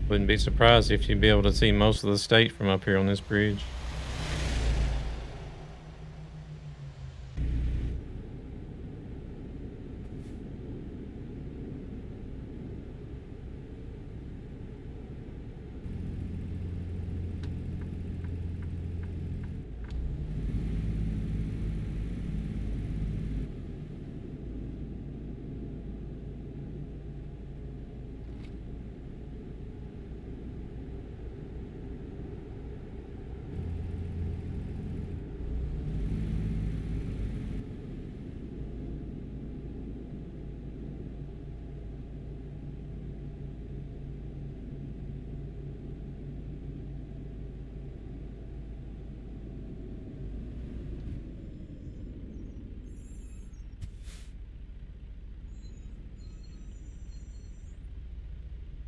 Wouldn't be surprised if you'd be able to see most of the state from up here on this bridge.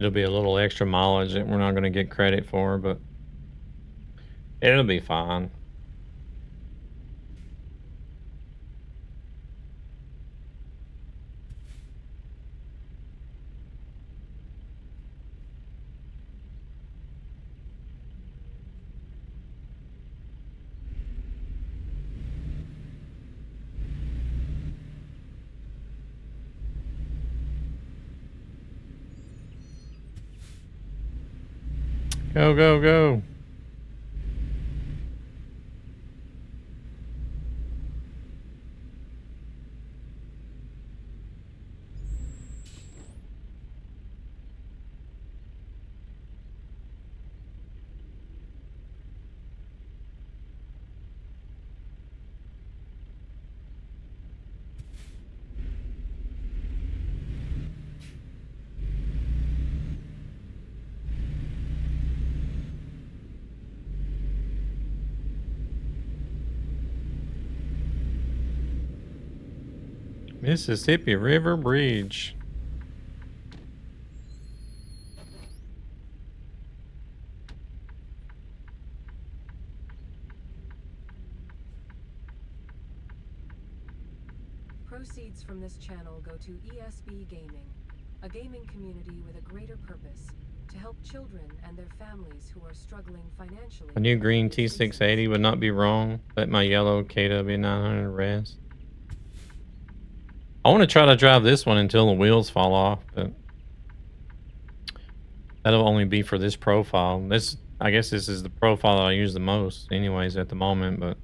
It'll be a little extra mileage that we're not going to get credit for, but it'll be fine. Go, go, go. Mississippi River Bridge. Proceeds from this channel go to ESB Gaming, a gaming community with a greater purpose, to help children and their families who are struggling financially. A new green T680 would not be wrong. Let my yellow KW900 rest. I want to try to drive this one until the wheels fall off, but that'll only be for this profile. I guess this is the profile that I use the most anyways at the moment, but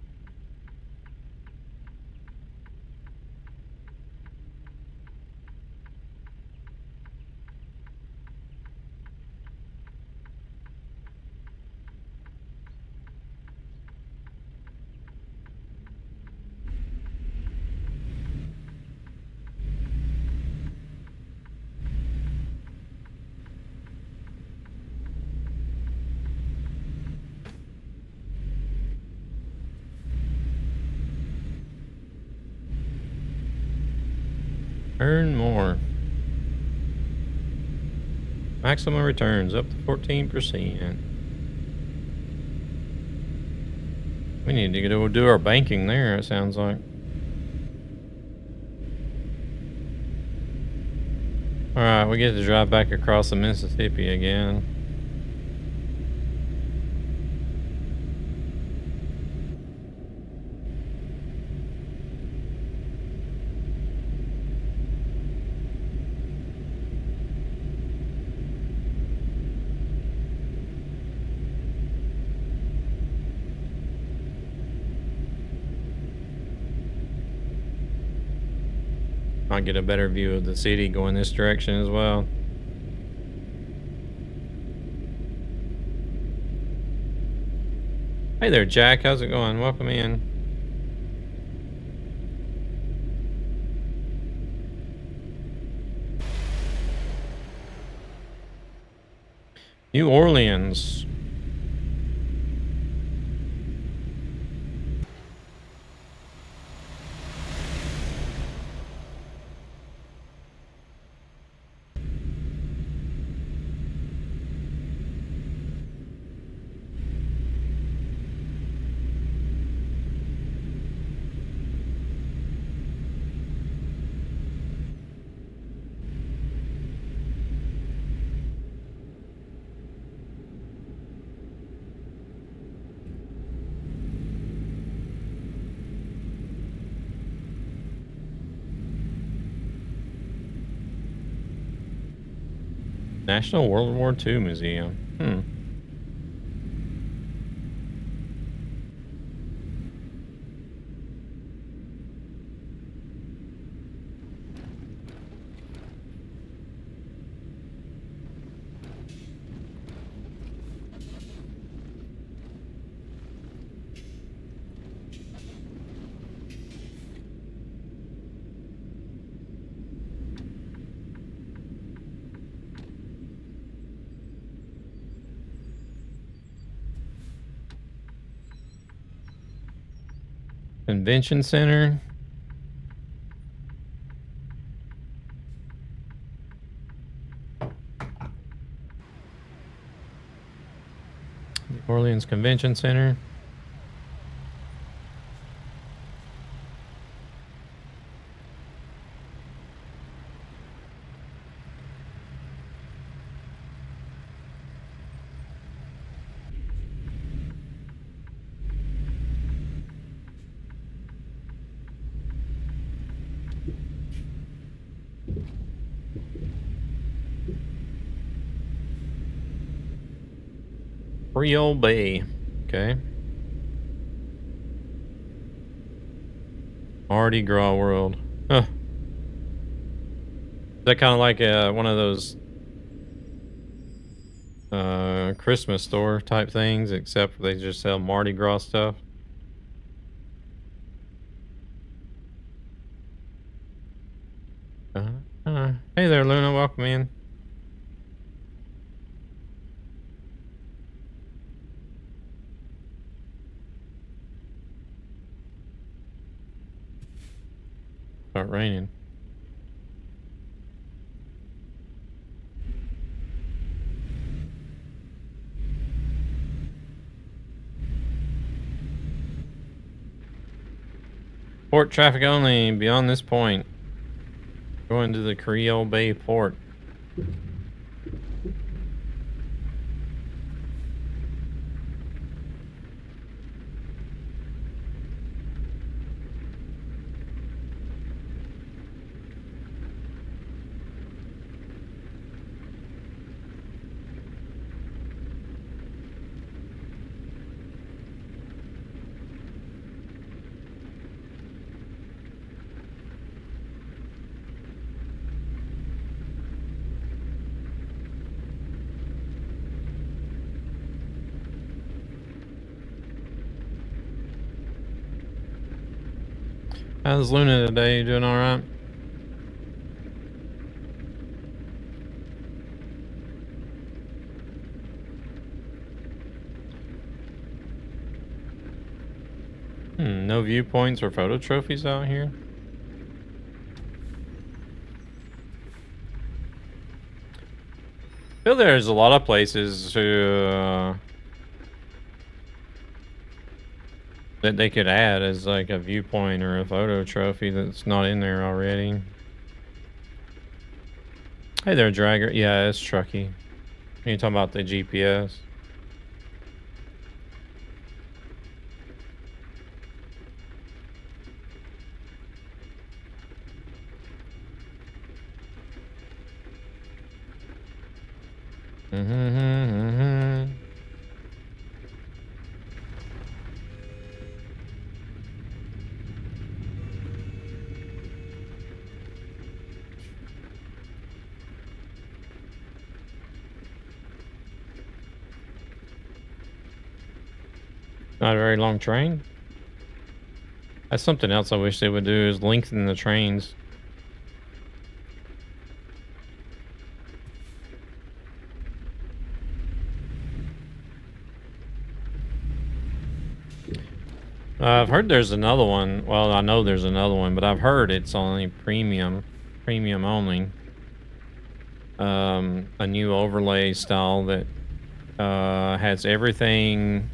earn more. Maximum returns up to 14%. We need to go do our banking there, it sounds like. Alright, we get to drive back across the Mississippi again. Might get a better view of the city going this direction as well. Hey there, Jack. How's it going? Welcome in. New Orleans. National World War II Museum. Convention Center. Orleans Convention Center. Creole Bay. Okay. Mardi Gras World. Huh. Is that kind of like one of those Christmas store type things, except they just sell Mardi Gras stuff? Hey there, Luna. Welcome in. Start raining. Port traffic only beyond this point. Going to the Creole Bay port. How's Luna today? You doing all right? No viewpoints or photo trophies out here? I feel there's a lot of places to, that they could add as like a viewpoint or a photo trophy that's not in there already. Hey there, Dragger. Yeah, it's Trucky. You're talking about the GPS. Not a very long train. That's something else I wish they would do, is lengthen the trains. I've heard there's another one. Well, I know there's another one, but I've heard it's only premium only. A new overlay style that has everything.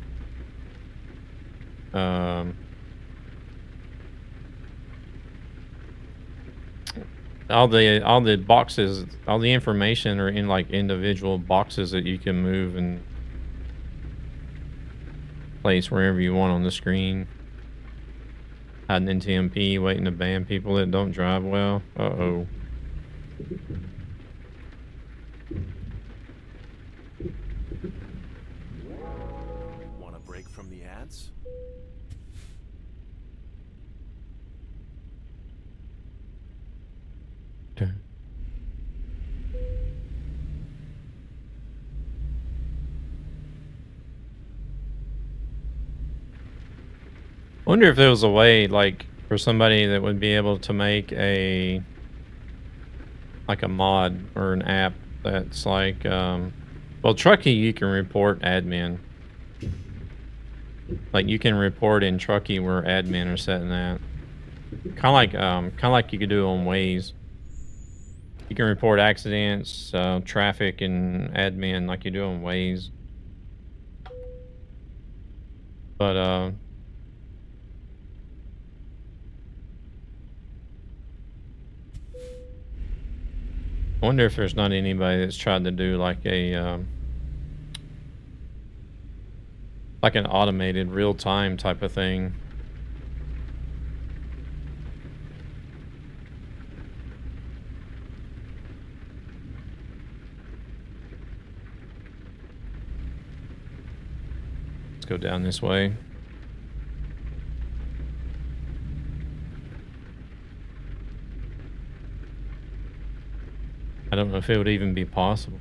All the boxes, all the information are in like individual boxes that you can move and place wherever you want on the screen. Hiding in TMP, waiting to ban people that don't drive well. Uh-oh. Want a break from the ads? I wonder if there was a way, like, for somebody that would be able to make a mod or an app that's like, well, Truckee, you can report admin. Like, you can report in Truckee where admin are setting that. Kind of like you could do on Waze. You can report accidents, traffic, and admin like you do on Waze. But I wonder if there's not anybody that's tried to do like a like an automated real-time type of thing. Let's go down this way. I don't know if it would even be possible.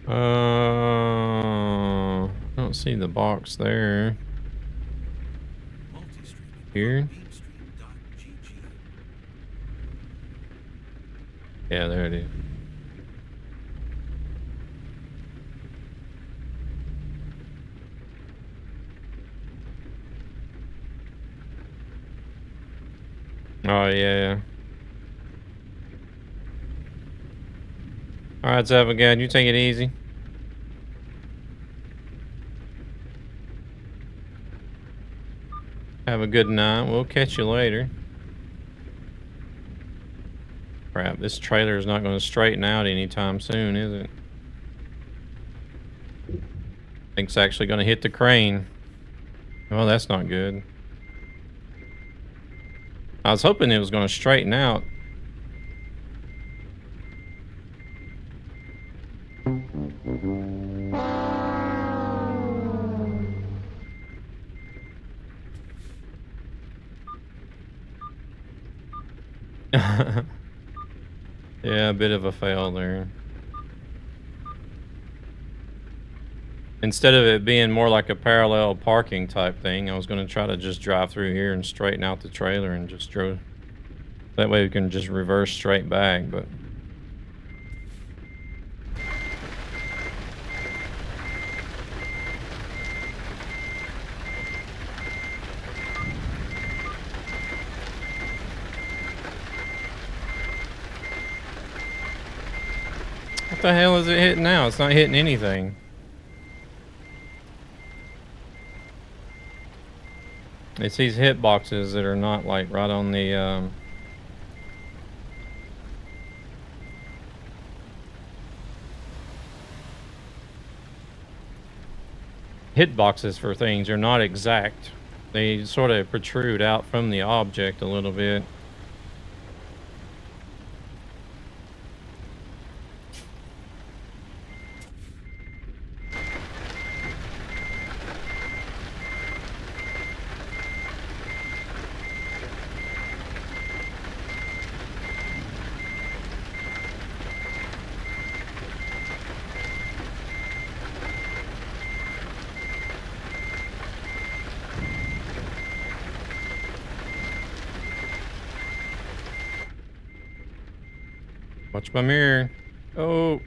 I don't see the box there. Here? Yeah, there it is. Oh, yeah. Alright, Zavagan, you take it easy. Have a good night. We'll catch you later. Crap, this trailer is not going to straighten out anytime soon, is it? I think it's actually going to hit the crane. Well, that's not good. I was hoping it was going to straighten out. Yeah, a bit of a fail there. Instead of it being more like a parallel parking type thing, I was going to try to just drive through here and straighten out the trailer and just drove. That way we can just reverse straight back, but... What the hell is it hitting now? It's not hitting anything. It's these hit boxes that are not like right on the hit boxes for things are not exact. They sort of protrude out from the object a little bit. Watch my mirror. Oh.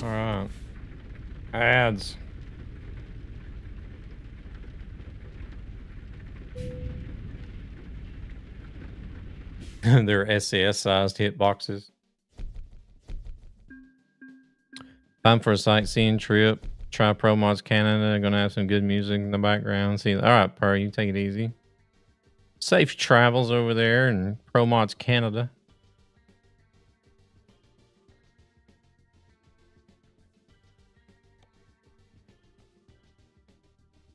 Alright. Ads. They're SAS sized hit boxes. Time for a sightseeing trip. Try Pro Mods Canada. Gonna have some good music in the background. See, all right, Per, you take it easy. Safe travels over there in Pro Mods Canada.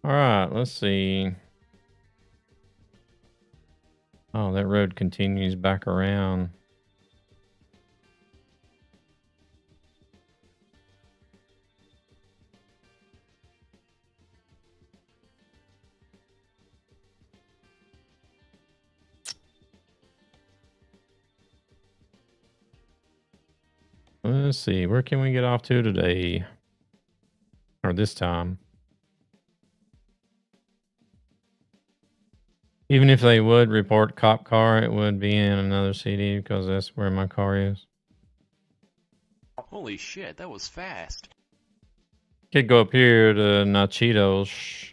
All right, let's see. Oh, that road continues back around. Let's see, where can we get off to today? Or this time? Even if they would report cop car, it would be in another CD because that's where my car is. Holy shit, that was fast. Could go up here to Nachitos.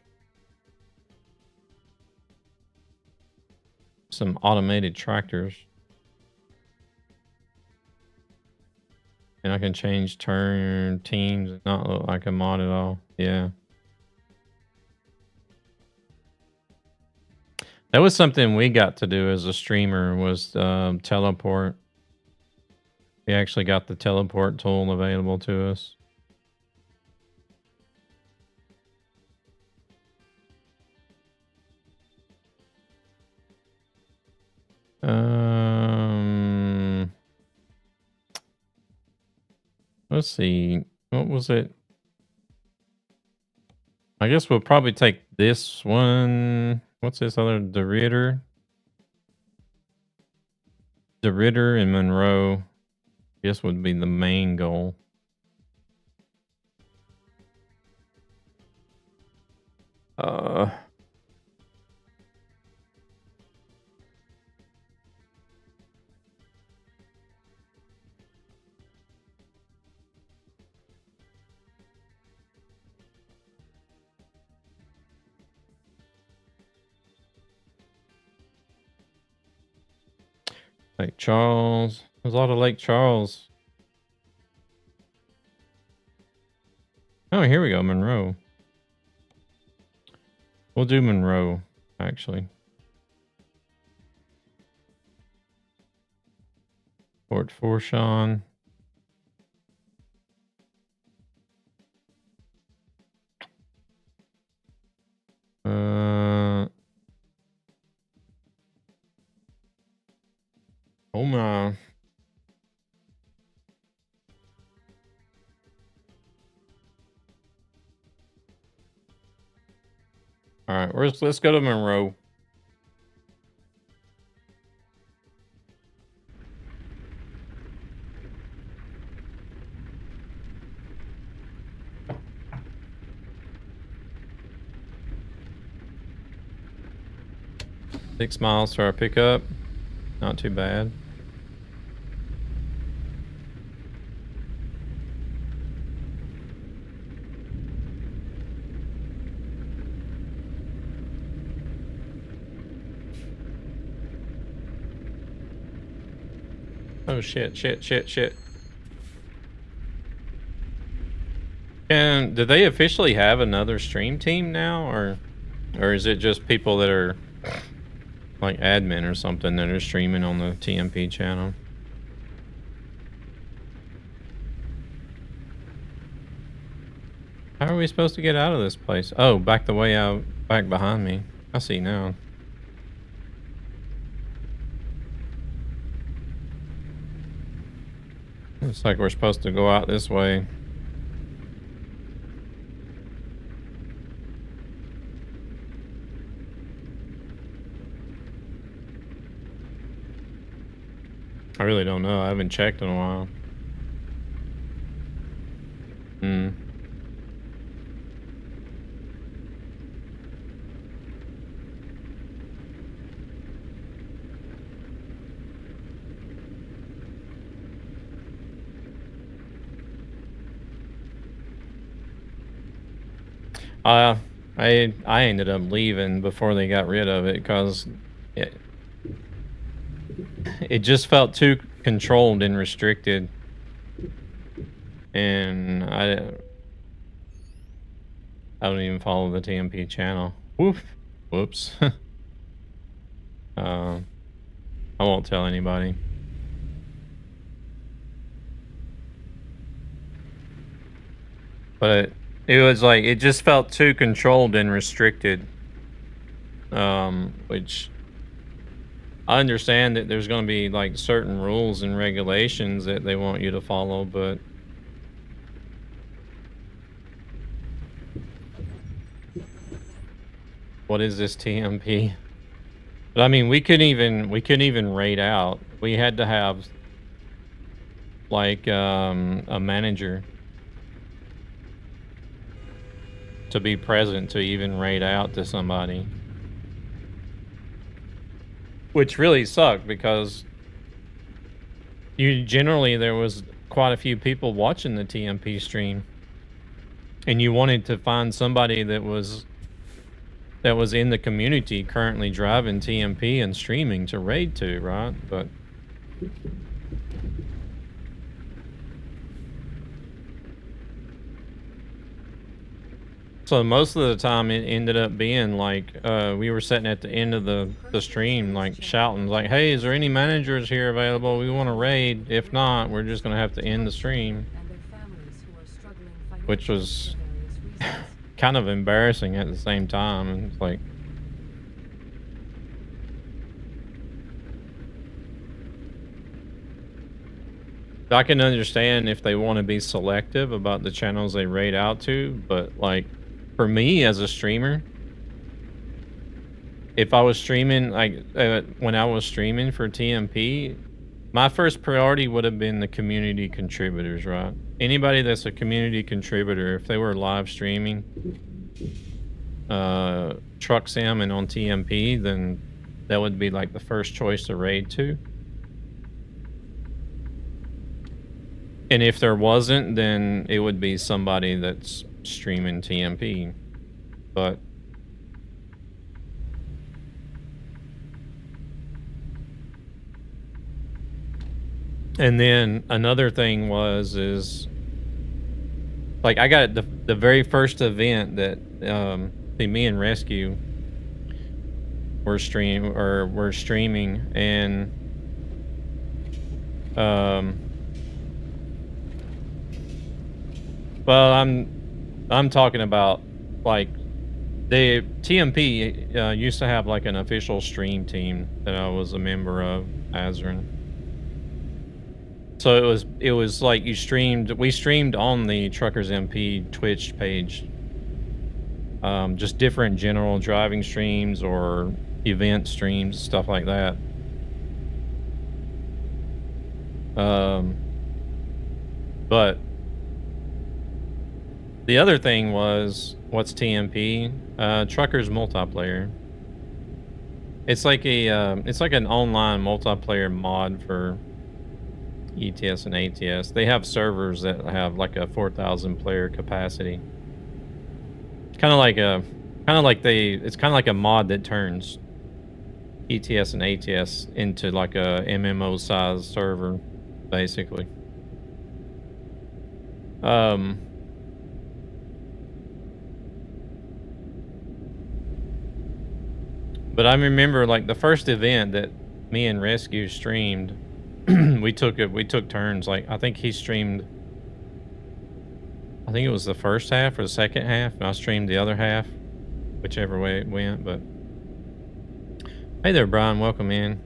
Some automated tractors. And I can change turn teams and not look like a mod at all. Yeah. That was something we got to do as a streamer was teleport. We actually got the teleport tool available to us. Let's see. What was it? I guess we'll probably take this one. What's this other? The Ritter and Monroe. I guess would be the main goal. Lake Charles. There's a lot of Lake Charles. Oh, here we go, Monroe. We'll do Monroe, actually. Fort Fourchon. Oh my. All right, let's go to Monroe. Six miles to our pickup. Not too bad. Oh shit. And do they officially have another stream team now, or is it just people that are like admin or something that are streaming on the TMP channel? How are we supposed to get out of this place? Oh, back the way out, back behind me. I see now. Looks like we're supposed to go out this way. I really don't know. I haven't checked in a while. I ended up leaving before they got rid of it because it just felt too controlled and restricted. and I don't even follow the TMP channel. Whoops. I won't tell anybody. But it was like, it just felt too controlled and restricted. Which I understand that there's going to be like certain rules and regulations that they want you to follow, but what is this TMP? But I mean, we couldn't even raid out. We had to have like a manager to be present to even raid out to somebody. Which really sucked because there was quite a few people watching the TMP stream. And you wanted to find somebody that was in the community currently driving TMP and streaming to raid to, right? But so most of the time it ended up being like we were sitting at the end of the stream like shouting like, hey, is there any managers here available? We want to raid. If not, we're just gonna have to end the stream. Which was kind of embarrassing at the same time. And it's like, I can understand if they want to be selective about the channels they raid out to, but like for me as a streamer, if I was streaming like when I was streaming for TMP, my first priority would have been the community contributors, right? Anybody that's a community contributor, if they were live streaming Truck Sim and on TMP, then that would be like the first choice to raid to. And if there wasn't, then it would be somebody that's streaming TMP. But and then another thing is like I got the very first event that me and Rescue were streaming, and well, I'm talking about like the TMP used to have like an official stream team that I was a member of, Azrin. So it was like we streamed on the Truckers MP Twitch page. Just different general driving streams or event streams, stuff like that. But the other thing was, what's TMP? Truckers multiplayer. It's like an online multiplayer mod for ETS and ATS. They have servers that have like a 4,000 player capacity. It's kind of like a mod that turns ETS and ATS into like a MMO size server, basically. But I remember like the first event that me and Rescue streamed, we took turns. Like I think he streamed, I think it was the first half or the second half, and I streamed the other half, whichever way it went. But hey there, Brian, welcome in.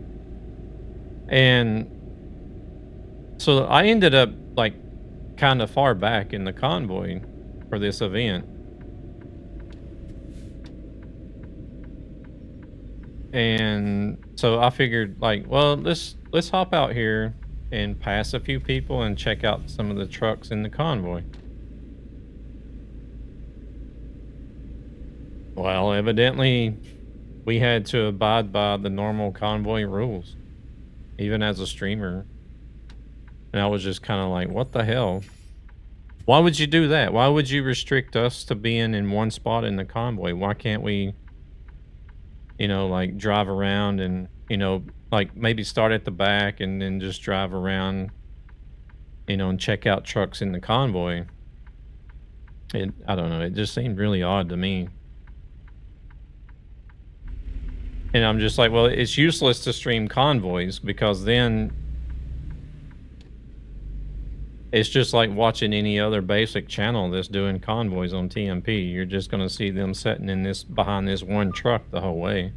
And so I ended up like kind of far back in the convoy for this event. And so I figured like, well, let's hop out here and pass a few people and check out some of the trucks in the convoy. Well, evidently we had to abide by the normal convoy rules, even as a streamer. And I was just kind of like, what the hell? Why would you do that? Why would you restrict us to being in one spot in the convoy? Why can't we, you know, like drive around and, you know, like maybe start at the back and then just drive around you know, and check out trucks in the convoy. I don't know, it just seemed really odd to me. And I'm just like, well, it's useless to stream convoys because then it's just like watching any other basic channel that's doing convoys on TMP. You're just going to see them sitting in this behind this one truck the whole way.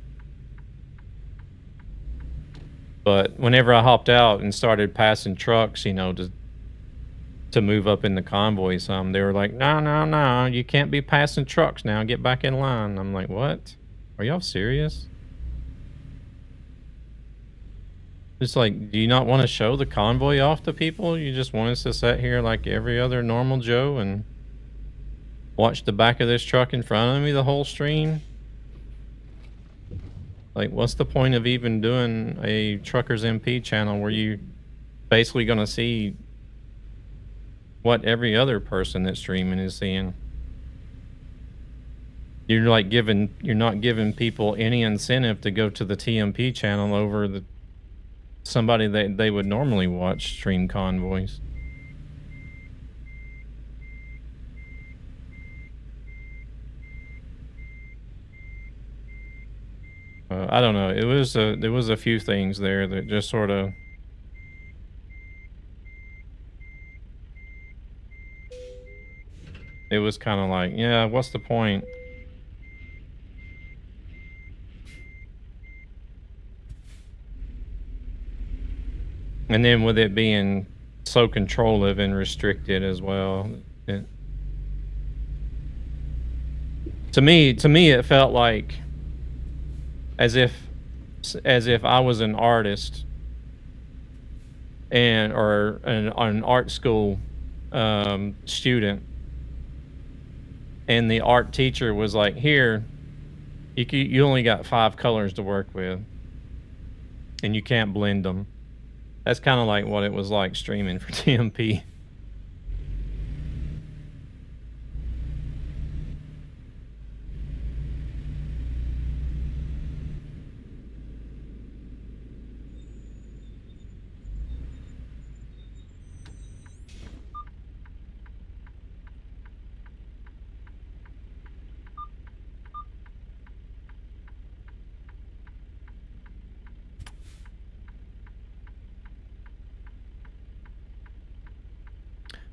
But whenever I hopped out and started passing trucks, you know, to move up in the convoy some, they were like, no, you can't be passing trucks now. Get back in line. I'm like, what? Are y'all serious? It's like, do you not want to show the convoy off to people? You just want us to sit here like every other normal Joe and watch the back of this truck in front of me the whole stream? Like, what's the point of even doing a Truckers MP channel where you basically gonna see what every other person that's streaming is seeing? You're not giving people any incentive to go to the TMP channel over somebody that they would normally watch stream convoys. I don't know. There was a few things there that just sort of. It was kind of like, yeah, what's the point? And then with it being so controlled and restricted as well, to me it felt like as if I was an artist or an art school student, and the art teacher was like, here, you only got 5 colors to work with, and you can't blend them. That's kind of like what it was like streaming for TMP.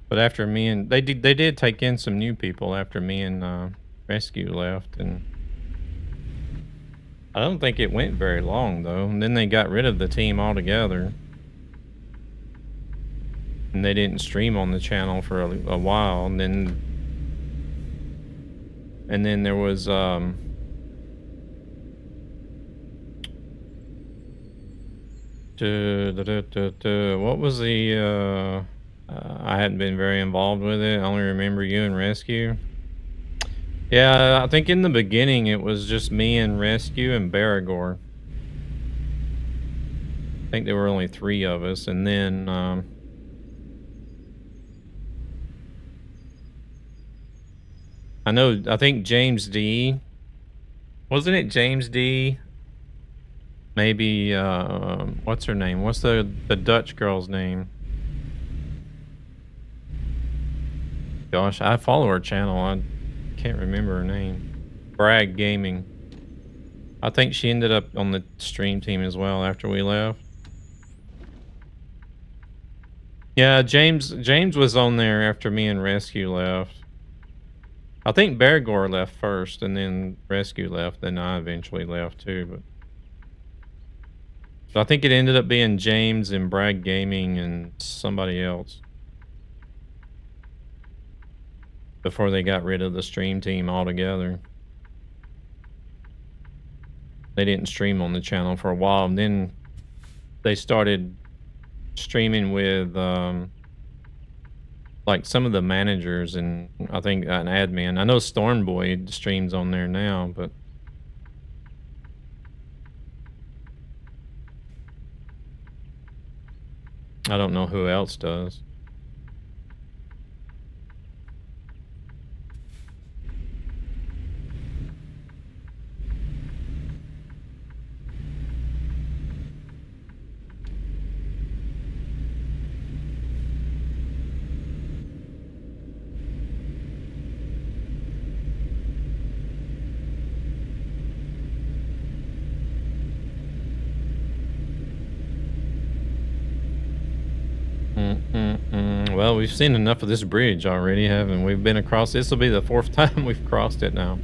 But after they did take in some new people after me and Rescue left, and I don't think it went very long though. And then they got rid of the team altogether, and they didn't stream on the channel for a while. And then there was what was the I hadn't been very involved with it. I only remember you and Rescue. Yeah, I think in the beginning it was just me and Rescue and Baragor. I think there were only 3 of us, and then I think James D. Wasn't it James D? Maybe what's her name? What's the Dutch girl's name? Gosh, I follow her channel. I can't remember her name. Bragg Gaming. I think she ended up on the stream team as well after we left. Yeah, James was on there after me and Rescue left. I think Baragor left first, and then Rescue left, then I eventually left too. But so I think it ended up being James and Bragg Gaming and somebody else before they got rid of the stream team altogether. They didn't stream on the channel for a while, and then they started streaming with like some of the managers and I think an admin. I know Stormboy streams on there now, but I don't know who else does. Well, we've seen enough of this bridge already, haven't we? We've been across. This will be the 4th time we've crossed it now.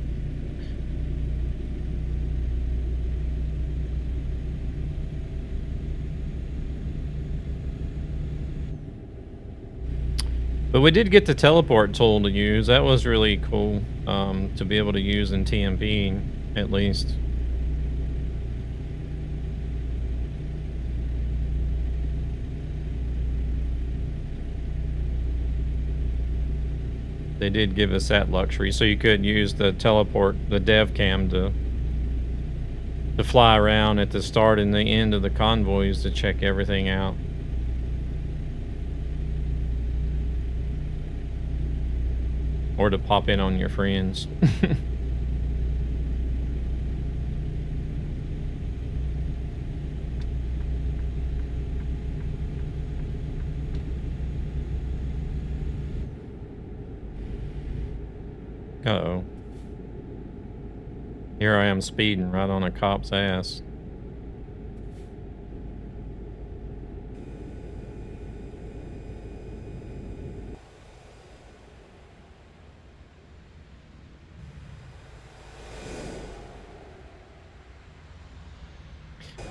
But we did get the teleport tool to use. That was really cool to be able to use in TMP, at least. They did give us that luxury, so you could use the teleport, the dev cam to fly around at the start and the end of the convoys to check everything out. Or to pop in on your friends. Uh-oh. Here I am speeding right on a cop's ass.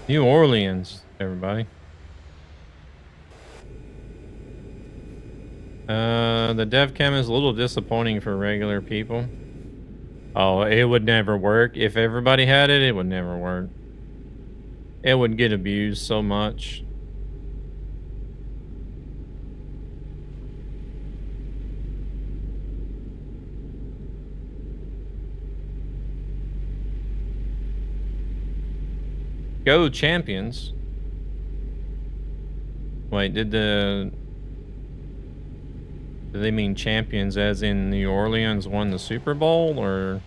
New Orleans, everybody. The dev cam is a little disappointing for regular people. Oh, it would never work. If everybody had it, it would never work. It would get abused so much. Go champions. Wait, did they mean champions as in New Orleans won the Super Bowl, or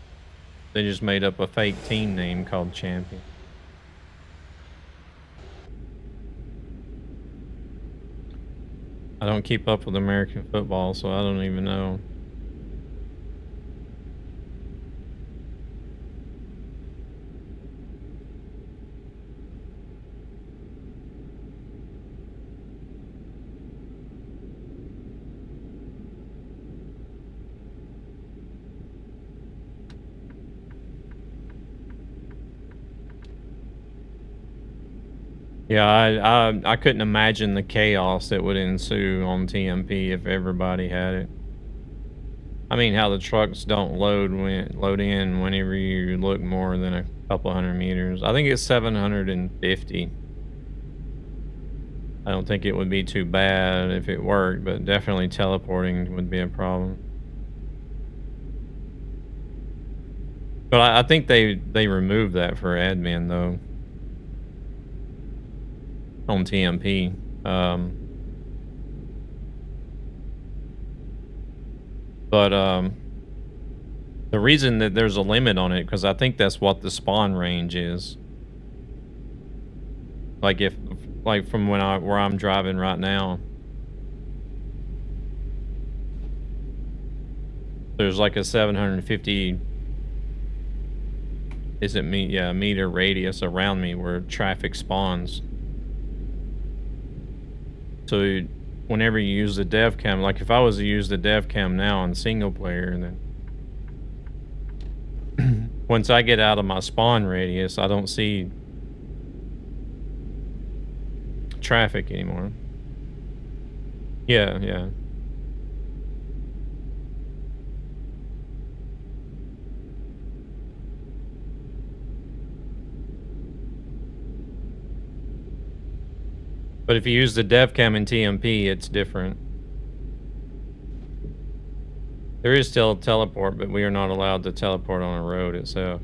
they just made up a fake team name called champion? I don't keep up with American football, so I don't even know. Yeah, I couldn't imagine the chaos that would ensue on TMP if everybody had it. I mean, how the trucks don't load in whenever you look more than a couple hundred meters. I think it's 750. I don't think it would be too bad if it worked, but definitely teleporting would be a problem. But I think they removed that for admin though. On TMP. The reason that there's a limit on it, because I think that's what the spawn range is. Like from where I'm driving right now. There's like a 750 meter radius around me where traffic spawns. So whenever you use the dev cam, like if I was to use the dev cam now on single player, then once I get out of my spawn radius, I don't see traffic anymore. Yeah. But if you use the dev cam in TMP, it's different. There is still a teleport, but we are not allowed to teleport on a road itself.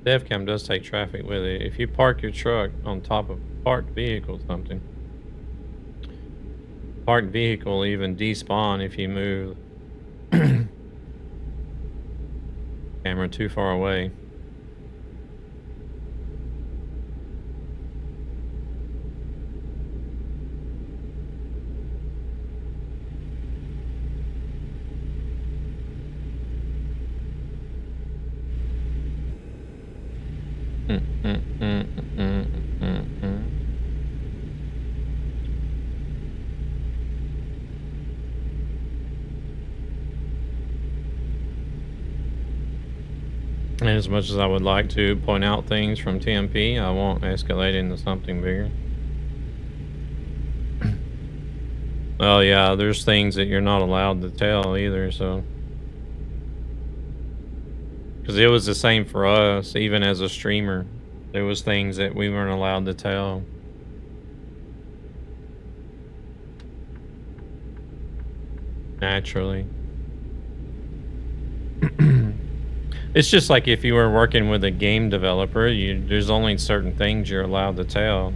DevCam does take traffic with it. If you park your truck on top of a parked vehicle or something, parked vehicle will even despawn if you move camera too far away. And as much as I would like to point out things from TMP, I won't escalate into something bigger. Well, yeah, there's things that you're not allowed to tell either, so. Because it was the same for us, even as a streamer. There was things that we weren't allowed to tell. Naturally. It's just like if you were working with a game developer, there's only certain things you're allowed to tell.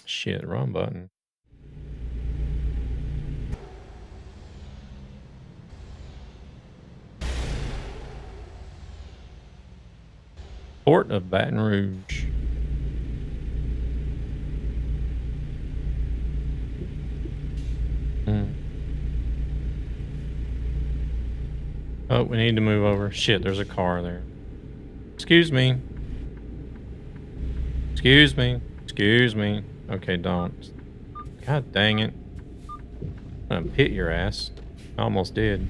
Shit, wrong button. Port of Baton Rouge. Oh, we need to move over. Shit, there's a car there. Excuse me. Excuse me. Excuse me. Okay, don't. God dang it. I'm gonna pit your ass. I almost did.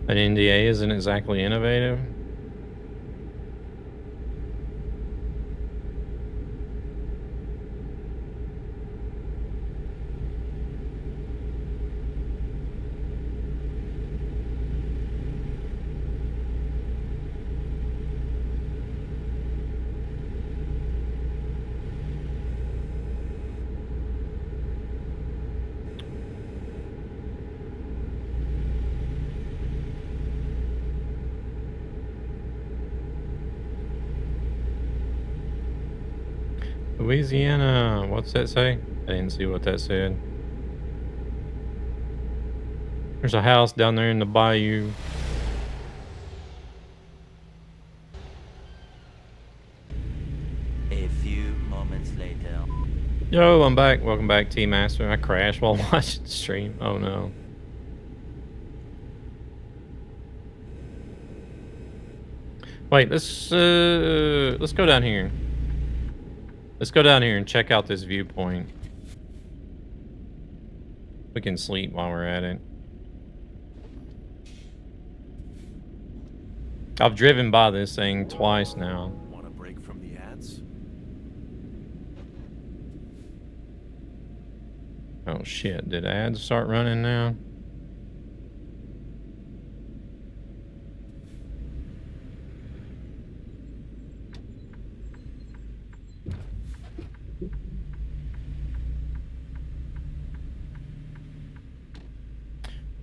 An NDA isn't exactly innovative. Louisiana, what's that say? I didn't see what that said. There's a house down there in the bayou. A few moments later. Yo, I'm back. Welcome back, T-Master. I crashed while watching the stream. Oh no. Wait, let's go down here. Let's go down here and check out this viewpoint. We can sleep while we're at it. I've driven by this thing twice now. Want a break from the ads? Oh shit, did ads start running now?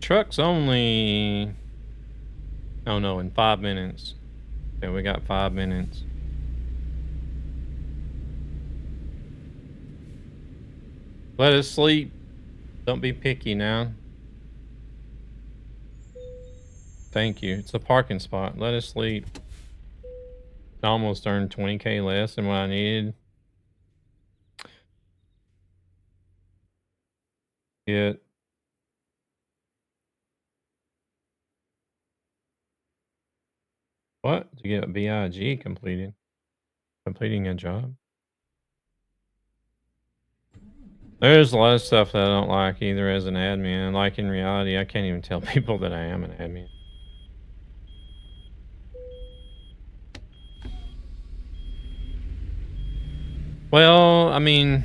Truck's only... Oh no, in 5 minutes. Okay, we got 5 minutes. Let us sleep. Don't be picky now. Thank you. It's a parking spot. Let us sleep. I almost earned 20k less than what I needed. Yet. What? To get a BIG completed. Completing a job. There's a lot of stuff that I don't like either as an admin. Like in reality, I can't even tell people that I am an admin. Well, I mean,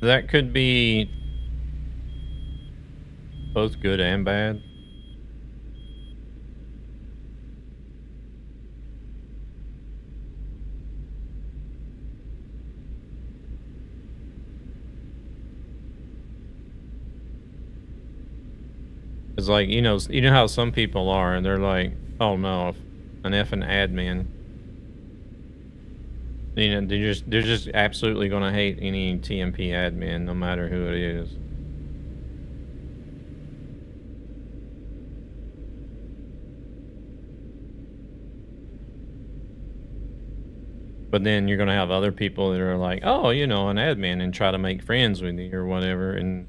that could be both good and bad. because like you know how some people are, and they're like, oh no, an effing admin. You know, they're just absolutely gonna hate any TMP admin, no matter who it is. But then you're gonna have other people that are like, oh, you know, an admin, and try to make friends with you or whatever, and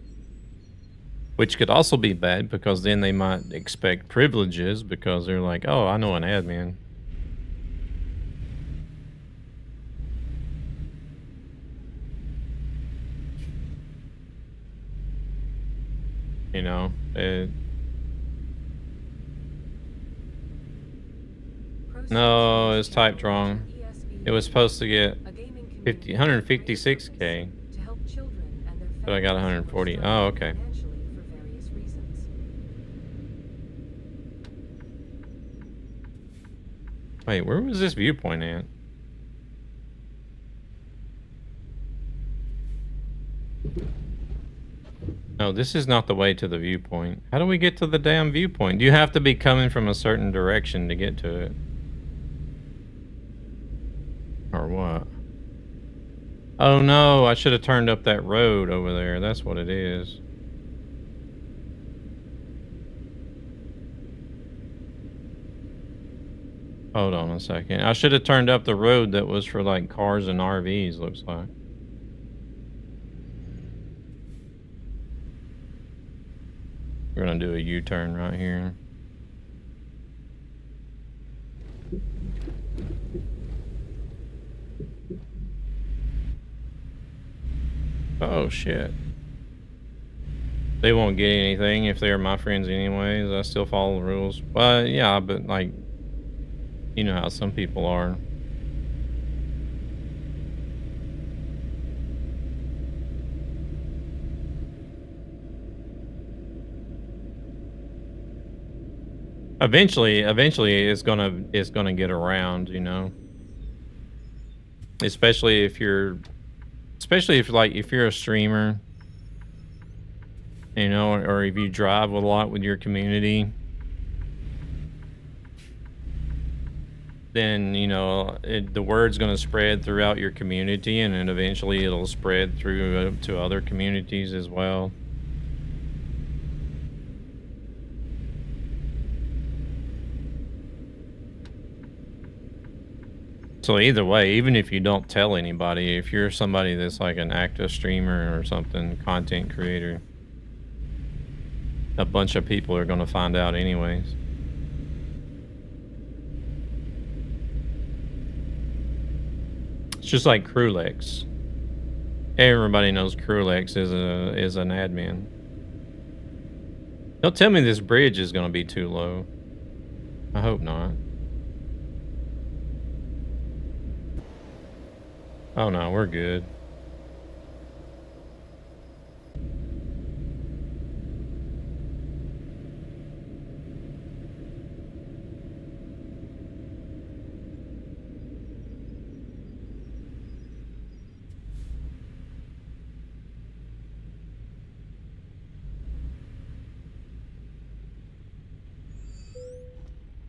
which could also be bad because then they might expect privileges because they're like, oh, I know an admin. You know, no, it's typed wrong. It was supposed to get 156K, but I got 140. Oh, okay. Wait, where was this viewpoint at? No, this is not the way to the viewpoint. How do we get to the damn viewpoint? Do you have to be coming from a certain direction to get to it? Or what? Oh no, I should have turned up that road over there. That's what it is. Hold on a second. I should have turned up the road that was for like cars and RVs, looks like. We're gonna do a U-turn right here. Oh shit. They won't get anything if they're my friends anyways. I still follow the rules. Well, yeah, but like, you know how some people are. Eventually it's gonna get around, you know. Especially if you're a streamer, you know, or if you drive a lot with your community, then you know the word's going to spread throughout your community, and then eventually it'll spread through to other communities as well. So either way, even if you don't tell anybody, if you're somebody that's like an active streamer or something, content creator, a bunch of people are going to find out anyways. It's just like Krulex. Everybody knows Krulex is an admin. Don't tell me this bridge is going to be too low. I hope not. Oh no, we're good.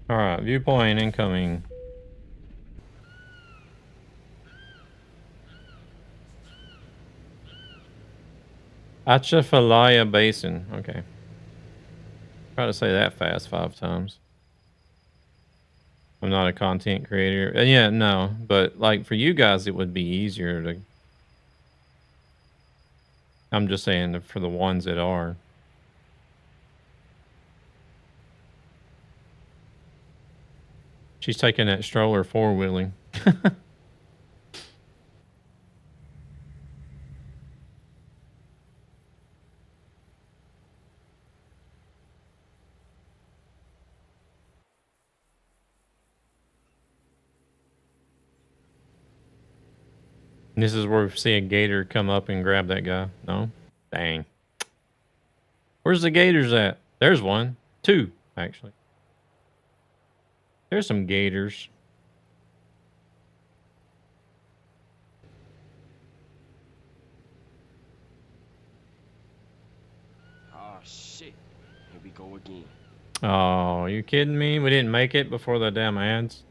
All right, viewpoint incoming. Atchafalaya Basin. Okay. Try to say that fast 5 times. I'm not a content creator. Yeah, no. But like for you guys, it would be easier to... I'm just saying for the ones that are. She's taking that stroller 4-wheeling. This is where we see a gator come up and grab that guy. No? Dang. Where's the gators at? There's one. 2, actually. There's some gators. Oh shit. Here we go again. Oh, you kidding me? We didn't make it before the damn ads?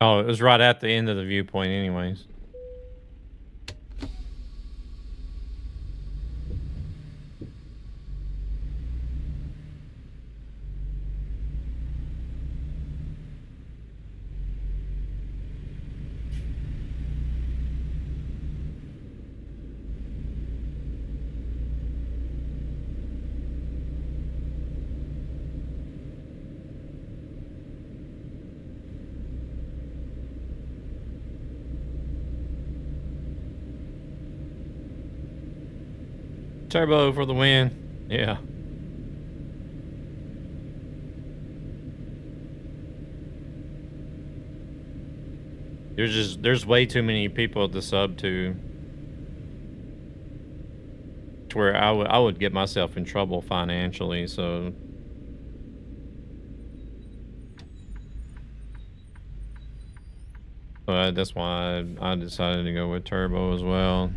Oh, it was right at the end of the viewpoint anyways. Turbo for the win. Yeah. There's way too many people to sub to where I would get myself in trouble financially, so that's why I decided to go with Turbo as well.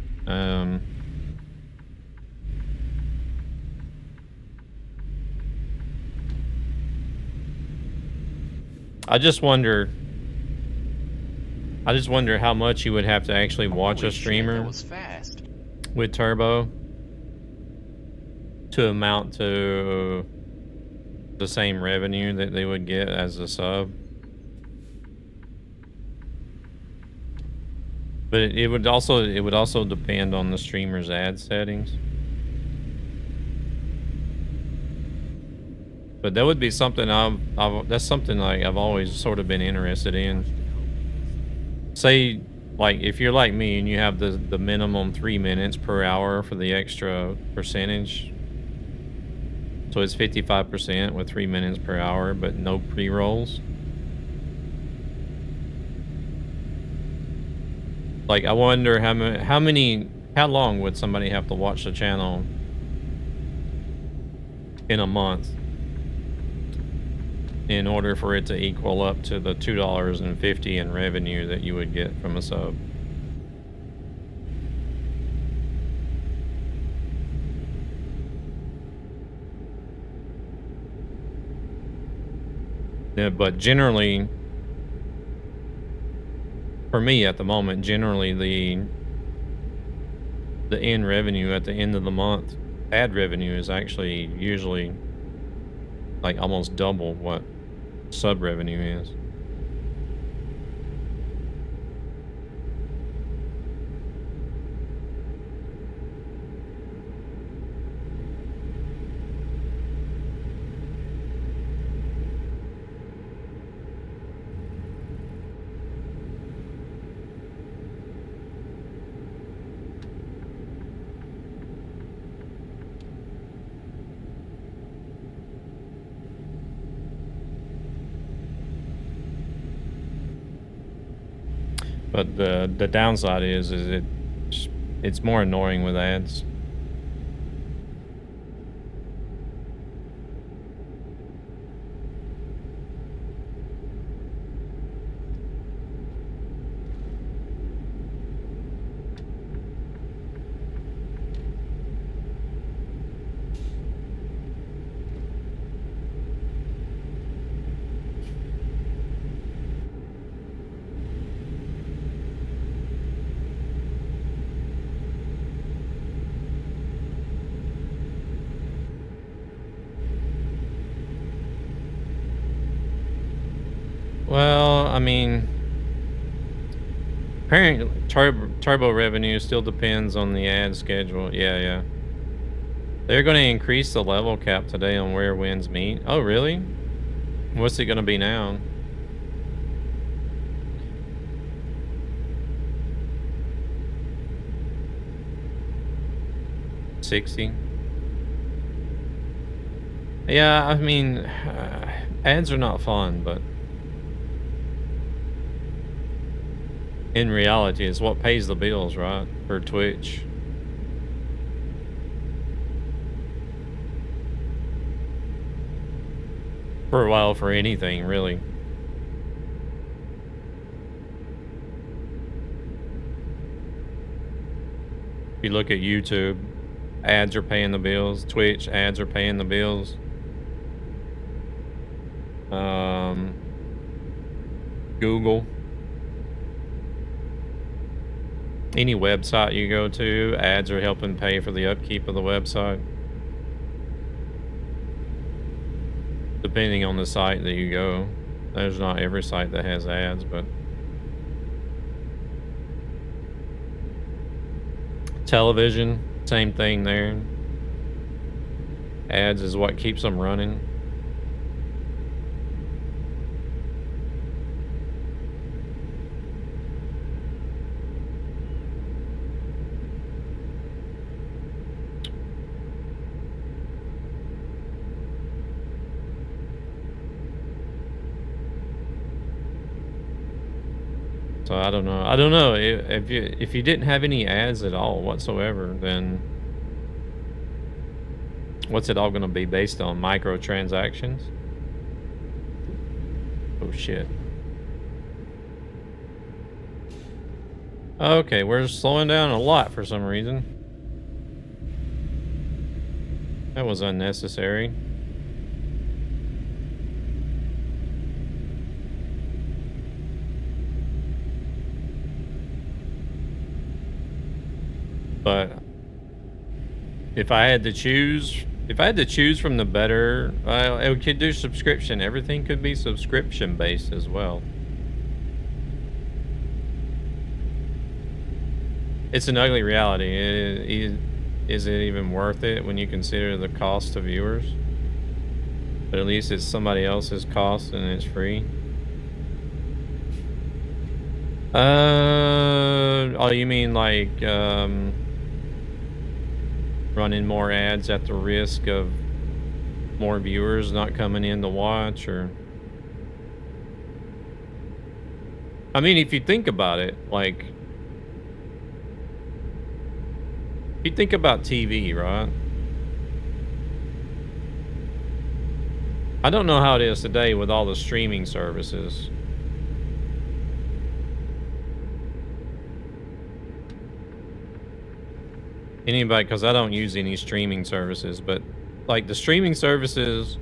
I just wonder how much you would have to actually watch a streamer Shit, that was fast. with Turbo to amount to the same revenue that they would get as a sub. But it would also depend on the streamer's ad settings. But that would be something that's something like I've always sort of been interested in. Say, like, if you're like me and you have the minimum 3 minutes per hour for the extra percentage, so it's 55% with 3 minutes per hour, but no pre-rolls. Like, I wonder how long would somebody have to watch the channel in a month in order for it to equal up to the $2.50 in revenue that you would get from a sub. Yeah, but generally, for me at the moment, generally the end revenue at the end of the month, ad revenue is actually usually like almost double what sub revenue is. But the downside is it's more annoying with ads. Well, I mean, apparently turbo revenue still depends on the ad schedule. Yeah. They're going to increase the level cap today on where winds meet. Oh, really? What's it going to be now? $60. Yeah, I mean, ads are not fun, but in reality, it's what pays the bills, right? For Twitch. For a while, for anything, really. you look at YouTube, ads are paying the bills. Twitch, ads are paying the bills. Google. Any website you go to, ads are helping pay for the upkeep of the website. Depending on the site that you go. There's not every site that has ads, but television, same thing there. Ads is what keeps them running. So I don't know. I don't know if you didn't have any ads at all whatsoever, then what's it all going to be based on? Microtransactions? Oh shit. Okay, we're slowing down a lot for some reason. That was unnecessary. But if I had to choose from the better, it could do subscription. Everything could be subscription based as well. It's an ugly reality. Is it even worth it when you consider the cost to viewers? But at least it's somebody else's cost and it's free. Oh, you mean like running more ads at the risk of more viewers not coming in to watch? Or I mean, if you think about it, like if you think about TV, right? I don't know how it is today with all the streaming services. Anybody, because I don't use any streaming services, but like the streaming services,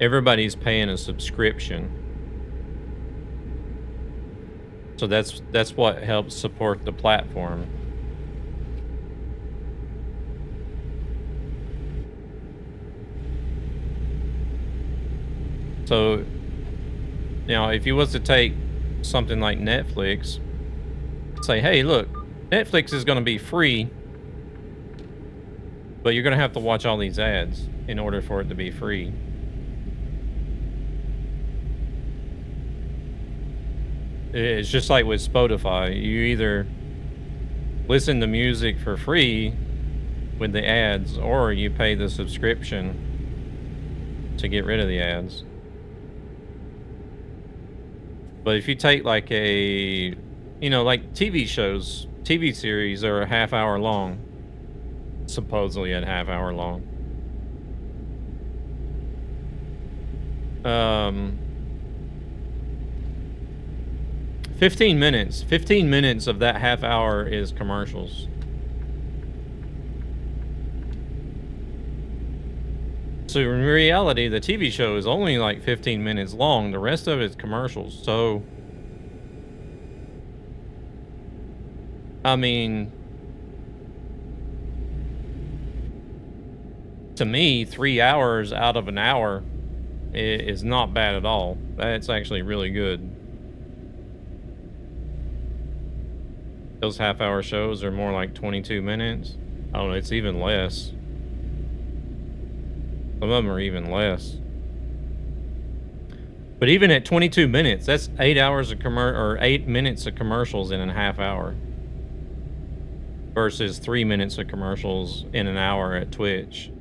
everybody's paying a subscription. So that's what helps support the platform. So now if you was to take something like Netflix, say, hey, look, Netflix is going to be free, but you're going to have to watch all these ads in order for it to be free. It's just like with Spotify. You either listen to music for free with the ads, or you pay the subscription to get rid of the ads. But if you take like a, you know, like TV shows, TV series are a half hour long. Supposedly a half hour long. 15 minutes. 15 minutes of that half hour is commercials. So in reality, the TV show is only like 15 minutes long. The rest of it is commercials. So, I mean, to me, 3 hours out of an hour is not bad at all. That's actually really good. Those half-hour shows are more like 22 minutes. I don't know, it's even less. Some of them are even less. But even at 22 minutes, that's 8 hours of 8 minutes of commercials in a half hour. Versus 3 minutes of commercials in an hour at Twitch.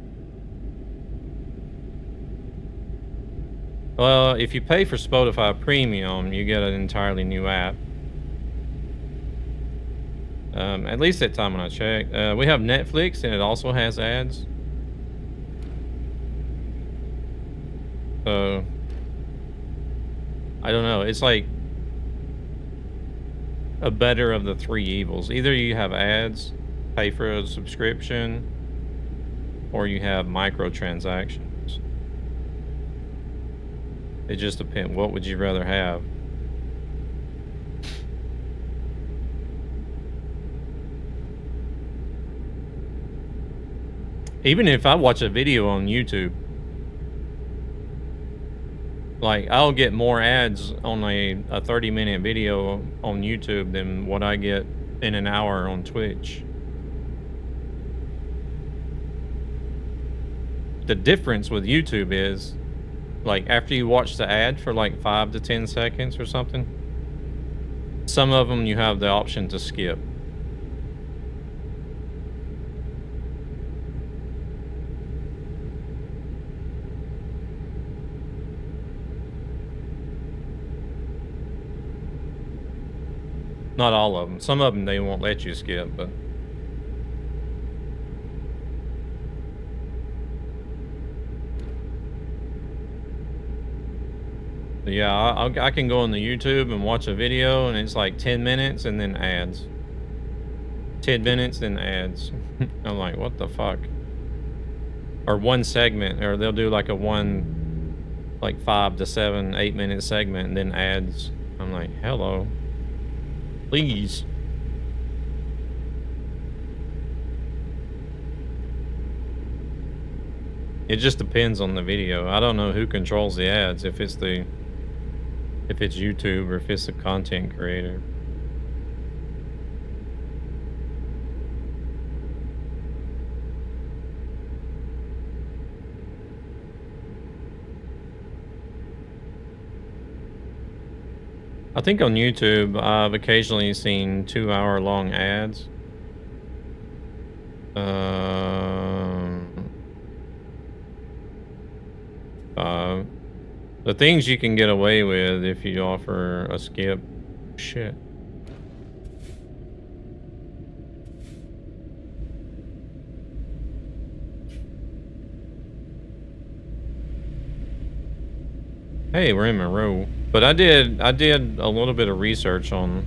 Well, if you pay for Spotify Premium, you get an entirely new app. At least that time when I checked. We have Netflix, and it also has ads. So, I don't know. It's like, a better of the three evils. Either you have ads, pay for a subscription, or you have microtransactions. It just depends. What would you rather have? Even if I watch a video on YouTube, like, I'll get more ads on a 30-minute video on YouTube than what I get in an hour on Twitch. The difference with YouTube is, like, after you watch the ad for like 5 to 10 seconds or something, some of them you have the option to skip. Not all of them. Some of them they won't let you skip, but... yeah, I can go on the YouTube and watch a video and it's like 10 minutes and then ads. 10 minutes, then ads. I'm like, what the fuck? Or one segment, or they'll do like a like 5 to 7, 8 minute segment and then ads. I'm like, hello. Please. It just depends on the video. I don't know who controls the ads, if it's YouTube or if it's the content creator. I think on YouTube, I've occasionally seen 2-hour-long ads. The things you can get away with if you offer a skip. Shit. Hey, we're in Monroe. But I did a little bit of research on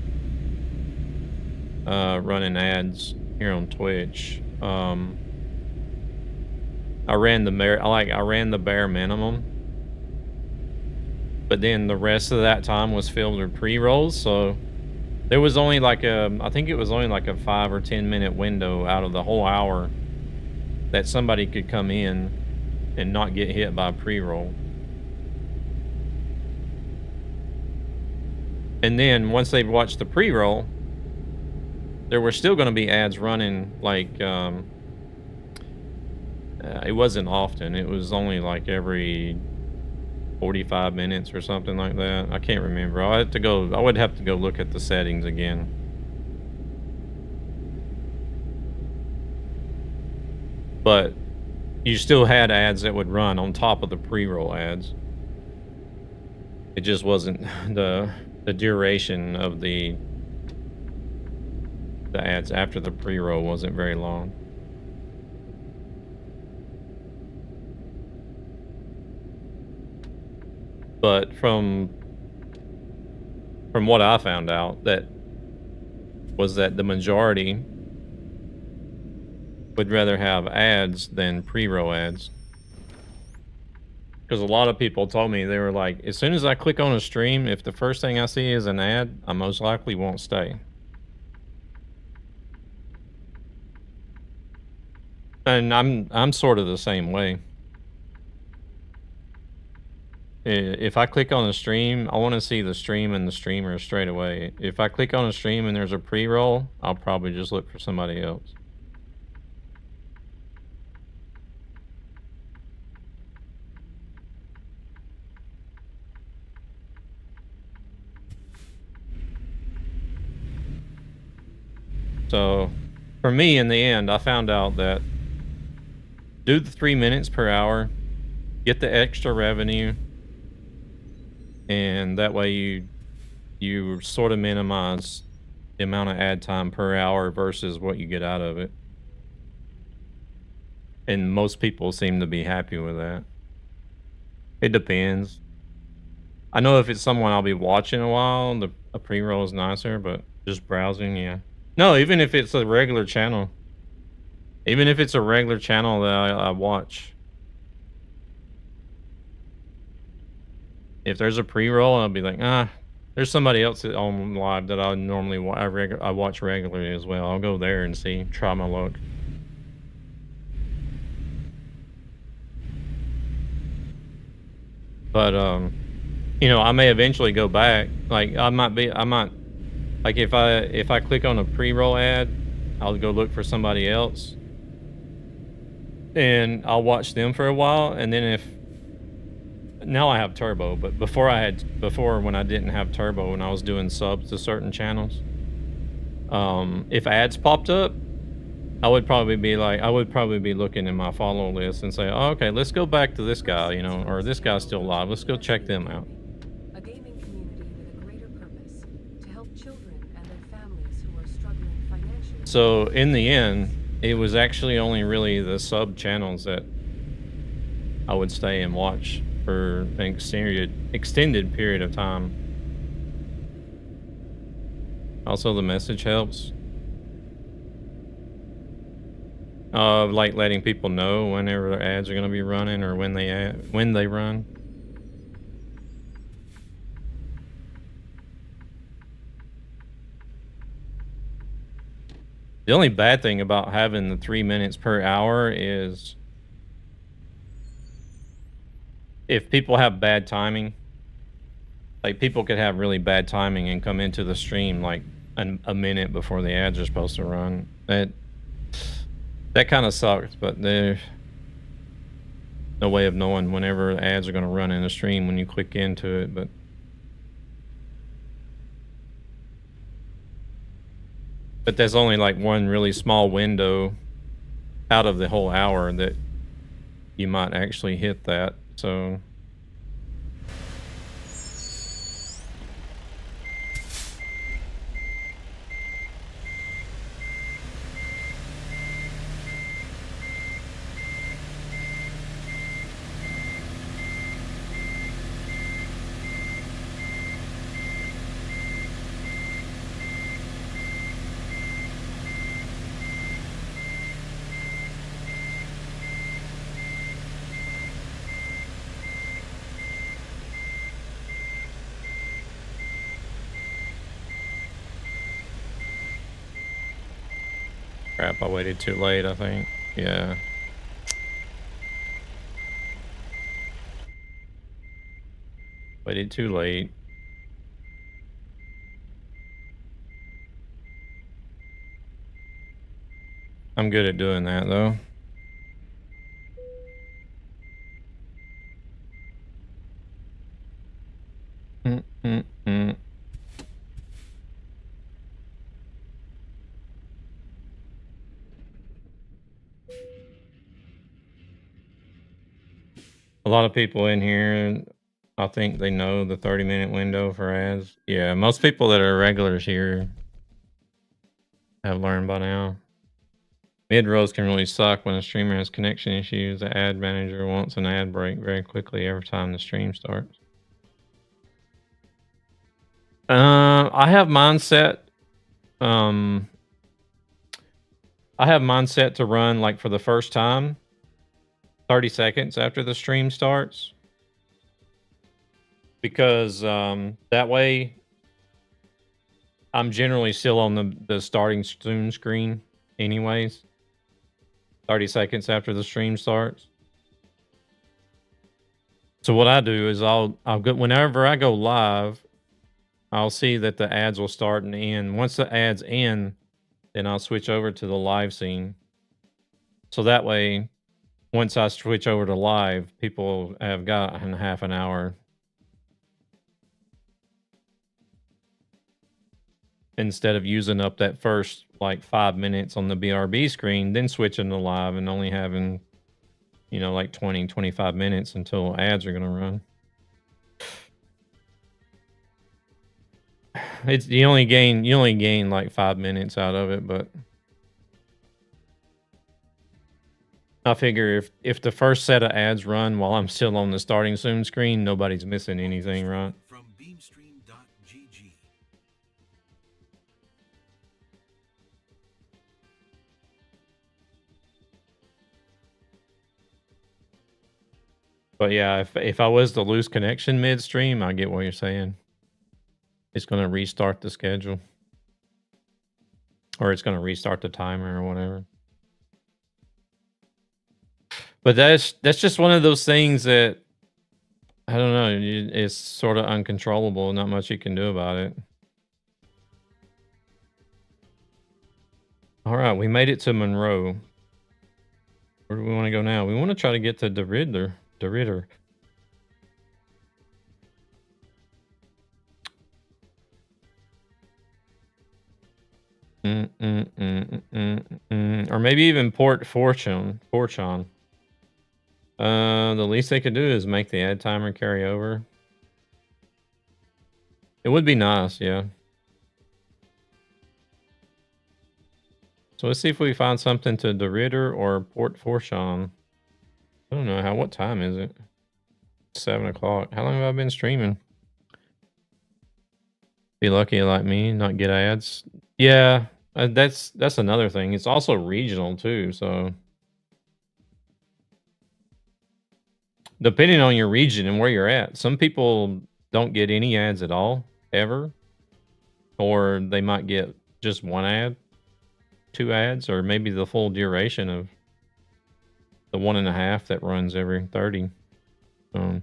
running ads here on Twitch. I ran the bare minimum, but then the rest of that time was filled with pre-rolls. So there was only like I think it was only like a 5 or 10 minute window out of the whole hour that somebody could come in and not get hit by a pre-roll. And then once they've watched the pre-roll, there were still going to be ads running, like, it wasn't often. It was only like every 45 minutes or something like that. I can't remember. I would have to go look at the settings again. But you still had ads that would run on top of the pre-roll ads. It just wasn't the duration of the ads after the pre-roll wasn't very long. But from what I found out, that the majority would rather have ads than pre-roll ads. Because a lot of people told me, they were like, as soon as I click on a stream, if the first thing I see is an ad, I most likely won't stay. And I'm sort of the same way. If I click on a stream, I want to see the stream and the streamer straight away. If I click on a stream and there's a pre-roll, I'll probably just look for somebody else. So, for me, in the end, I found out that do the 3 minutes per hour, get the extra revenue, and that way you sort of minimize the amount of ad time per hour versus what you get out of it. And most people seem to be happy with that. It depends. I know if it's someone I'll be watching a while, a pre-roll is nicer, but just browsing, yeah. No, even if it's a regular channel. Even if it's a regular channel that I watch. If there's a pre-roll, I'll be like, there's somebody else on live that I normally I watch regularly as well. I'll go there and see, try my luck. But you know, I may eventually go back. Like I might like if I click on a pre-roll ad, I'll go look for somebody else. And I'll watch them for a while, and then now I have turbo, but before when I didn't have turbo, when I was doing subs to certain channels, if ads popped up, I would probably be looking in my follow list and say, oh, okay, let's go back to this guy, you know, or this guy's still alive. Let's go check them out. A gaming community with a greater purpose to help children and their families who are struggling financially. So in the end, it was actually only really the sub channels that I would stay and watch for an extended period of time. Also, the message helps. Like letting people know whenever their ads are going to be running or when they run. The only bad thing about having the 3 minutes per hour is if people have bad timing, like people could have really bad timing and come into the stream like a minute before the ads are supposed to run. That kind of sucks, but there's no way of knowing whenever ads are going to run in the stream when you click into it, but there's only like one really small window out of the whole hour that you might actually hit that, so... Crap, I waited too late, I think. Yeah. Waited too late. I'm good at doing that, though. A lot of people in here, I think they know the 30-minute window for ads. Yeah, most people that are regulars here have learned by now. Mid-rolls can really suck when a streamer has connection issues. The ad manager wants an ad break very quickly every time the stream starts. I have mine set. I have mine set to run like for the first time 30 seconds after the stream starts, because that way I'm generally still on the starting soon screen anyways, 30 seconds after the stream starts. So what I do is I'll go, whenever I go live, I'll see that the ads will start and end. Once the ads end, then I'll switch over to the live scene. So that way, once I switch over to live, people have got half an hour. Instead of using up that first like 5 minutes on the BRB screen, then switching to live and only having, you know, like 20, 25 minutes until ads are going to run. It's you only gain like 5 minutes out of it, but I figure if the first set of ads run while I'm still on the starting soon screen, nobody's missing anything, right? But yeah, if I was to lose connection midstream, I get what you're saying. It's going to restart the schedule. Or it's going to restart the timer or whatever. But that's just one of those things that, I don't know, it's sort of uncontrollable. Not much you can do about it. All right, we made it to Monroe. Where do we want to go now? We want to try to get to the Riddler. Or maybe even Port Fortune. The least they could do is make the ad timer carry over. It would be nice, yeah. So let's see if we find something to De Ridder or Port Fortune. I don't know what time is it? 7 o'clock. How long have I been streaming? Be lucky like me, not get ads. Yeah, that's another thing. It's also regional too, so depending on your region and where you're at, some people don't get any ads at all, ever. Or they might get just one ad, 2 ads, or maybe the full duration of the 1.5 that runs every 30. There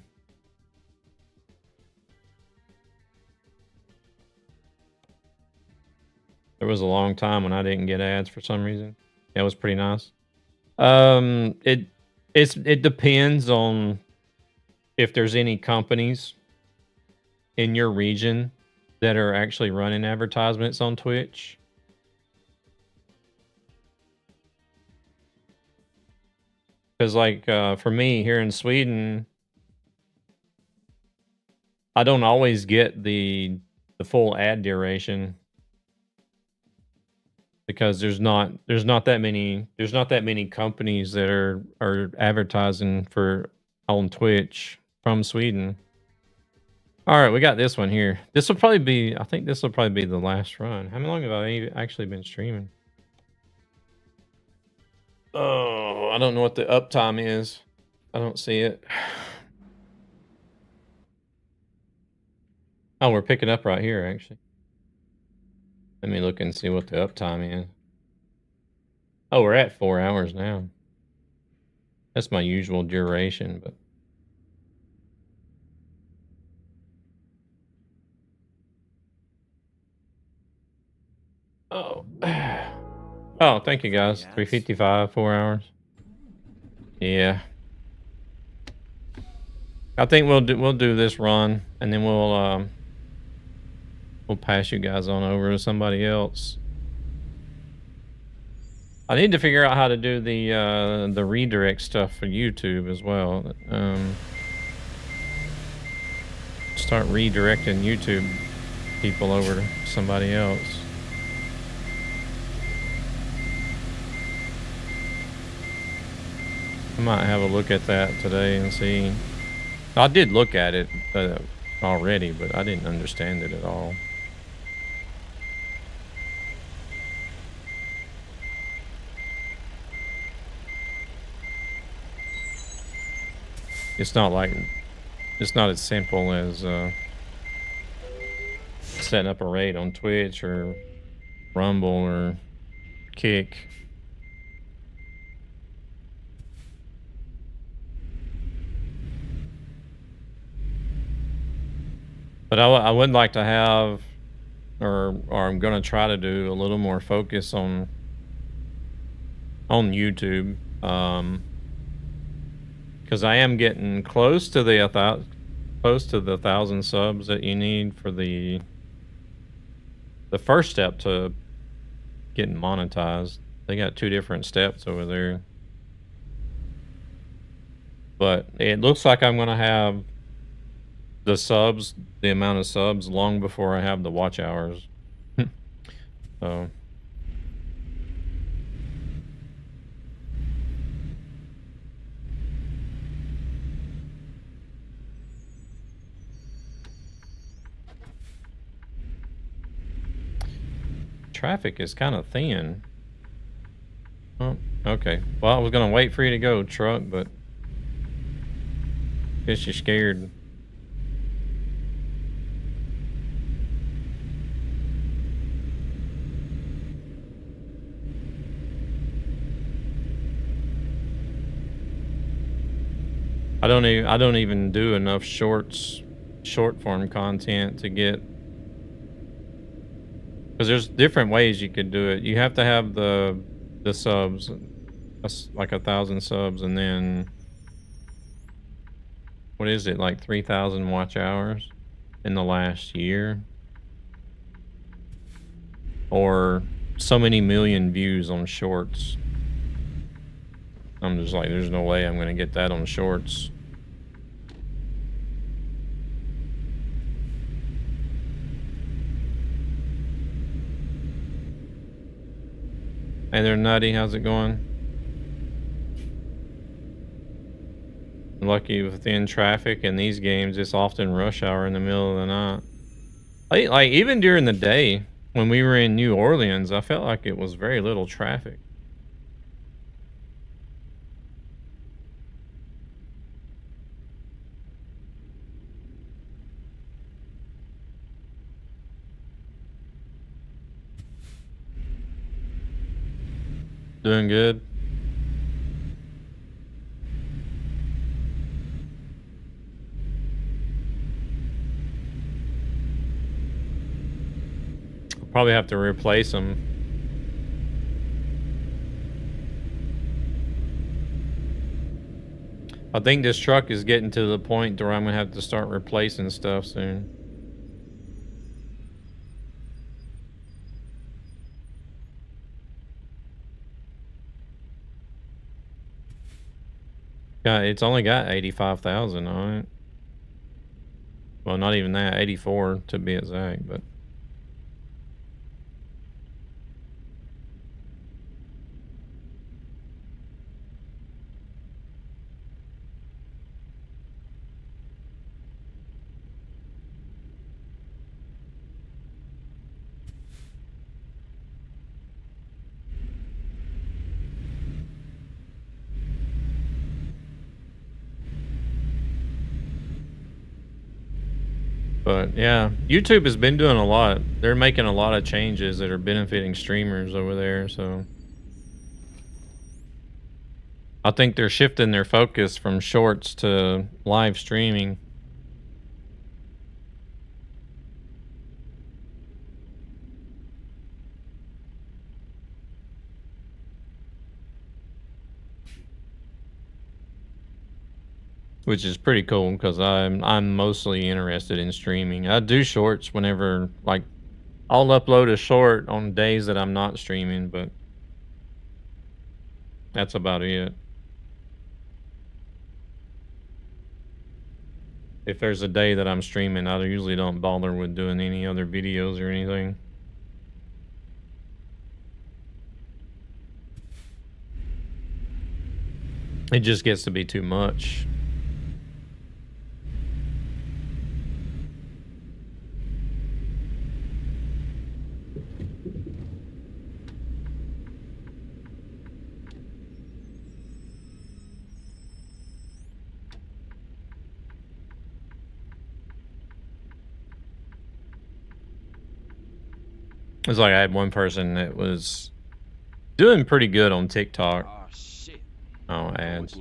was a long time when I didn't get ads for some reason. That was pretty nice. It depends on if there's any companies in your region that are actually running advertisements on Twitch. Because like for me here in Sweden, I don't always get the full ad duration because there's not that many companies that are advertising on Twitch from Sweden. All right, we got this one here. I think this will probably be the last run. How long have I actually been streaming? Oh, I don't know what the uptime is. I don't see it. Oh, we're picking up right here, actually. Let me look and see what the uptime is. Oh, we're at 4 hours now. That's my usual duration, but... Oh. Oh, thank you guys. 355, 4 hours. Yeah. I think we'll do this run, and then we'll pass you guys on over to somebody else. I need to figure out how to do the redirect stuff for YouTube as well. Start redirecting YouTube people over to somebody else. I might have a look at that today and see. I did look at it already, but I didn't understand it at all. It's not as simple as setting up a raid on Twitch or Rumble or Kick. But I would like to have, or I'm going to try to do a little more focus on YouTube, because I am getting close to the 1,000 subs that you need for the first step to getting monetized. They got 2 different steps over there, but it looks like I'm going to have the amount of subs long before I have the watch hours. So traffic is kind of thin. Oh, okay. Well, I was gonna wait for you to go, truck, but Guess you're scared. I don't even do enough short form content to get, because there's different ways you could do it. You have to have the subs, like 1,000 subs, and then what is it, like 3,000 watch hours in the last year, or so many million views on shorts. I'm just like, there's no way I'm gonna get that on shorts. Hey there, Nutty, how's it going? Lucky within traffic in these games, it's often rush hour in the middle of the night. Like even during the day, when we were in New Orleans, I felt like it was very little traffic. Doing good. I'll probably have to replace them. I think this truck is getting to the point where I'm gonna have to start replacing stuff soon. Yeah, it's only got 85,000 on it. Well, not even that, 84 to be exact, but. But yeah, YouTube has been doing a lot. They're making a lot of changes that are benefiting streamers over there, so I think they're shifting their focus from shorts to live streaming. Which is pretty cool because I'm mostly interested in streaming. I do shorts whenever, like, I'll upload a short on days that I'm not streaming, but that's about it. If there's a day that I'm streaming, I usually don't bother with doing any other videos or anything. It just gets to be too much. It's like I had one person that was doing pretty good on TikTok. Oh, shit. Oh, ads.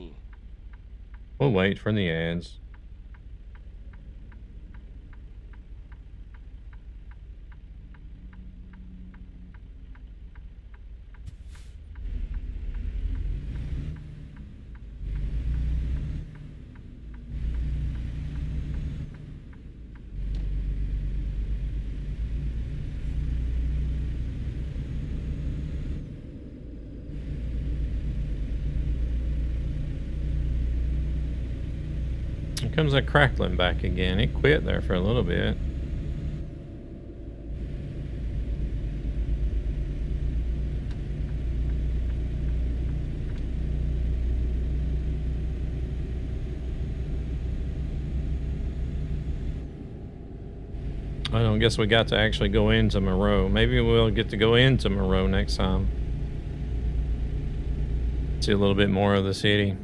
We'll wait for the ads. Here comes that crackling back again. It quit there for a little bit. I don't guess we got to actually go into Moreau. Maybe we'll get to go into Moreau next time. See a little bit more of the city.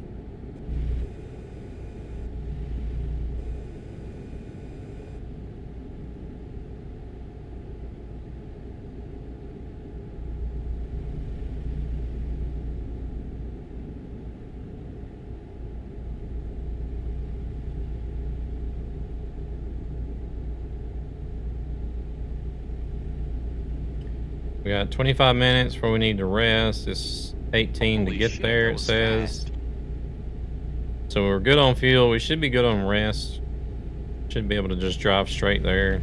We got 25 minutes before we need to rest. It's 18 Holy to get shit, there, that it was says. fast. So we're good on fuel. We should be good on rest. Should be able to just drive straight there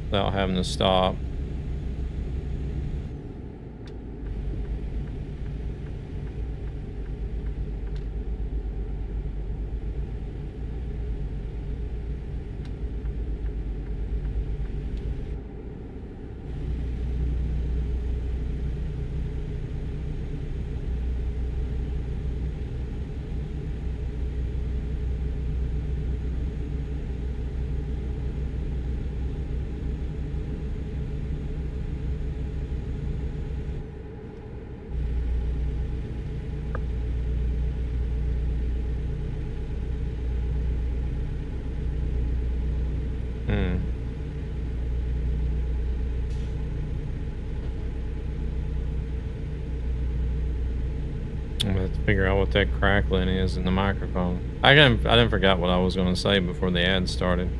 without having to stop. I'm gonna have to figure out what that crackling is in the microphone. I didn't forget what I was gonna say before the ad started.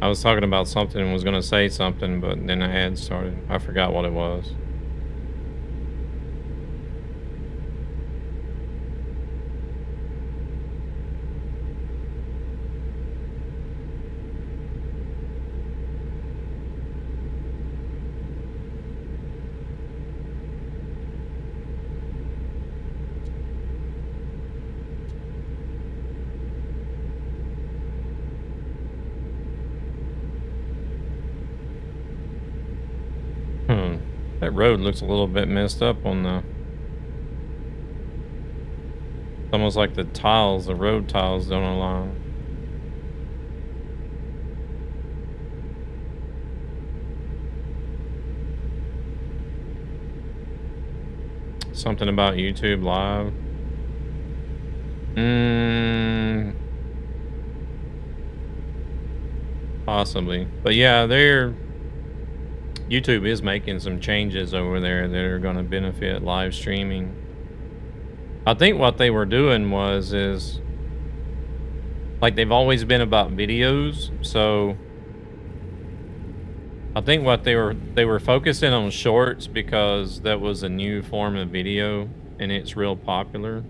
I was talking about something and was gonna say something, but then the ad started. I forgot what it was. That road looks a little bit messed up on the... It's almost like the tiles, the road tiles don't align. Something about YouTube Live. Possibly. But yeah, YouTube is making some changes over there that are going to benefit live streaming. I think what they were doing is like they've always been about videos, so I think what they were focusing on shorts because that was a new form of video and it's real popular.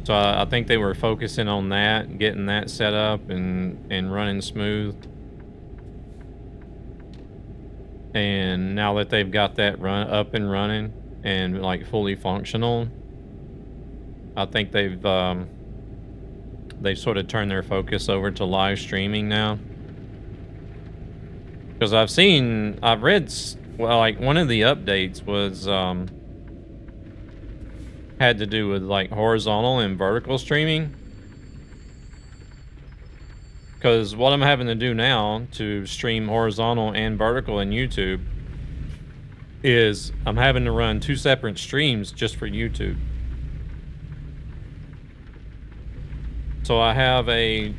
So I think they were focusing on that, getting that set up and running smooth. And now that they've got that up and running and like fully functional, I think they've sort of turned their focus over to live streaming now. Because I've read, well, like one of the updates was had to do with like horizontal and vertical streaming. Because what I'm having to do now to stream horizontal and vertical in YouTube is I'm having to run 2 separate streams just for YouTube. So they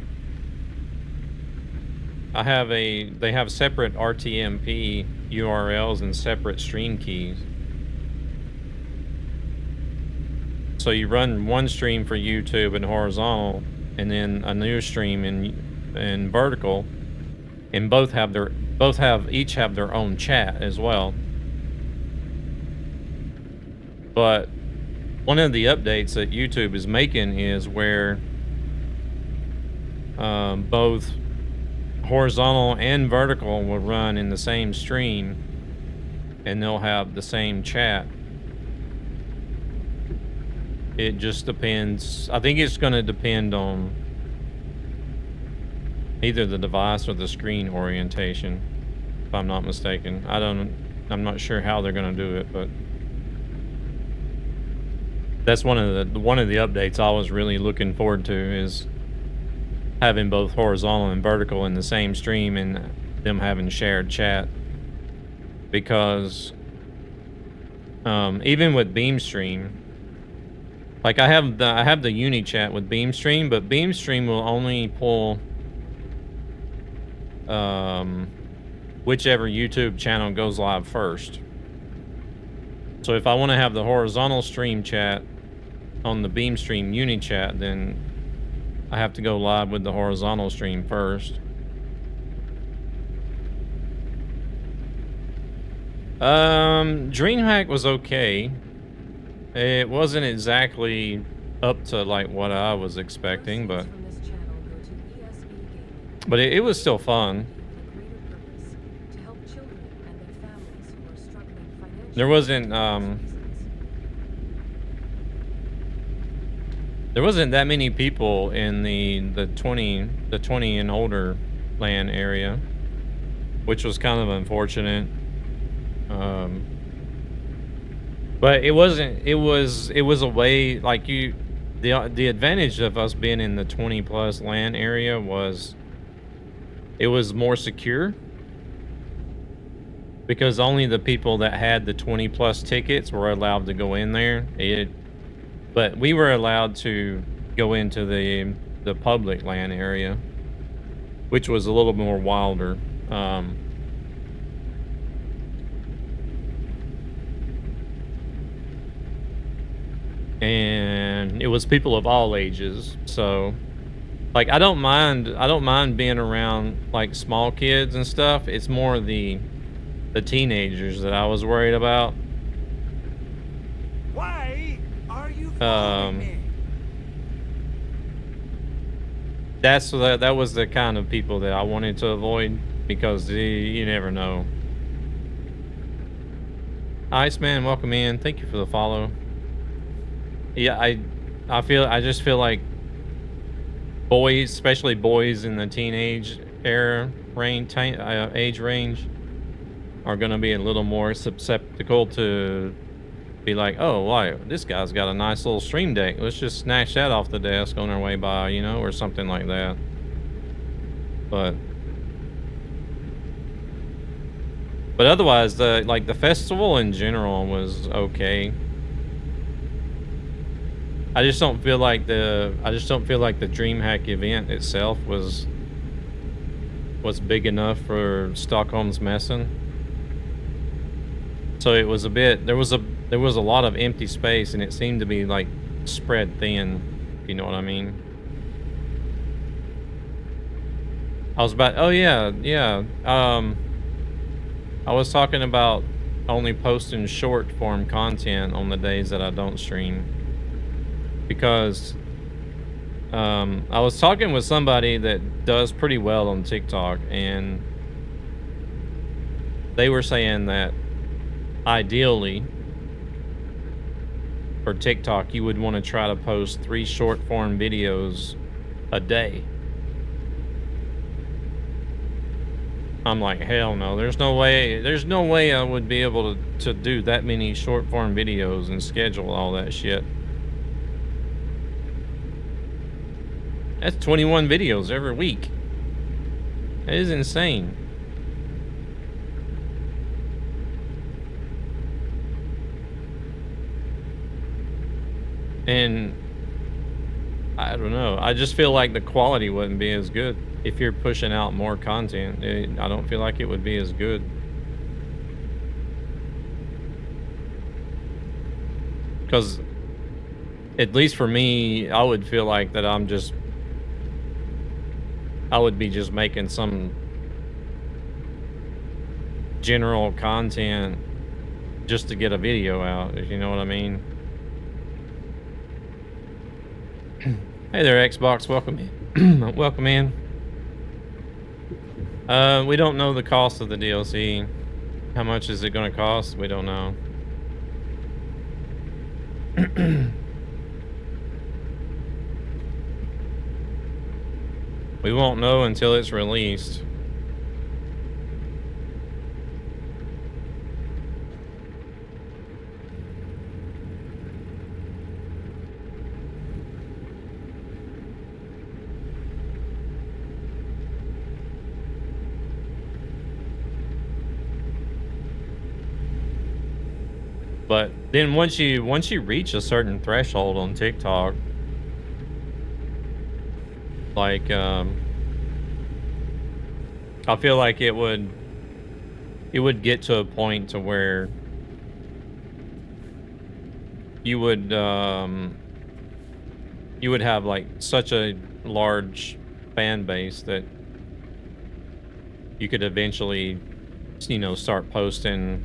have separate RTMP URLs and separate stream keys. So you run one stream for YouTube and horizontal, and then a new stream in vertical, and each have their own chat as well. But one of the updates that YouTube is making is where both horizontal and vertical will run in the same stream, and they'll have the same chat. It just depends. I think it's going to depend on either the device or the screen orientation, if I'm not mistaken. I'm not sure how they're going to do it, but that's one of the updates I was really looking forward to, is having both horizontal and vertical in the same stream and them having shared chat. Because even with BeamStream, like I have the uni chat with BeamStream, but BeamStream will only pull whichever YouTube channel goes live first. So if I want to have the horizontal stream chat on the Beam Stream Uni chat, then I have to go live with the horizontal stream first. DreamHack was okay. It wasn't exactly up to like what I was expecting, but it was still fun. There wasn't that many people in the 20 and older LAN area, which was kind of unfortunate. But it wasn't. It was a way, like, the advantage of us being in the 20 plus LAN area was it was more secure, because only the people that had the 20 plus tickets were allowed to go in there. But we were allowed to go into the public LAN area, which was a little more wilder. And it was people of all ages, so like I don't mind being around like small kids and stuff. It's more the teenagers that I was worried about. Why are you following me? That was the kind of people that I wanted to avoid, because you never know. Iceman, welcome in. Thank you for the follow. Yeah, I just feel like boys, especially boys in the teenage era age range, are gonna be a little more susceptible to be like, oh, why, this guy's got a nice little stream deck. Let's just snatch that off the desk on our way by, you know, or something like that. But otherwise, the festival in general was okay. I just don't feel like the DreamHack event itself was big enough for Stockholm's messing. So it was a bit, there was a lot of empty space, and it seemed to be like spread thin, if you know what I mean. I was talking about only posting short form content on the days that I don't stream. Because I was talking with somebody that does pretty well on TikTok, and they were saying that ideally for TikTok you would want to try to post 3 short form videos a day. I'm like, hell no, there's no way I would be able to do that many short form videos and schedule all that shit. That's 21 videos every week. That is insane. And I don't know. I just feel like the quality wouldn't be as good if you're pushing out more content. I don't feel like it would be as good. Because at least for me, I would feel like that I would be just making some general content just to get a video out, if you know what I mean. Hey there, Xbox, welcome in. Welcome in. We don't know the cost of the DLC. How much is it gonna cost? We don't know. We won't know until it's released. But then once you reach a certain threshold on TikTok, like I feel like it would it would get to a point to where you would have like such a large fan base that you could eventually, you know, start posting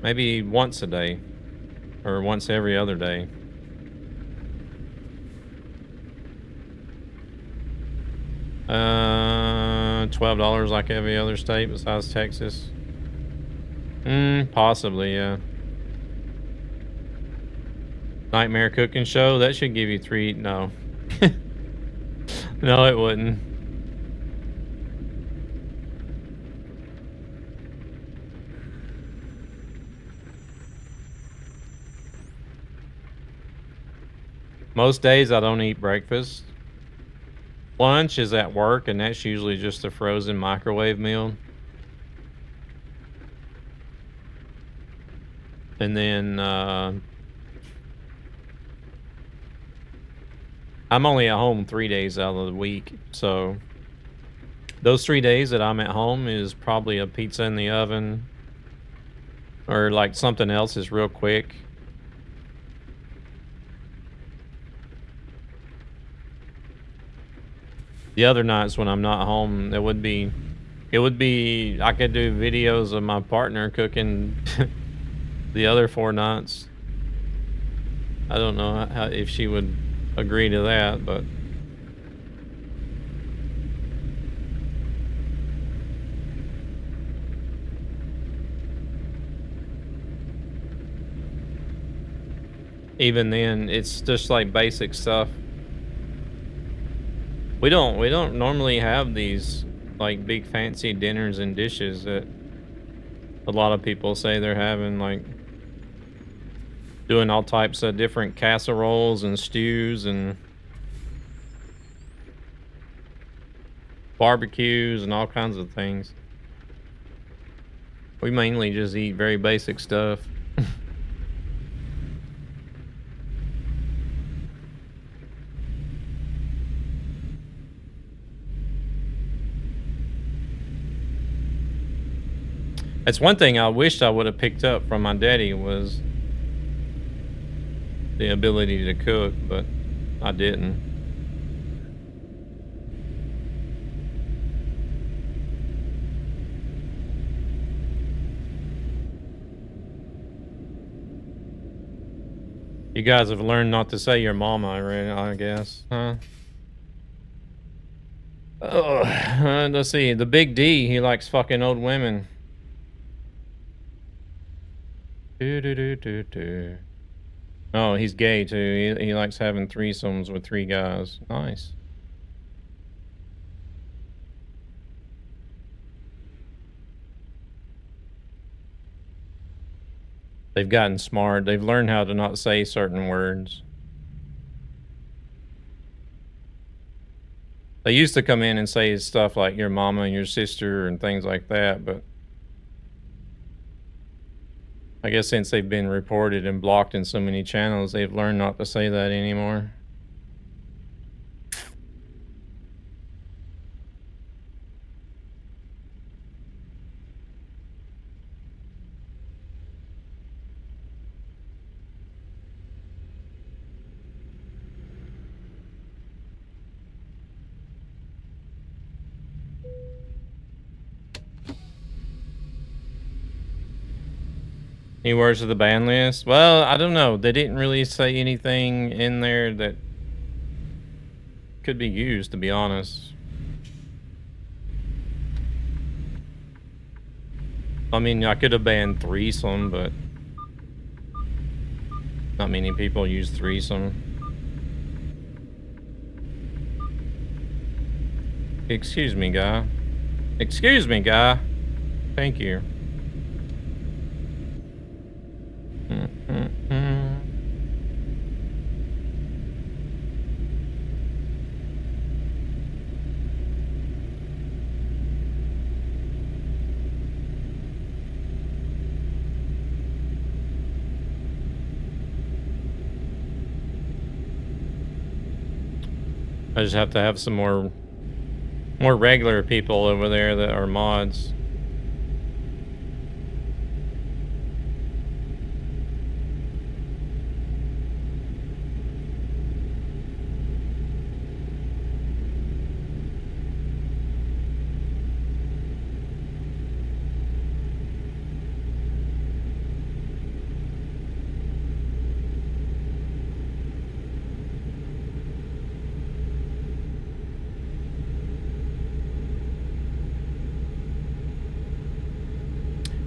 maybe once a day or once every other day. $12 like every other state besides Texas. Possibly, yeah. Nightmare cooking show, that should give you 3. No. No, it wouldn't. Most days I don't eat breakfast. Lunch is at work, and that's usually just a frozen microwave meal. And then I'm only at home 3 days out of the week, so those 3 days that I'm at home is probably a pizza in the oven or like something else is real quick. The other nights when I'm not home, it would be I could do videos of my partner cooking the other 4 nights. I don't know how, if she would agree to that, but even then, it's just like basic stuff. We don't normally have these like big fancy dinners and dishes that a lot of people say they're having, like doing all types of different casseroles and stews and barbecues and all kinds of things. We mainly just eat very basic stuff. That's one thing I wished I would have picked up from my daddy, was the ability to cook, but I didn't. You guys have learned not to say your mama, I guess, huh? Let's see. The Big D, he likes fucking old women. Oh, he's gay too. He likes having threesomes with 3 guys. Nice. They've gotten smart. They've learned how to not say certain words. They used to come in and say stuff like your mama and your sister and things like that, but I guess since they've been reported and blocked in so many channels, they've learned not to say that anymore. Any words of the ban list? Well, I don't know. They didn't really say anything in there that could be used, to be honest. I mean, I could have banned threesome, but not many people use threesome. Excuse me, guy. Excuse me, guy. Thank you. I just have to have some more regular people over there that are mods.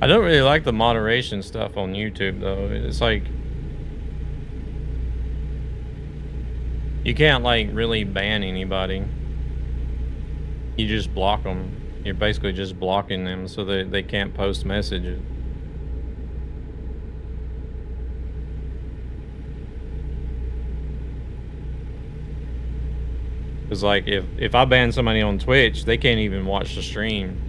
I don't really like the moderation stuff on YouTube though. It's like you can't like really ban anybody. You just block them. You're basically just blocking them so that they can't post messages. Cause like if I ban somebody on Twitch, they can't even watch the stream.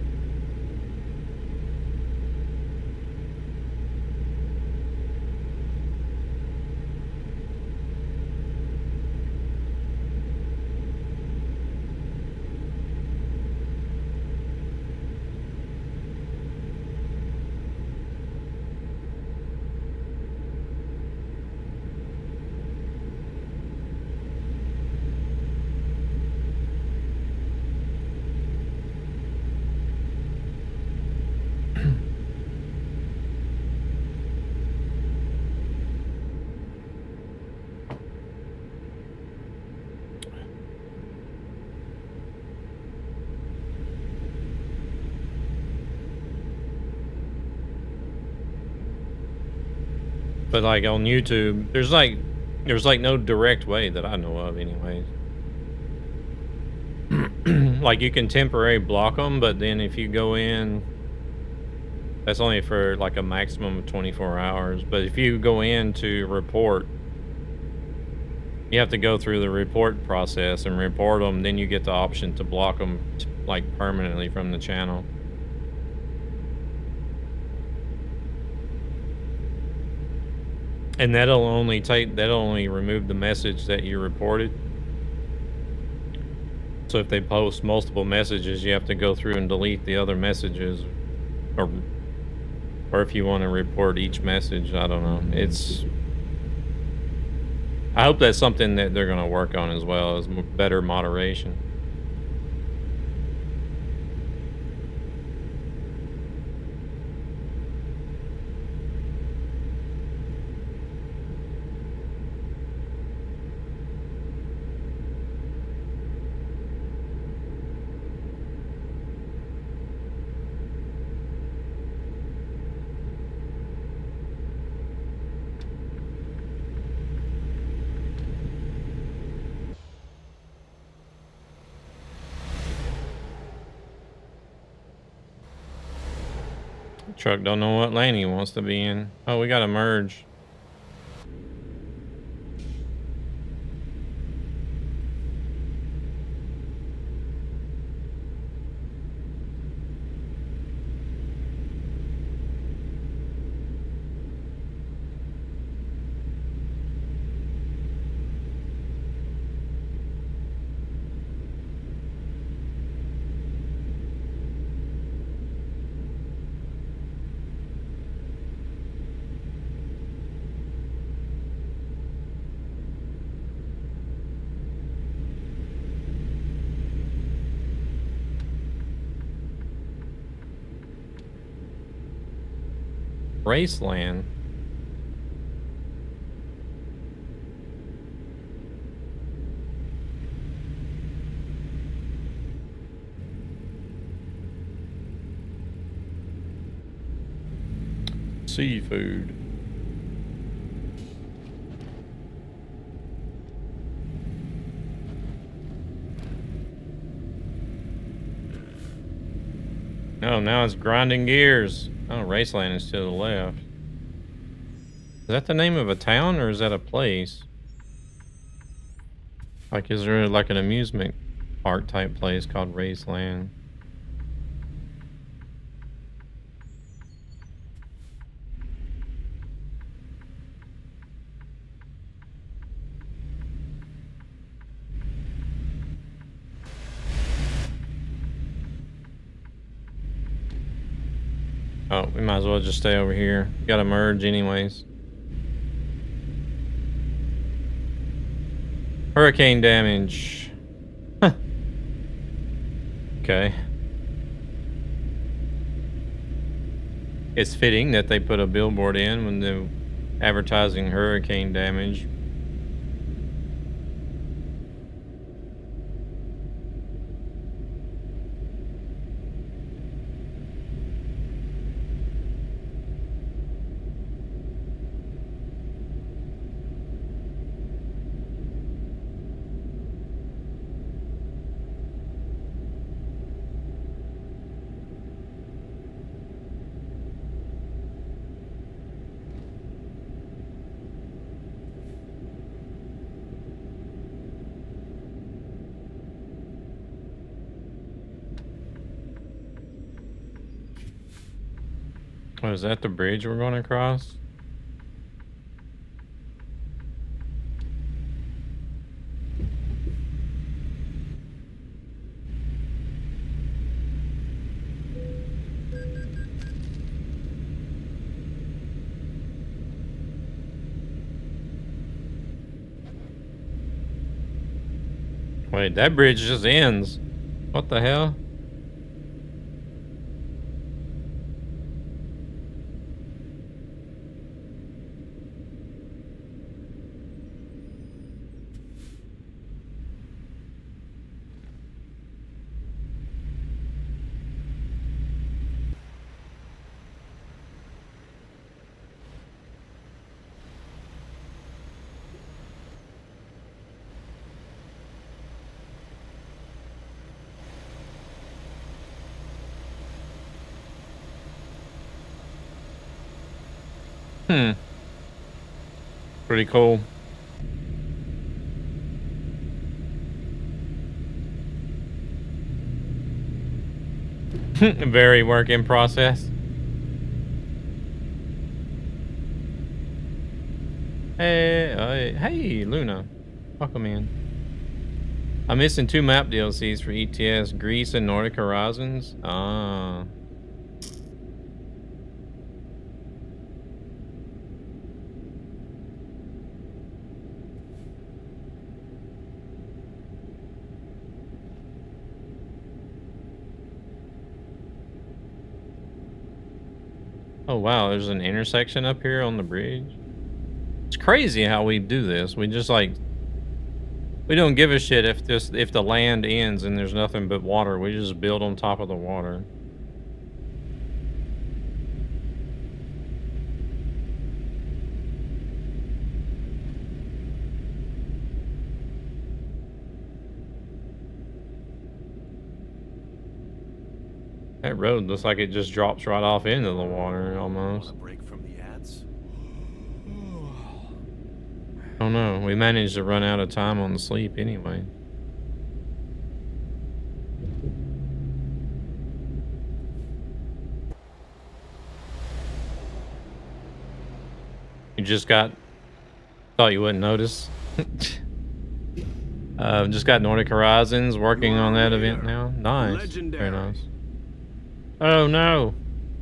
But like on YouTube, there's like no direct way that I know of anyways. Like you can temporarily block them, but then if you go in, that's only for like a maximum of 24 hours. But if you go in to report, you have to go through the report process and report them. Then you get the option to block them like permanently from the channel. And that'll only remove the message that you reported. So if they post multiple messages, you have to go through and delete the other messages, or if you want to report each message, I don't know. I hope that's something that they're going to work on as well, as better moderation. Truck don't know what lane he wants to be in. Oh, we got to merge. Raceland. Seafood. Oh, now it's grinding gears. Oh, Raceland is to the left. Is that the name of a town or is that a place? Like, is there like an amusement park type place called Raceland? Oh, we might as well just stay over here. Gotta merge anyways. Hurricane damage. Huh. Okay. It's fitting that they put a billboard in when they're advertising hurricane damage. Oh, is that the bridge we're going across? Wait, that bridge just ends. What the hell? Pretty cool. Very work in process. Hey, Luna. Welcome in. I'm missing 2 map DLCs for ETS, Greece and Nordic Horizons. Ah. Oh wow, there's an intersection up here on the bridge. It's crazy how we do this. We just like, we don't give a shit if the land ends and there's nothing but water. We just build on top of the water. That road looks like it just drops right off into the water almost. A break from the ads? Oh no, we managed to run out of time on the sleep anyway. You just got, thought you wouldn't notice. Just got Nordic Horizons working on that event now. Nice. Legendary. Very nice. Oh no.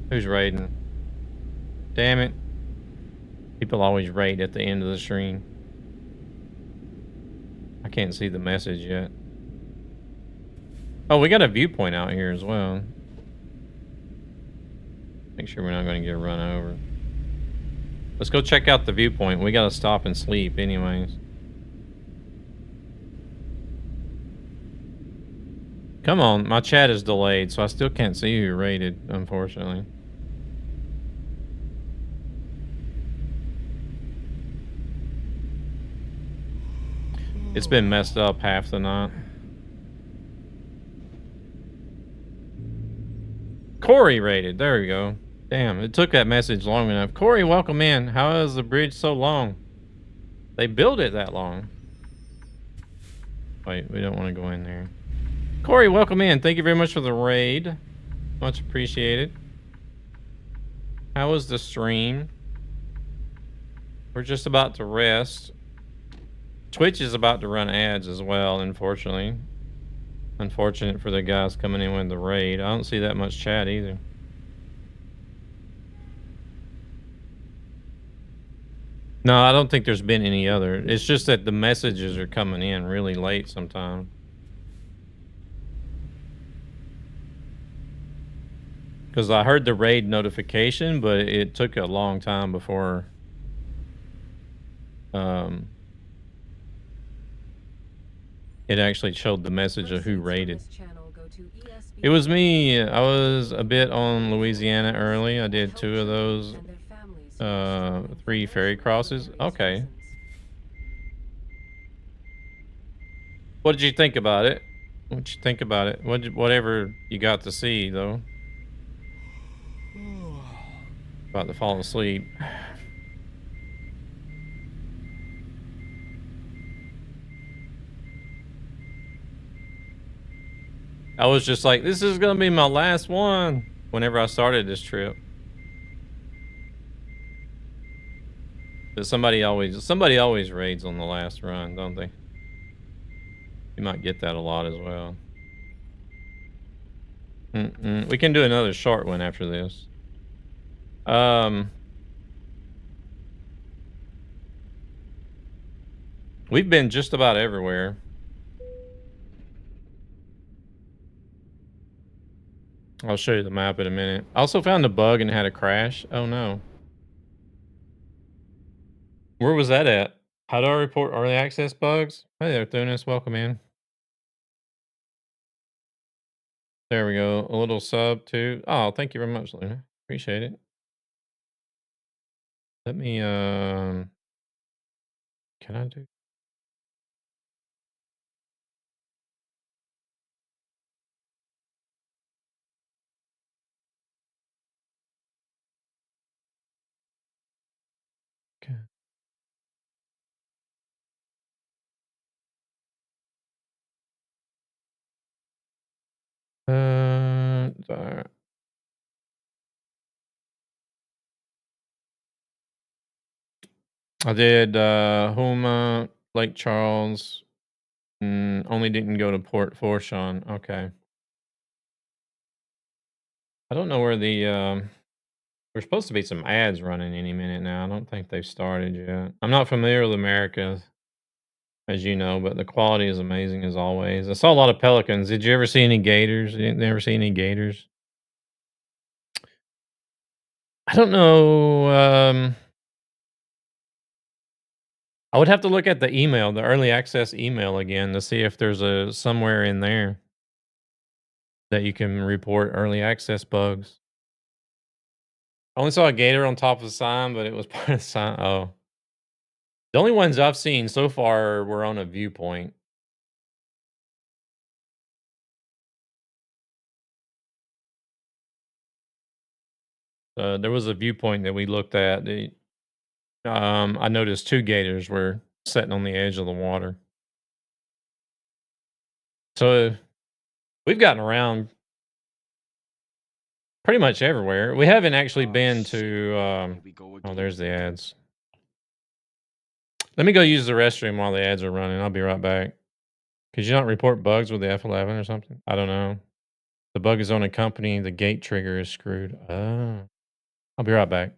Who's raiding? Damn it. People always raid at the end of the stream. I can't see the message yet. Oh, we got a viewpoint out here as well. Make sure we're not going to get run over. Let's go check out the viewpoint. We got to stop and sleep anyways. Come on, my chat is delayed, so I still can't see who raided, unfortunately. It's been messed up half the night. Corey raided. There we go. Damn, it took that message long enough. Corey, welcome in. How is the bridge so long? They built it that long. Wait, we don't want to go in there. Corey, welcome in. Thank you very much for the raid. Much appreciated. How was the stream? We're just about to rest. Twitch is about to run ads as well, unfortunately. Unfortunate for the guys coming in with the raid. I don't see that much chat either. No, I don't think there's been any other. It's just that the messages are coming in really late sometimes. Because I heard the raid notification, but it took a long time before it actually showed the message of who raided. It was me. I was a bit on Louisiana early. I did 2 of those 3 ferry crosses. Okay. What did you think about it? What'd you think about it? Whatever you got to see, though. About to fall asleep. I was just like, this is gonna be my last one whenever I started this trip. But somebody always raids on the last run, don't they? You might get that a lot as well. We can do another short one after this. We've been just about everywhere. I'll show you the map in a minute. I also found a bug and had a crash. Oh no. Where was that at? How do I report early access bugs? Hey there, Thunis. Welcome in. There we go. A little sub too. Oh, thank you very much, Luna. Appreciate it. Let me can I do? Okay. There. I did Houma, Lake Charles. Only didn't go to Port Fourchon. Okay. I don't know where the there's supposed to be some ads running any minute now. I don't think they've started yet. I'm not familiar with America, as you know, but the quality is amazing as always. I saw a lot of pelicans. Did you ever see any gators? You never see any gators? I don't know. I would have to look at the email, the early access email again to see if there's a somewhere in there that you can report early access bugs. I only saw a gator on top of the sign, but it was part of the sign. Oh. The only ones I've seen so far were on a viewpoint. There was a viewpoint that we looked at. I noticed 2 gators were sitting on the edge of the water. So we've gotten around pretty much everywhere. We haven't actually been to. Oh, there's the ads. Let me go use the restroom while the ads are running. I'll be right back. Could you not report bugs with the F11 or something? I don't know. The bug is on a company. The gate trigger is screwed. Oh. I'll be right back.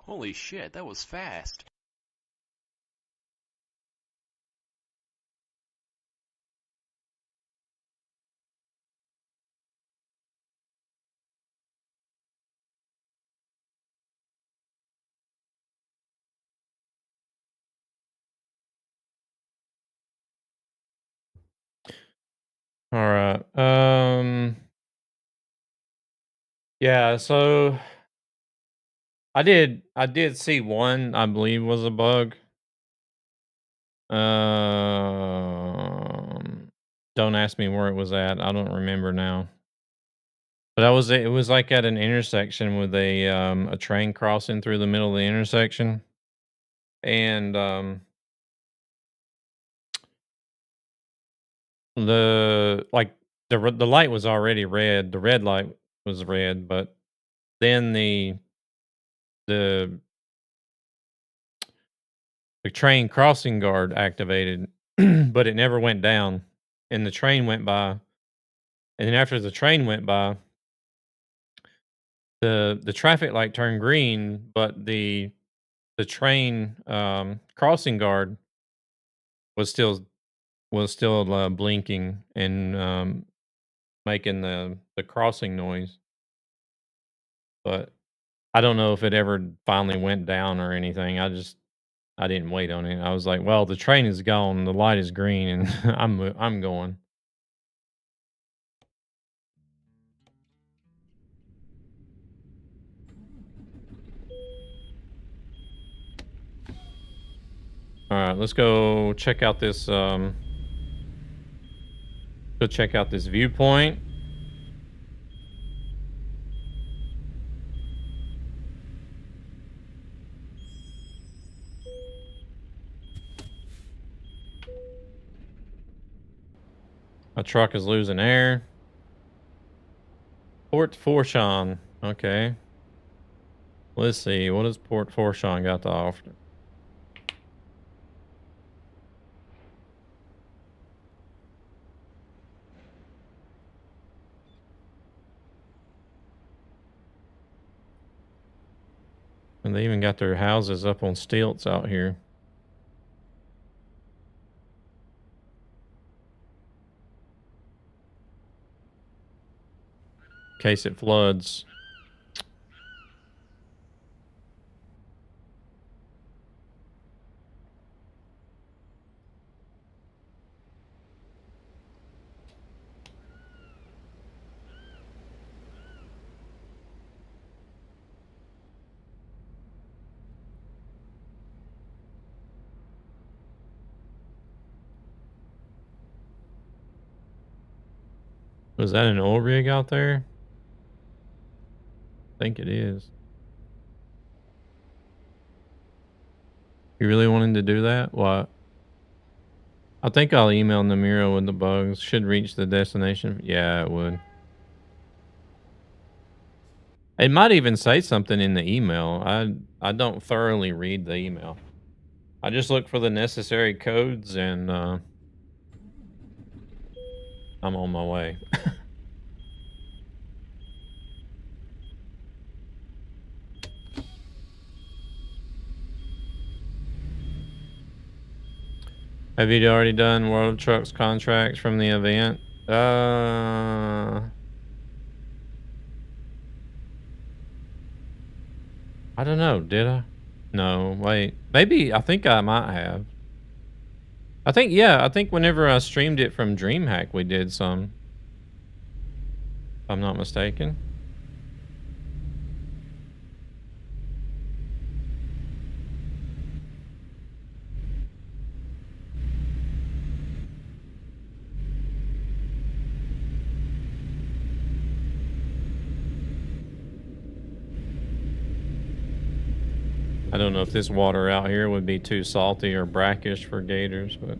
Holy shit, that was fast. All right. Yeah, so I did see one, I believe was a bug. Don't ask me where it was at. I don't remember now. But it was like at an intersection with a train crossing through the middle of the intersection. And the light was already red. The red light was red, but then the the train crossing guard activated, but it never went down. And the train went by. And then after the train went by, the traffic light turned green, but the train crossing guard was still blinking and making the crossing noise. But I don't know if it ever finally went down or anything. I didn't wait on it. I was like, well, the train is gone, the light is green, and I'm going. All right, let's go check out this viewpoint. My truck is losing air. Port Fourchon. Okay. Let's see. What does Port Fourchon got to offer? And they even got their houses up on stilts out here. In case it floods. Was that an oil rig out there? I think it is. You really wanted to do that? What? I think I'll email Namiro with the bugs. Should reach the destination. Yeah, it would. It might even say something in the email. I don't thoroughly read the email. I just look for the necessary codes and I'm on my way. Have you already done World of Trucks contracts from the event? I don't know. Did I? No, wait. Maybe, I think I might have. I think, yeah, I think whenever I streamed it from DreamHack, we did some. If I'm not mistaken. I don't know if this water out here would be too salty or brackish for gators, but...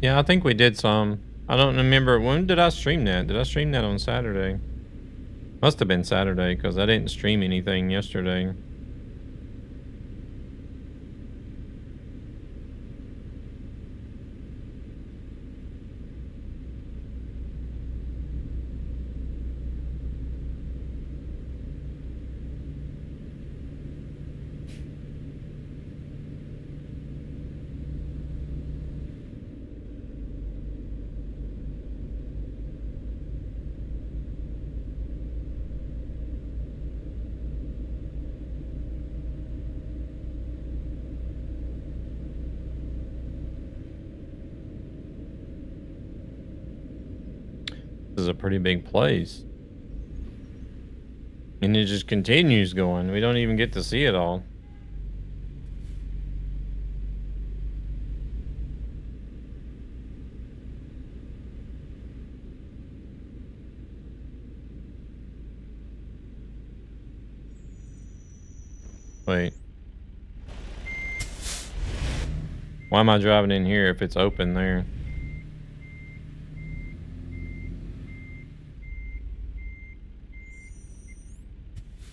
Yeah, I think we did some. I don't remember. When did I stream that? Did I stream that on Saturday? Must have been Saturday, because I didn't stream anything yesterday. This is a pretty big place. And it just continues going. We don't even get to see it all. Wait. Why am I driving in here if it's open there?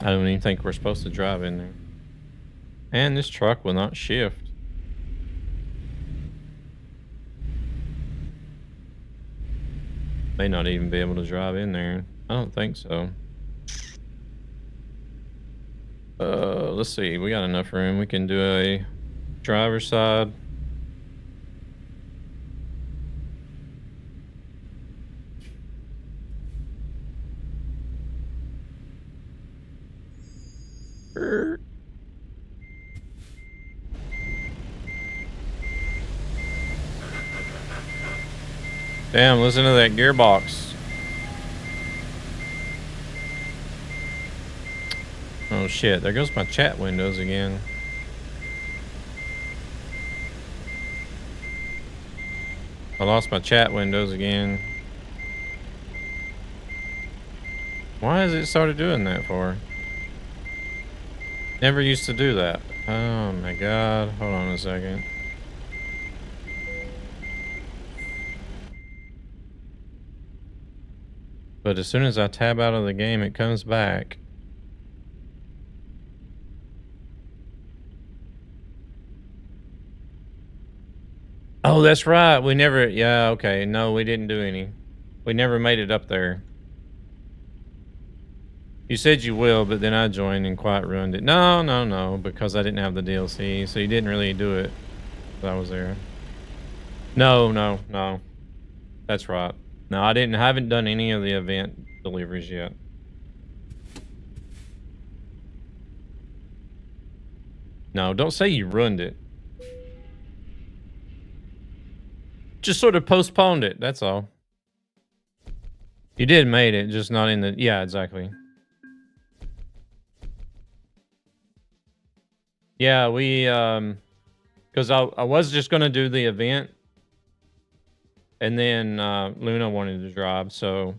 I don't even think we're supposed to drive in there. And this truck will not shift. May not even be able to drive in there. I don't think so. Let's see. We got enough room. We can do a driver's side. Damn, listen to that gearbox. Oh shit, there goes my chat windows again. I lost my chat windows again. Why has it started doing that for? Never used to do that. Oh my god, hold on a second. But as soon as I tab out of the game, it comes back. Oh, that's right. We never, yeah, okay. No, we didn't do any. We never made it up there. You said you will, but then I joined and quite ruined it. No, because I didn't have the DLC, so you didn't really do it. I was there. No. That's right. No, I haven't done any of the event deliveries yet. No, don't say you ruined it. Just sort of postponed it, that's all. You did made it, just not in the... Yeah, exactly. Yeah, we... Because I was just going to do the event. And then Luna wanted to drive, so...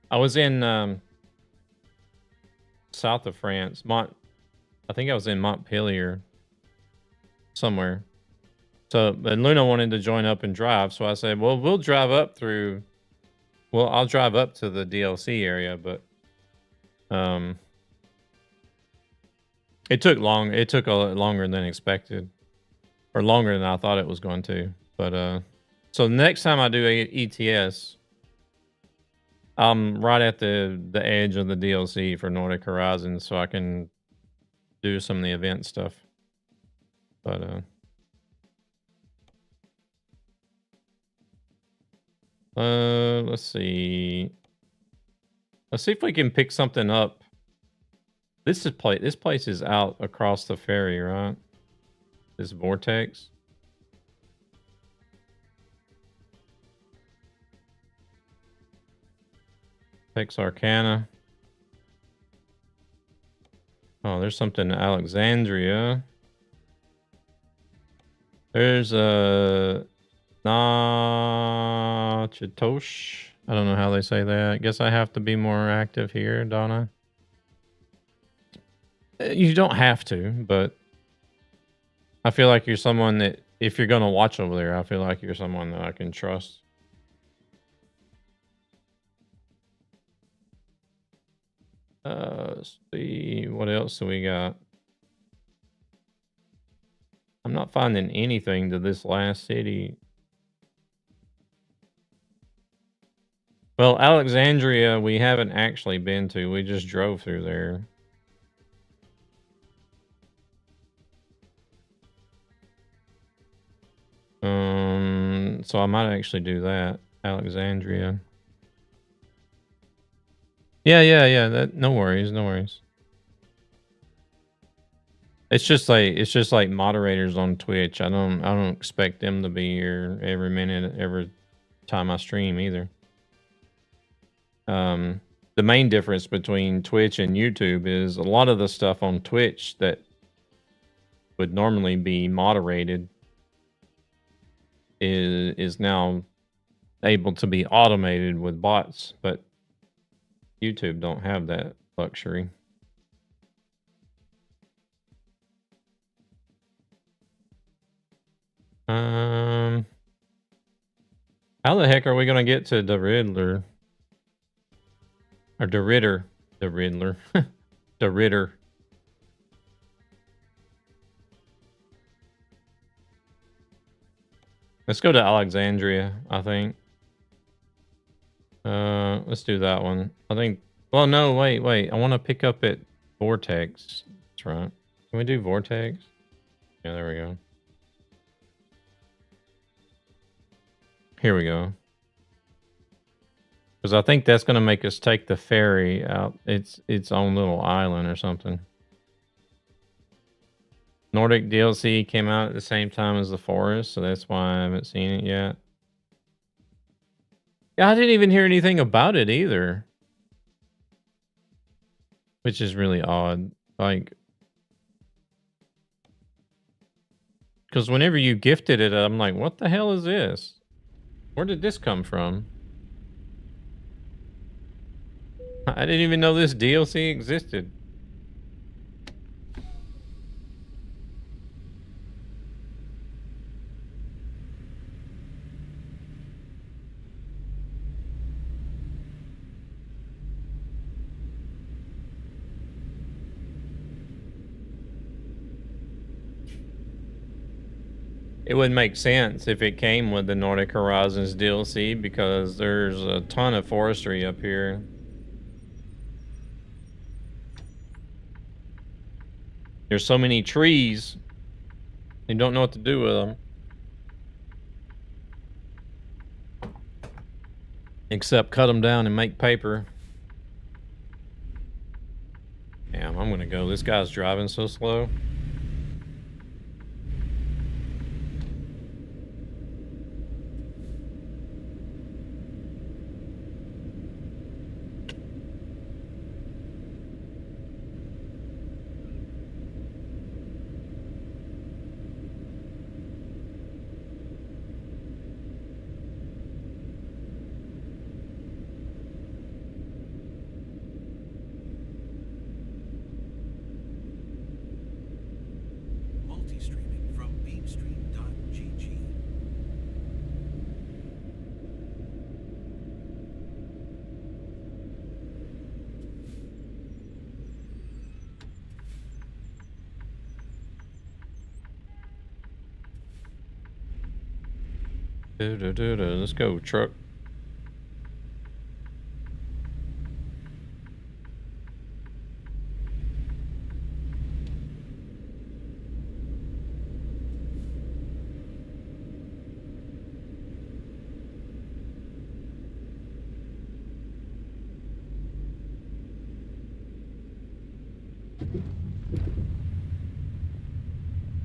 I was in south of France. I think I was in Montpellier. Somewhere. So, but Luna wanted to join up and drive, so I said, well, we'll drive up through... Well, I'll drive up to the DLC area, but... It took long. It took a lot longer than expected. Or longer than I thought it was going to. But, so next time I do ETS... I'm right at the edge of the DLC for Nordic Horizons, so I can do some of the event stuff. But let's see. Let's see if we can pick something up. This place is out across the ferry, right? This vortex. Texarkana. Oh, there's something in Alexandria. There's a Nachitoches. I don't know how they say that. I guess I have to be more active here, Donna. You don't have to, but I feel like you're someone that, if you're going to watch over there, I feel like you're someone that I can trust. Let's see, what else do we got? I'm not finding anything to this last city. Well, Alexandria, we haven't actually been to. We just drove through there. So I might actually do that. Alexandria. Yeah. That, no worries. It's just like moderators on Twitch. I don't expect them to be here every minute, every time I stream either. The main difference between Twitch and YouTube is a lot of the stuff on Twitch that would normally be moderated is now able to be automated with bots, but YouTube don't have that luxury. How the heck are we gonna get to the Riddler? Or the Riddler? The Riddler. The Ritter. Let's go to Alexandria, I think. Let's do that one. I think... Well, no, wait. I want to pick up at Vortex. That's right. Can we do Vortex? Yeah, there we go. Here we go. Because I think that's going to make us take the ferry out. It's its own little island or something. Nordic DLC came out at the same time as The Forest, so that's why I haven't seen it yet. Yeah, I didn't even hear anything about it either. Which is really odd. Like... Because whenever you gifted it, I'm like, what the hell is this? Where did this come from? I didn't even know this DLC existed. It would make sense if it came with the Nordic Horizons DLC because there's a ton of forestry up here. There's so many trees. You don't know what to do with them. Except cut them down and make paper. Damn, I'm gonna go. This guy's driving so slow. Multi-streaming from beamstream.gg. Let's go, truck.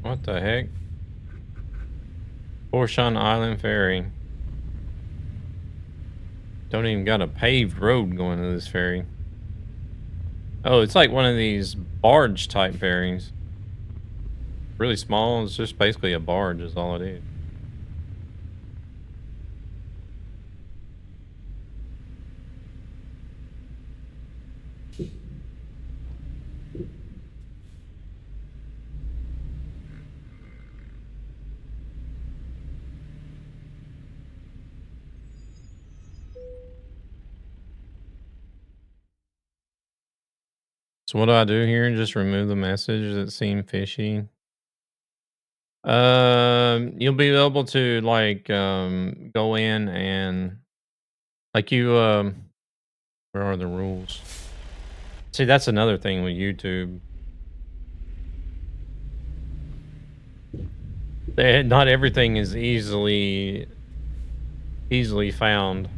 What the heck? Portion Island Ferry. Don't even got a paved road going to this ferry. Oh, it's like one of these barge type ferries. Really small. It's just basically a barge is all it is. So what do I do here? Just remove the message that seemed fishy. You'll be able to like go in and like you where are the rules? See, that's another thing with YouTube. Not everything is easily found.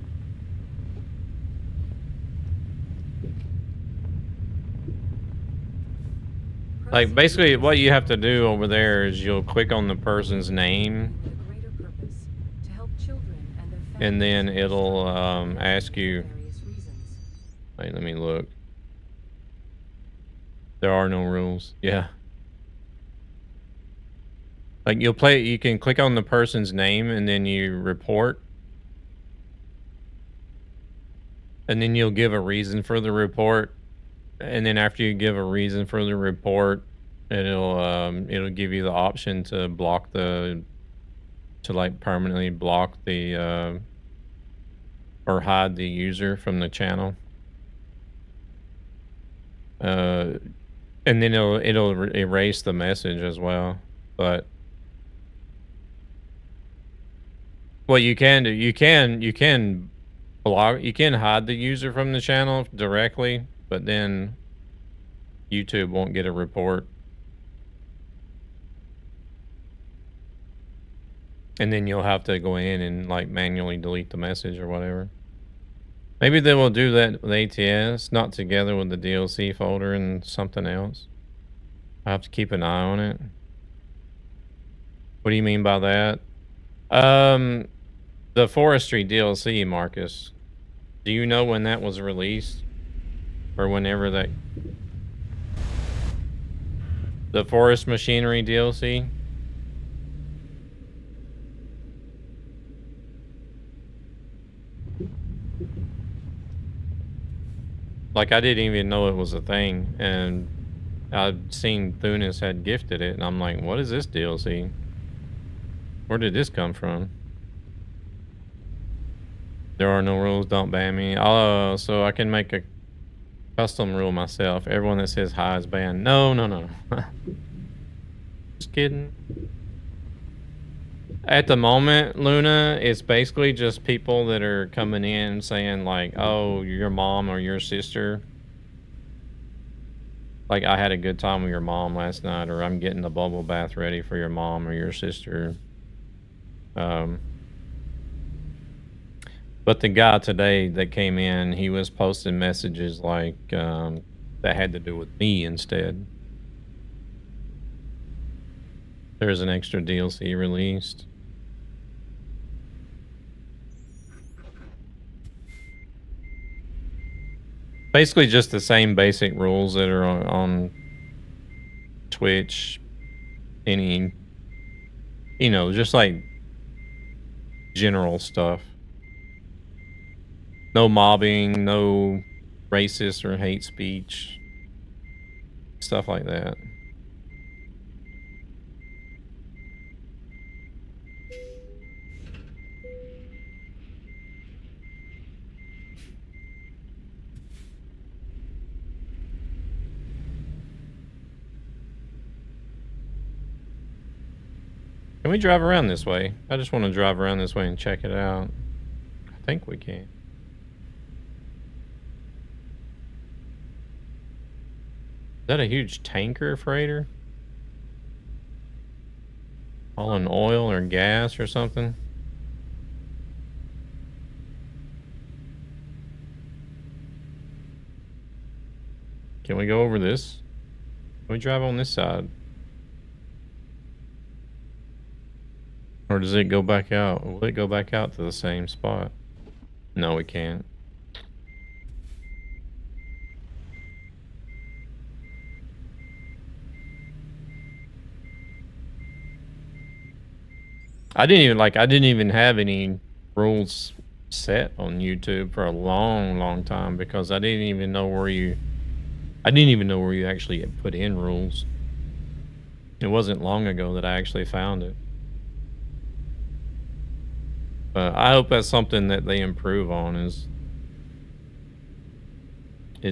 Like, basically, what you have to do over there is you'll click on the person's name, and then it'll ask you... Wait, let me look. There are no rules. Yeah. Like, you can click on the person's name, and then you report. And then you'll give a reason for the report. And then after you give a reason for the report, it'll give you the option to block like permanently block the or hide the user from the channel. and then it'll erase the message as well. But what you can do, you can block, you can hide the user from the channel directly, but then YouTube won't get a report. And then you'll have to go in and like manually delete the message or whatever. Maybe they will do that with ATS, not together with the DLC folder and something else. I have to keep an eye on it. What do you mean by that? The forestry DLC, Marcus. Do you know when that was released? Or whenever that... The forest machinery DLC? Like, I didn't even know it was a thing, and I'd seen Thunis had gifted it, and I'm like, what is this DLC? Where did this come from? There are no rules, don't ban me. Oh, so I can make a custom rule myself. Everyone that says hi is banned. No. Just kidding. At the moment, Luna, it's basically just people that are coming in saying like, oh, your mom or your sister. Like, I had a good time with your mom last night, or I'm getting the bubble bath ready for your mom or your sister. But the guy today that came in, he was posting messages like that had to do with me instead. There's an extra DLC released. Basically just the same basic rules that are on Twitch. Any, you know, just like general stuff. No mobbing, no racist or hate speech. Stuff like that. Can we drive around this way? I just want to drive around this way and check it out. I think we can. Is that a huge tanker freighter? Hauling oil or gas or something? Can we go over this? Can we drive on this side? Or does it go back out? Will it go back out to the same spot? No, we can't. I didn't even have any rules set on YouTube for a long time because I didn't even know where you actually put in rules. It wasn't long ago that I actually found it. I hope that's something that they improve on is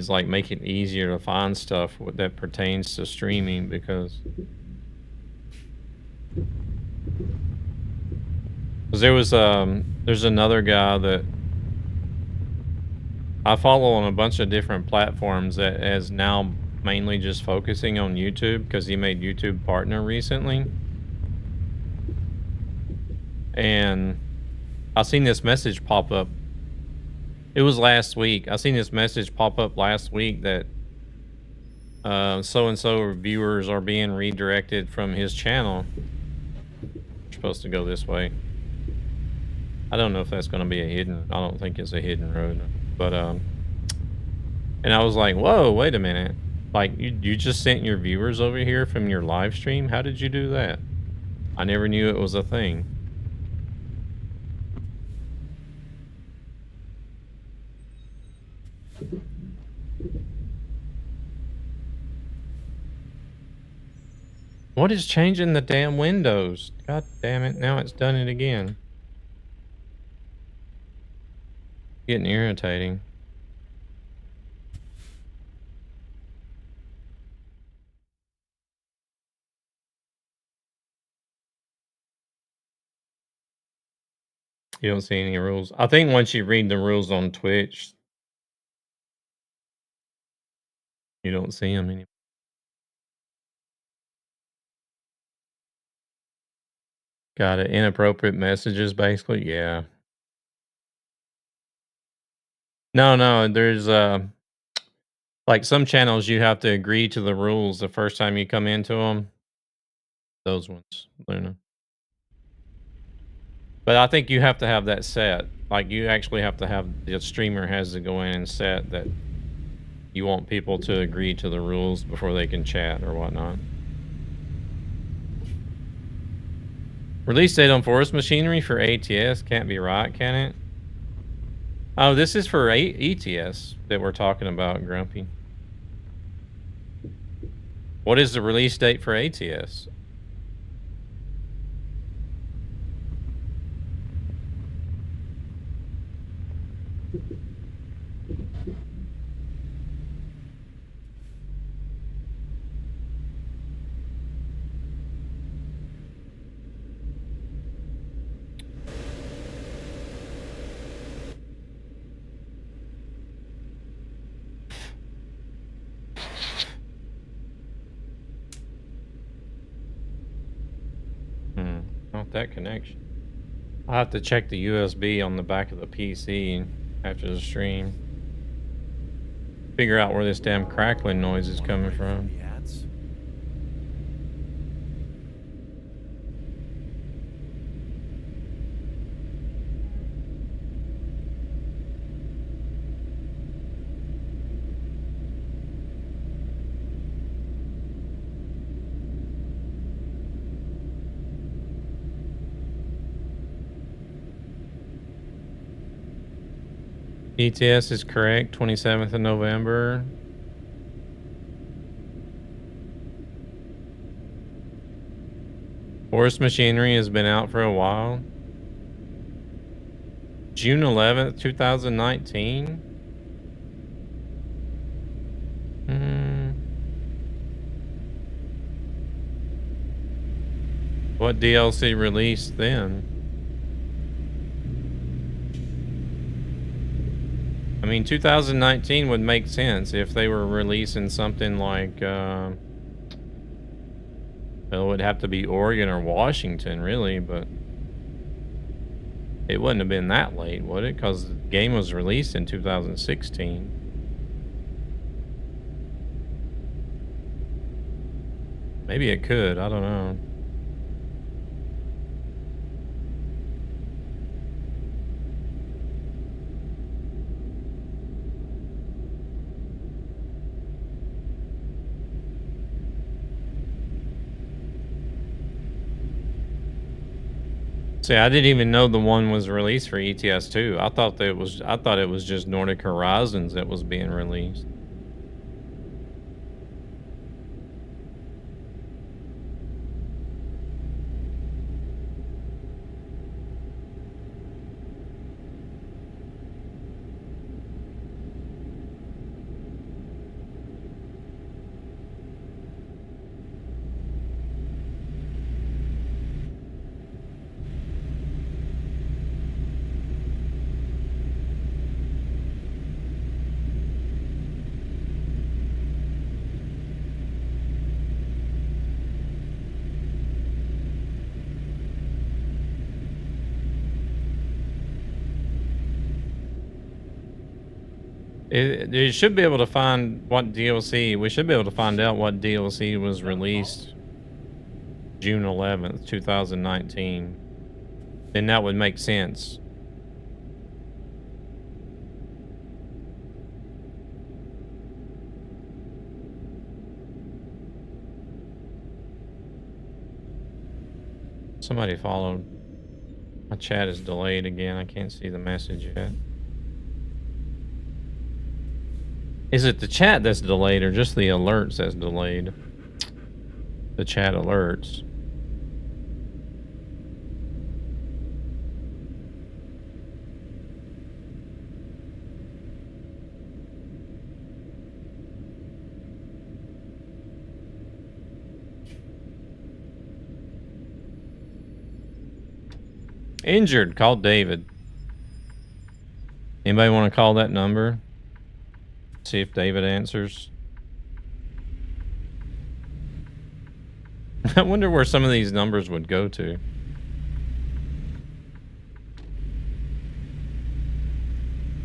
like make it easier to find stuff that pertains to streaming, because there's another guy that I follow on a bunch of different platforms that is now mainly just focusing on YouTube because he made YouTube partner recently. And I seen this message pop up. It was last week. I seen this message pop up last week that so-and-so reviewers are being redirected from his channel. We're supposed to go this way. I don't know if that's going to be a hidden... I don't think it's a hidden road. But, and I was like, whoa, wait a minute. Like, you just sent your viewers over here from your live stream? How did you do that? I never knew it was a thing. What is changing the damn windows? God damn it, now it's done it again. Getting irritating. You don't see any rules. I think once you read the rules on Twitch, you don't see them anymore. Got it. Inappropriate messages, basically. Yeah. No. There's like some channels you have to agree to the rules the first time you come into them. Those ones, Luna. But I think you have to have that set. Like you actually have to have the streamer has to go in and set that you want people to agree to the rules before they can chat or whatnot. Release date on Forest Machinery for ATS can't be right, can it? Oh, this is for ETS that we're talking about, Grumpy. What is the release date for ATS? Not that connection. I'll have to check the USB on the back of the PC after the stream. Figure out where this damn crackling noise is coming from. ETS is correct, 27th of November. Forest Machinery has been out for a while. June 11th, 2019. What DLC released then? I mean, 2019 would make sense if they were releasing something like, well, it would have to be Oregon or Washington, really, but it wouldn't have been that late, would it? Because the game was released in 2016. Maybe it could, I don't know. See, I didn't even know the one was released for ETS 2. I thought it was just Nordic Horizons that was being released. You should be able to find what DLC. We should be able to find out what DLC was released June 11th, 2019. Then that would make sense. Somebody followed. My chat is delayed again. I can't see the message yet. Is it the chat that's delayed or just the alerts that's delayed? The chat alerts. Injured. Call David. Anybody want to call that number? See if David answers. I wonder where some of these numbers would go to.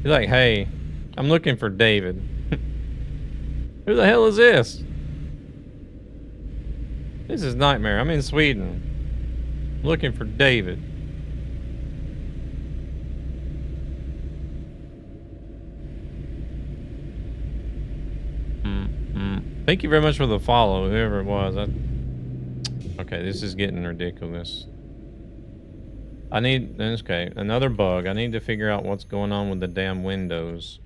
Be like, hey, I'm looking for David. Who the hell is this? This is Nightmare. I'm in Sweden. I'm looking for David. Thank you very much for the follow, whoever it was. Okay, this is getting ridiculous. Okay, another bug. I need to figure out what's going on with the damn windows.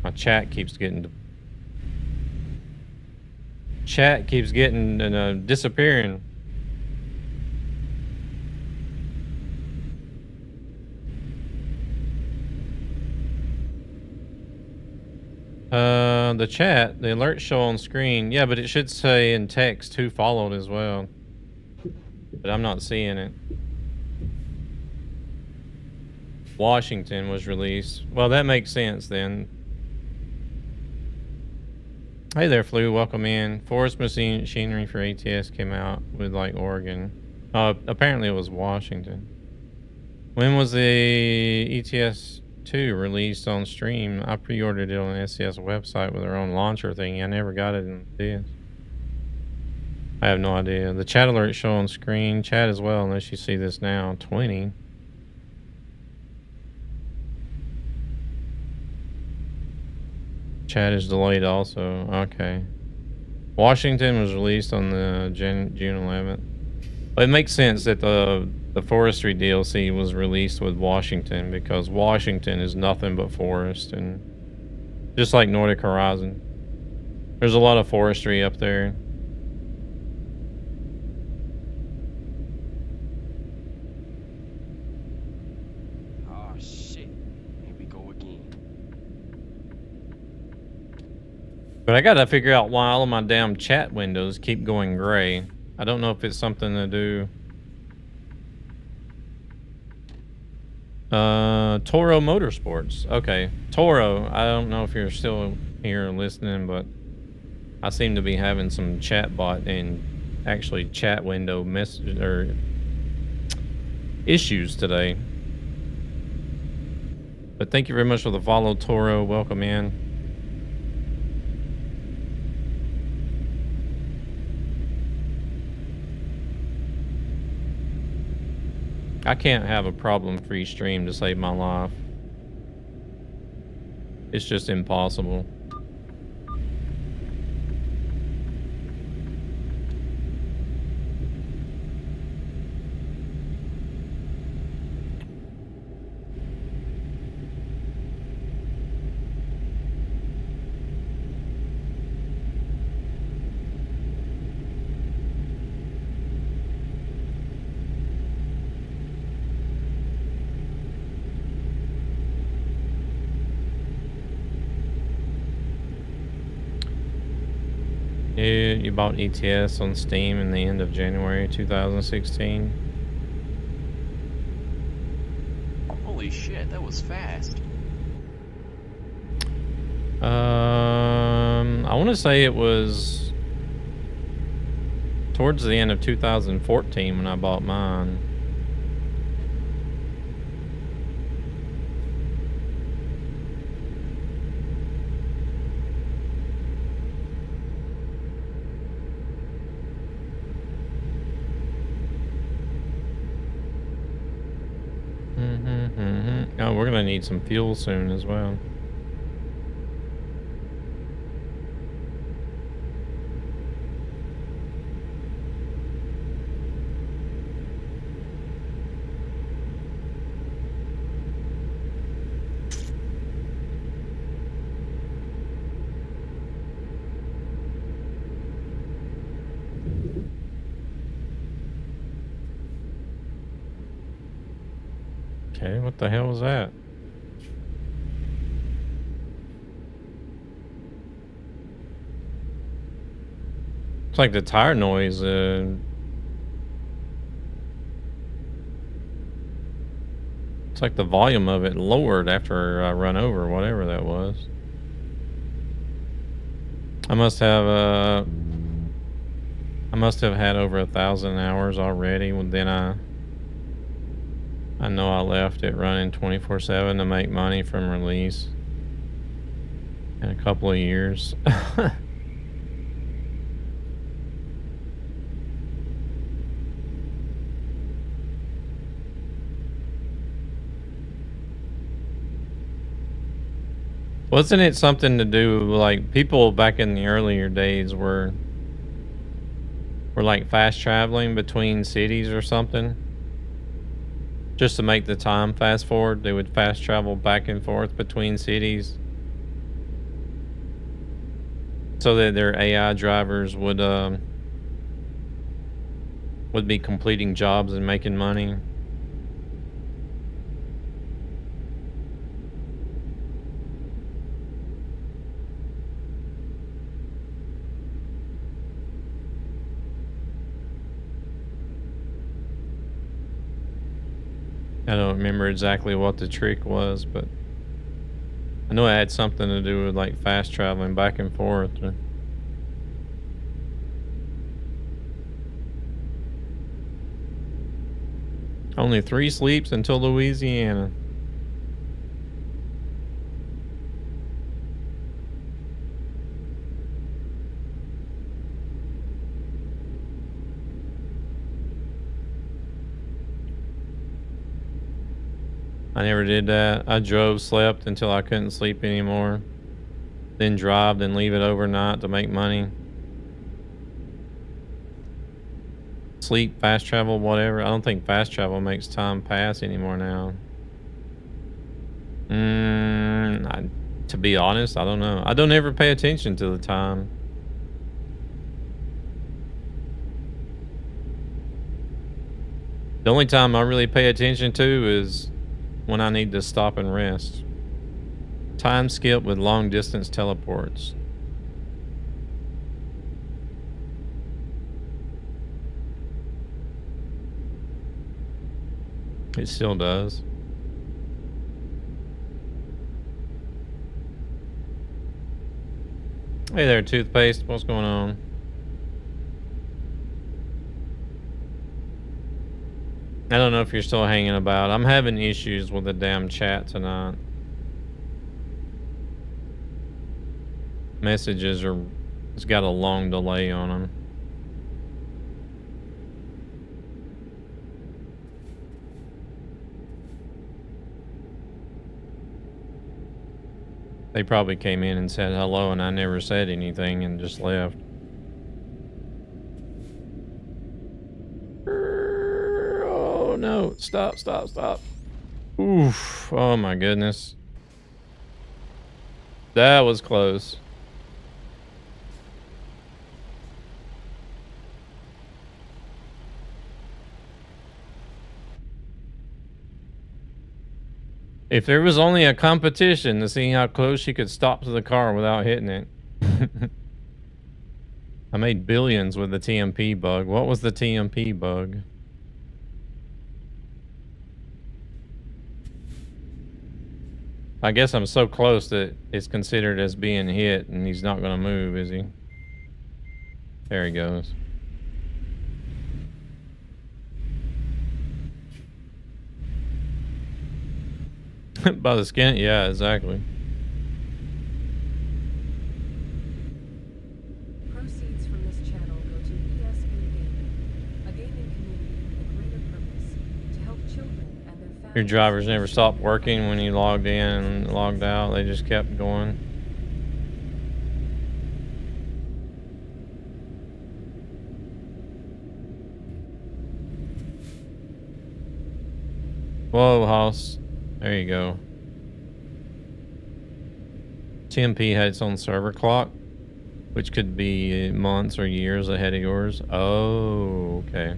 My chat keeps getting disappearing. The chat, the alerts show on screen. Yeah, but it should say in text who followed as well. But I'm not seeing it. Washington was released. Well, that makes sense then. Hey there, Flu. Welcome in. Forest Machinery for ATS came out with like Oregon. Apparently it was Washington. When was the ETS 2 released on stream? I pre-ordered it on the SCS website with their own launcher thing. I never got it in this. I have no idea. The chat alert show on screen. Chat as well, unless you see this now. 20. Chat is delayed also. Okay. Washington was released on the June 11th. But it makes sense that the forestry DLC was released with Washington, because Washington is nothing but forest, and just like Nordic Horizon. There's a lot of forestry up there. Oh shit. Here we go again. But I gotta figure out why all of my damn chat windows keep going gray. I don't know if it's something to do. Toro Motorsports. Okay. Toro, I don't know if you're still here listening, but I seem to be having some chat bot and actually chat window message or issues today. But thank you very much for the follow, Toro. Welcome in. I can't have a problem-free stream to save my life. It's just impossible. You bought ETS on Steam in the end of January 2016. Holy shit, that was fast. I want to say it was towards the end of 2014 when I bought mine. Oh, we're gonna need some fuel soon as well. Okay, what the hell was that? It's like the tire noise, like the volume of it lowered after I run over, whatever that was. I must have had over 1,000 hours already. Well, then I know I left it running 24/7 to make money from release in a couple of years. Wasn't it something to do, like, people back in the earlier days were like fast traveling between cities or something? Just to make the time fast forward, they would fast travel back and forth between cities so that their AI drivers would be completing jobs and making money. I don't remember exactly what the trick was, but I know it had something to do with like fast traveling back and forth. Only 3 sleeps until Louisiana. I never did that. I drove, slept until I couldn't sleep anymore. Then drive, then leave it overnight to make money. Sleep, fast travel, whatever. I don't think fast travel makes time pass anymore now. To be honest, I don't know. I don't ever pay attention to the time. The only time I really pay attention to is when I need to stop and rest. Time skip with long distance teleports. It still does. Hey there, toothpaste. What's going on? I don't know if you're still hanging about. I'm having issues with the damn chat tonight. Messages are... It's got a long delay on them. They probably came in and said hello and I never said anything and just left. Oh no, stop, stop, stop. Oof, oh my goodness. That was close. If there was only a competition to see how close she could stop to the car without hitting it. I made billions with the TMP bug. What was the TMP bug? I guess I'm so close that it's considered as being hit and he's not going to move, is he? There he goes. By the skin? Yeah, exactly. Proceeds from this channel go to ESB Gaming, a gaming community with a greater purpose to help children and their families. Your drivers never stopped working when you logged in and logged out. They just kept going. Whoa, House. There you go. TMP had its own server clock, which could be months or years ahead of yours. Oh, okay.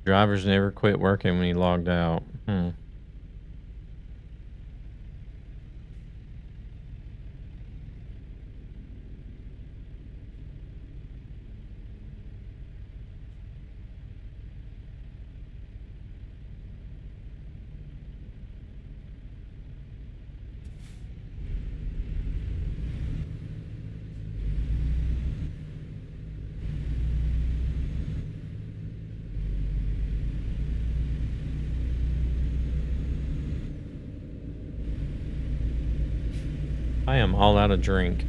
Drivers never quit working when he logged out. I am all out of drink.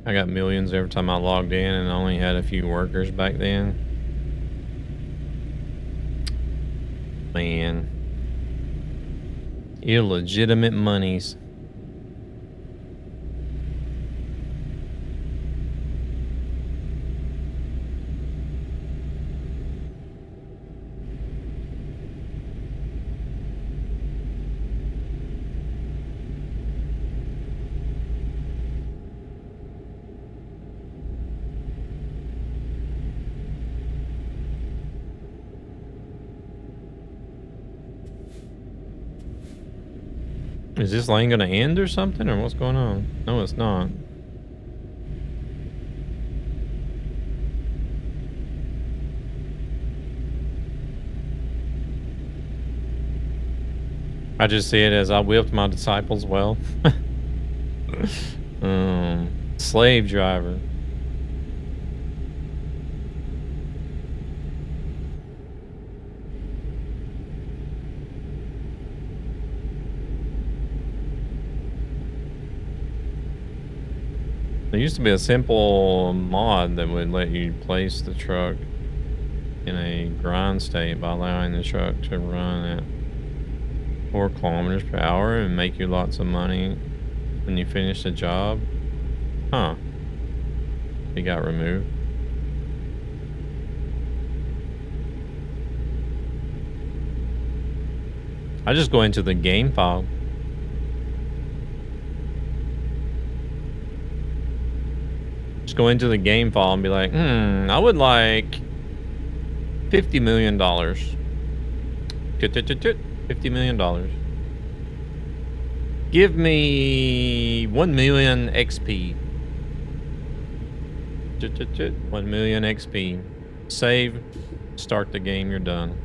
I got millions every time I logged in and I only had a few workers back then. Man. Illegitimate monies. Is this lane gonna end or something, or what's going on? No, it's not. I just see it as I whipped my disciples well. Slave driver. There used to be a simple mod that would let you place the truck in a grind state by allowing the truck to run at 4 kilometers per hour and make you lots of money when you finish the job. Huh. It got removed. I just go into the game file. Just go into the game file and be like, I would like $50 million. $50 million. Give me 1 million XP. 1 million XP. Save. Start the game. You're done.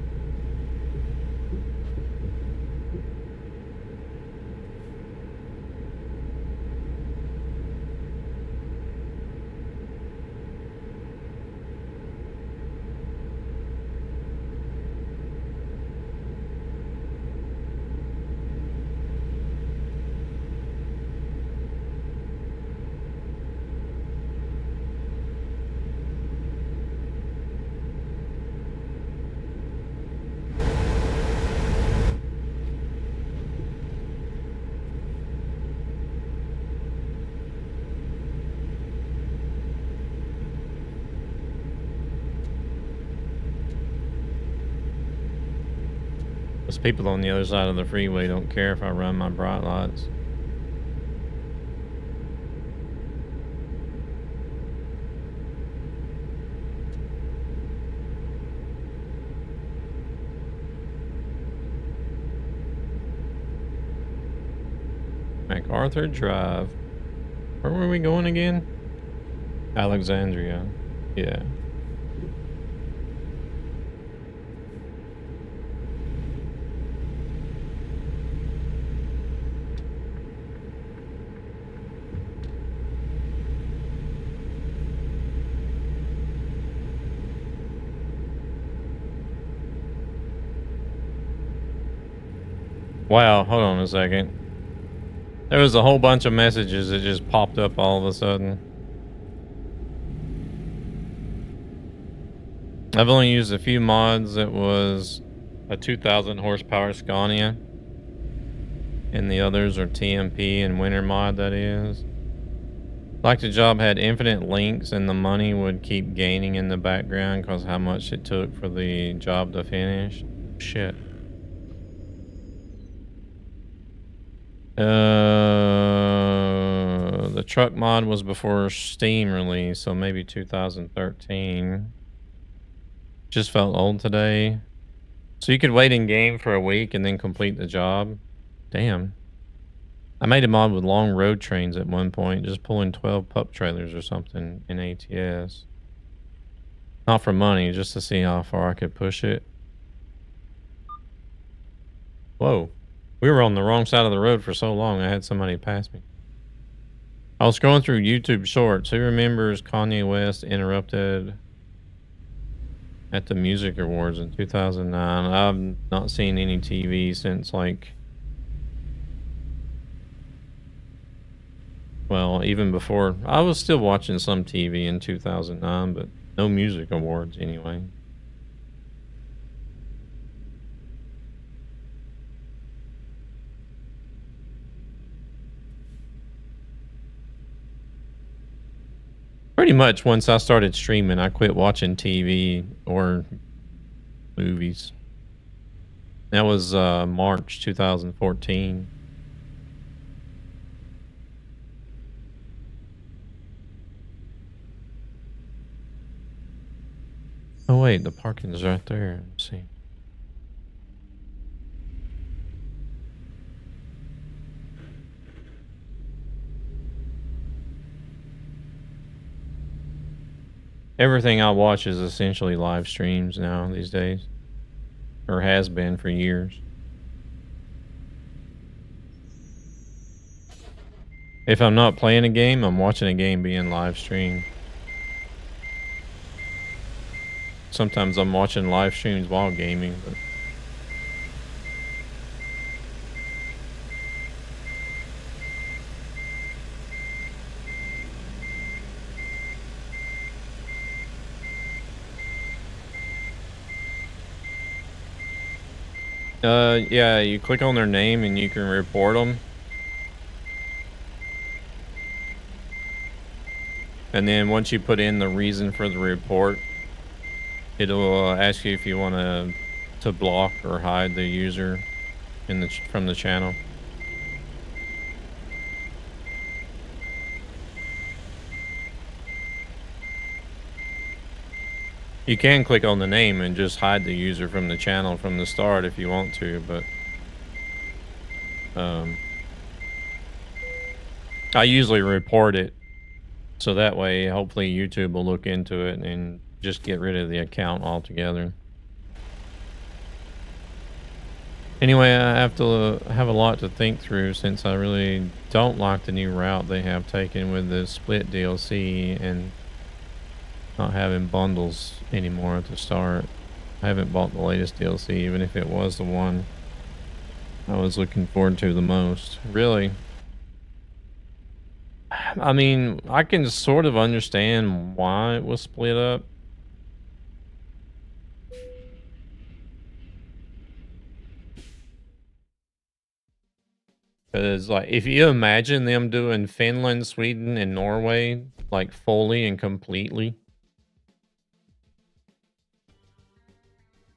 Those people on the other side of the freeway don't care if I run my bright lights. MacArthur Drive. Where were we going again? Alexandria. Yeah. Wow, hold on a second. There was a whole bunch of messages that just popped up all of a sudden. I've only used a few mods. It was a 2,000 horsepower Scania. And the others are TMP and Winter mod, that is. Like the job had infinite links and the money would keep gaining in the background because how much it took for the job to finish. Shit. The truck mod was before Steam release, so maybe 2013. Just felt old today. So you could wait in game for a week and then complete the job. Damn. I made a mod with long road trains at one point, just pulling 12 pup trailers or something in ATS. Not for money, just to see how far I could push it. Whoa. We were on the wrong side of the road for so long, I had somebody pass me. I was scrolling through YouTube Shorts. Who remembers Kanye West interrupted at the Music Awards in 2009? I've not seen any TV since, like, well, even before. I was still watching some TV in 2009, but no Music Awards anyway. Pretty much once I started streaming, I quit watching TV or movies. That was March 2014. Oh wait, the parking's right there. Let's see. Everything I watch is essentially live streams now these days. Or has been for years. If I'm not playing a game, I'm watching a game being live streamed. Sometimes I'm watching live streams while gaming, but yeah, you click on their name and you can report them. And then once you put in the reason for the report, it'll ask you if you want to block or hide the user in from the channel. You can click on the name and just hide the user from the channel from the start if you want to, but I usually report it so that way hopefully YouTube will look into it and just get rid of the account altogether. Anyway, I have to have a lot to think through since I really don't like the new route they have taken with the split DLC and not having bundles anymore at the start. I haven't bought the latest DLC, even if it was the one I was looking forward to the most. Really. I mean, I can sort of understand why it was split up. Because, like, if you imagine them doing Finland, Sweden, and Norway, like, fully and completely,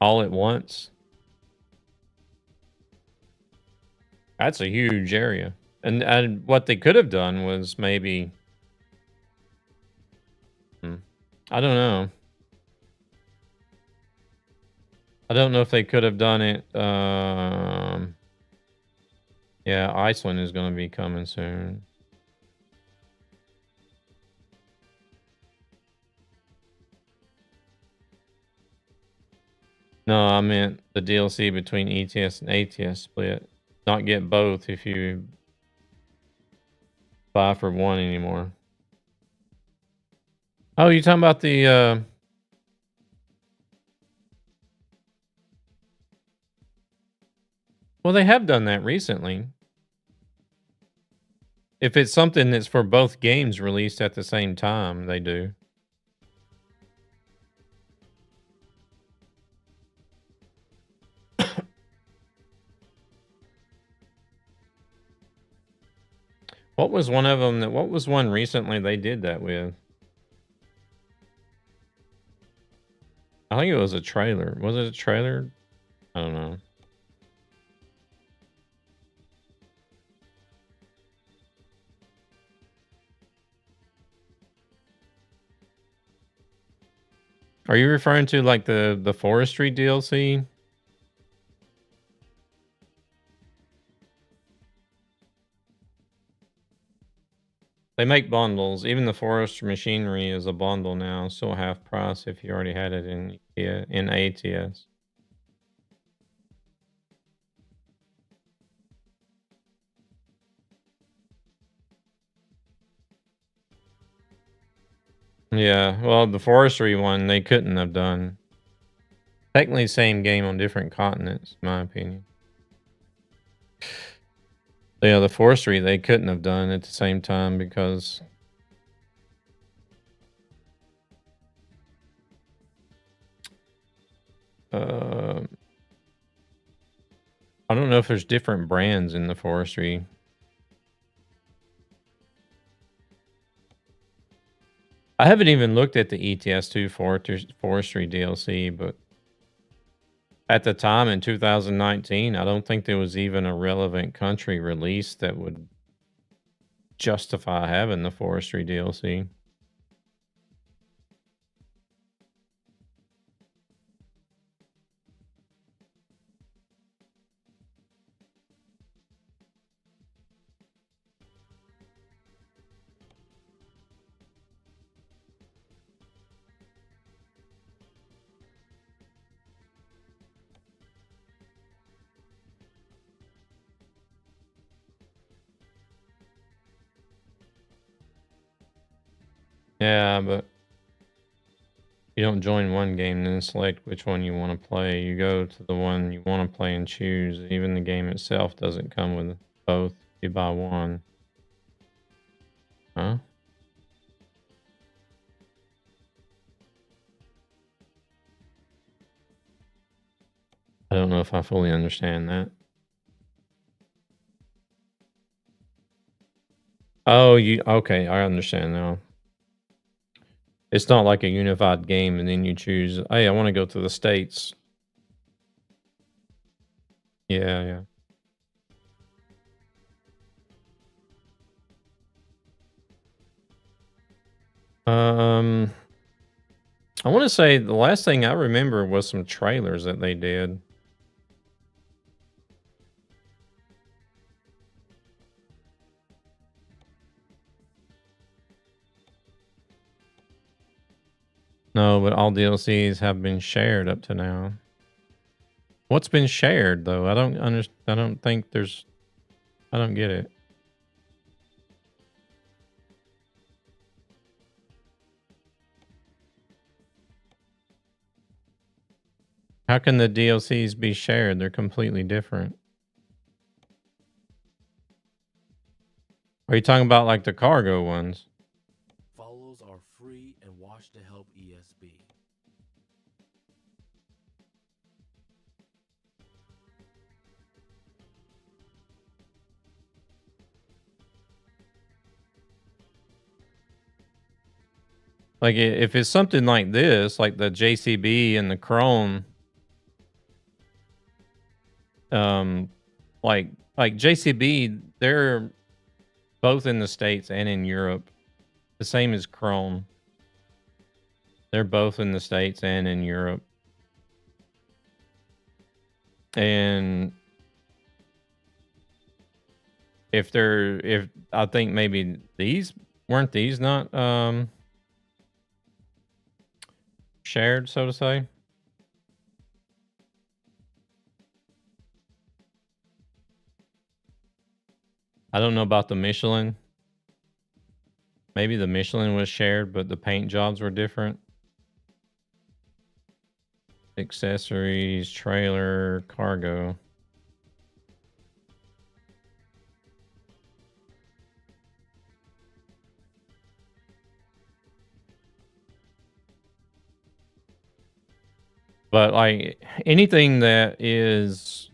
all at once, that's a huge area. And what they could have done was maybe, I don't know. I don't know if they could have done it. Yeah, Iceland is going to be coming soon. No, I meant the DLC between ETS and ATS split. Not get both if you buy for one anymore. Oh, you talking about the well, they have done that recently. If it's something that's for both games released at the same time, they do. What was one of them what was one recently they did that with? I think it was a trailer. Was it a trailer? I don't know. Are you referring to like the forestry DLC? They make bundles. Even the forest machinery is a bundle now, still half price if you already had it in ATS. Yeah, well, the forestry one they couldn't have done. Technically, same game on different continents, in my opinion. Yeah, the forestry they couldn't have done at the same time because I don't know if there's different brands in the forestry. I haven't even looked at the ETS2 forestry DLC, but at the time in 2019, I don't think there was even a relevant country release that would justify having the forestry DLC. Yeah, but you don't join one game and then select which one you want to play. You go to the one you want to play and choose. Even the game itself doesn't come with both. You buy one. Huh? I don't know if I fully understand that. Oh, okay, I understand now. It's not like a unified game and then you choose, hey, I want to go to the States. Yeah, yeah. I want to say the last thing I remember was some trailers that they did. No, but all DLCs have been shared up to now. What's been shared though? I don't understand. I don't think there's. I don't get it. How can the DLCs be shared? They're completely different. Are you talking about like the cargo ones? Follows are free and watch to help ESB. Like if it's something like this, like the JCB and the Chrome, like JCB, they're both in the States and in Europe. The same as Chrome. They're both in the States and in Europe. And if I think maybe weren't these not shared, so to say? I don't know about the Michelin. Maybe the Michelin was shared, but the paint jobs were different. Accessories, trailer, cargo. But like anything that is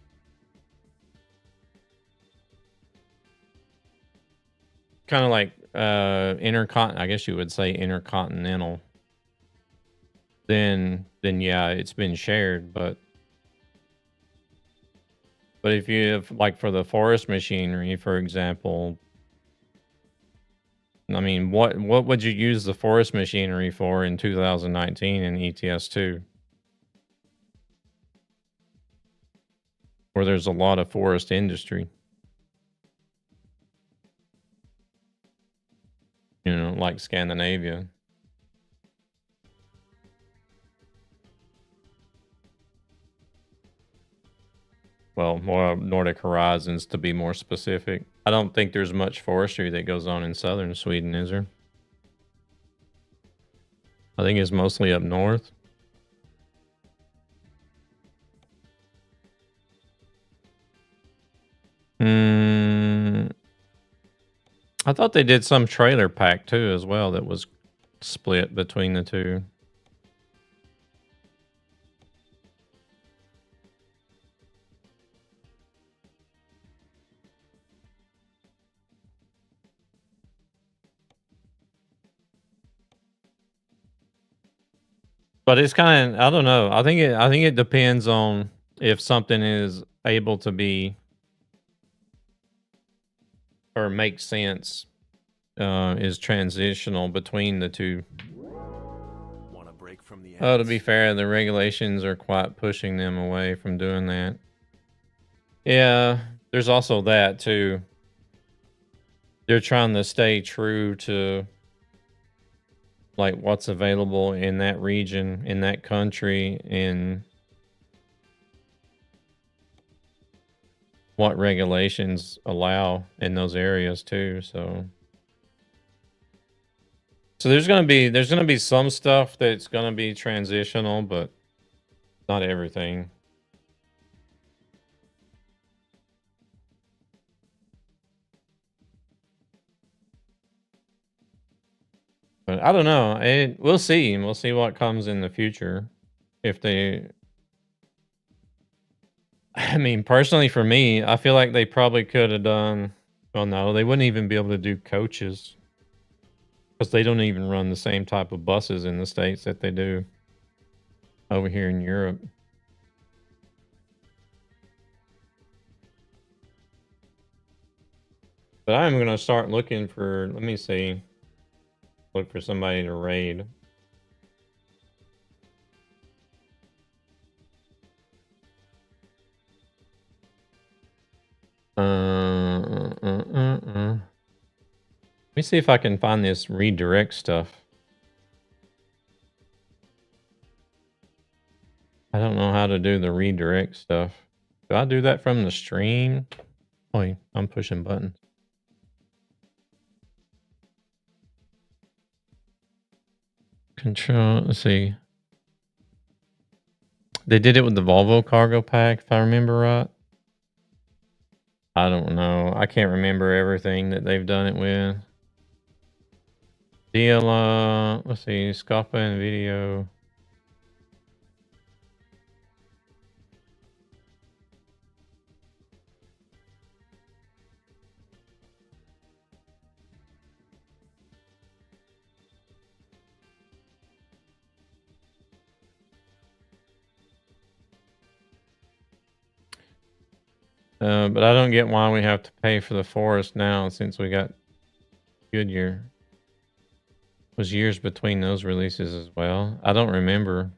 kind of like I guess you would say intercontinental, then yeah, it's been shared. But if you have, like for the forest machinery, for example, I mean, what would you use the forest machinery for in 2019 in ETS2? Where there's a lot of forest industry. You know, like Scandinavia. Well, more Nordic Horizons to be more specific. I don't think there's much forestry that goes on in southern Sweden, is there? I think it's mostly up north. I thought they did some trailer pack too as well that was split between the two. But it's kind of, I don't know. I think it depends on if something is able to be or makes sense, is transitional between the two. Want a break from the Oh, to be fair, the regulations are quite pushing them away from doing that. Yeah, there's also that too. They're trying to stay true to like what's available in that region, in that country, and what regulations allow in those areas too. So there's gonna be some stuff that's gonna be transitional, but not everything. But I don't know. We'll see. We'll see what comes in the future. If they, I mean, personally for me, I feel like they probably could have done. Well, no, they wouldn't even be able to do coaches because they don't even run the same type of buses in the States that they do over here in Europe. But I'm going to start looking for, let me see, look for somebody to raid. Let me see if I can find this redirect stuff. I don't know how to do the redirect stuff. Do I do that from the stream? Oh, I'm pushing buttons. Control, let's see. They did it with the Volvo cargo pack, if I remember right. I don't know. I can't remember everything that they've done it with. Deal, let's see, Scapa and video. But I don't get why we have to pay for the forest now since we got Goodyear. Was years between those releases as well. I don't remember.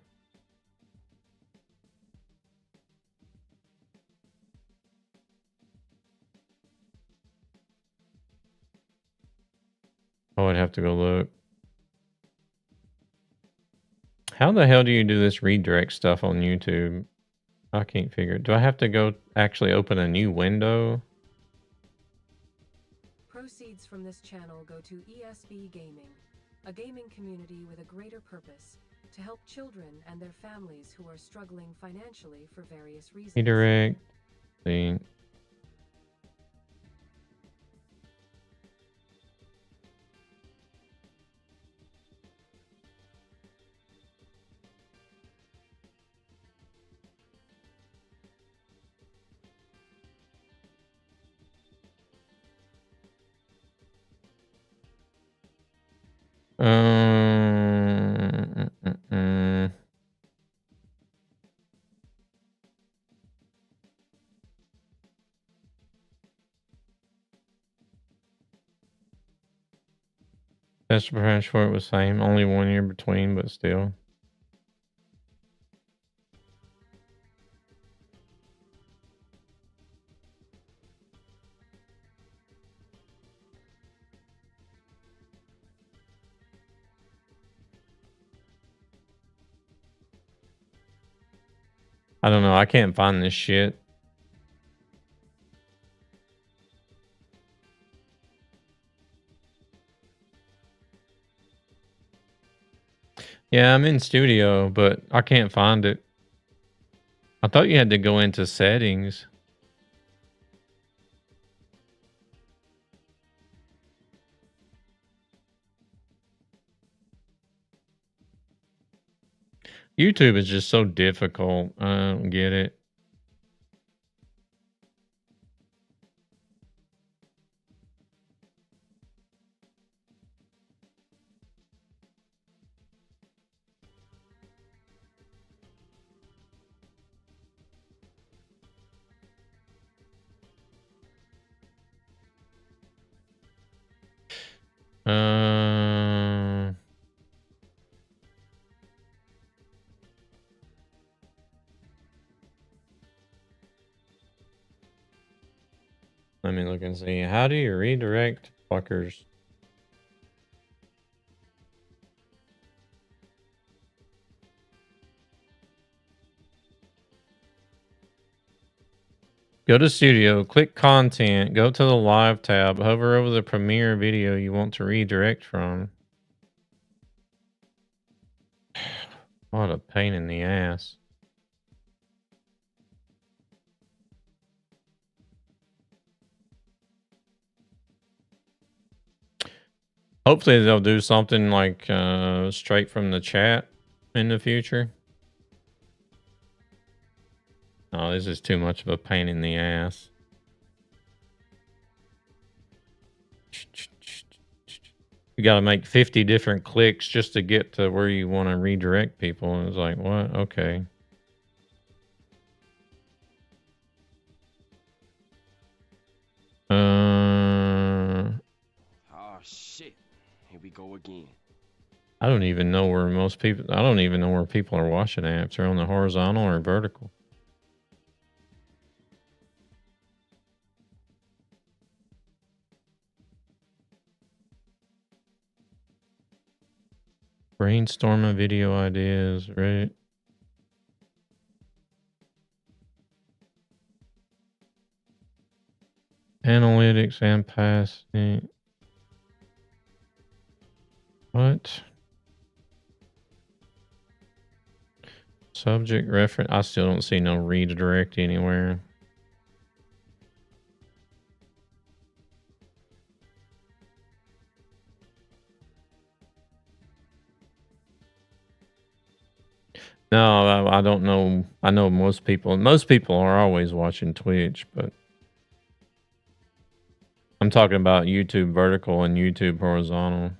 Oh, I'd have to go look. How the hell do you do this redirect stuff on YouTube? I can't figure it. Do I have to go actually open a new window? Proceeds from this channel go to ESB Gaming, a gaming community with a greater purpose to help children and their families who are struggling financially for various reasons. Redirect. See. Mm, mm, mm. Test branch for it was same. Only 1 year between, but still. I don't know. I can't find this shit. Yeah, I'm in studio, but I can't find it. I thought you had to go into settings. YouTube is just so difficult. I don't get it. Uh, Let me look and see. How do you redirect fuckers? Go to studio, click content, go to the live tab, hover over the premiere video you want to redirect from. What a pain in the ass. Hopefully they'll do something like straight from the chat in the future. Oh, this is too much of a pain in the ass. You got to make 50 different clicks just to get to where you want to redirect people. And it's like, what? Okay. Oh shit. Here we go again. I don't even know where most people. I don't even know where people are watching at. If they're on the horizontal or vertical. Brainstorming video ideas, right? Analytics and passing. What? Subject reference. I still don't see no redirect anywhere. No, I don't know. I know most people. Most people are always watching Twitch, but I'm talking about YouTube vertical and YouTube horizontal.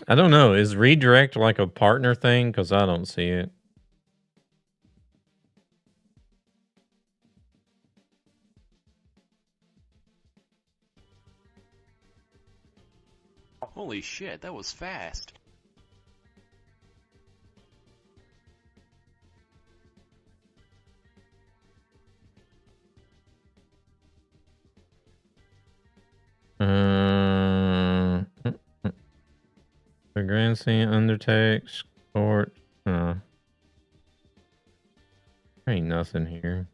I don't know. Is redirect like a partner thing? Because I don't see it. Holy shit, that was fast. The grand scene undertakes court. There ain't nothing here.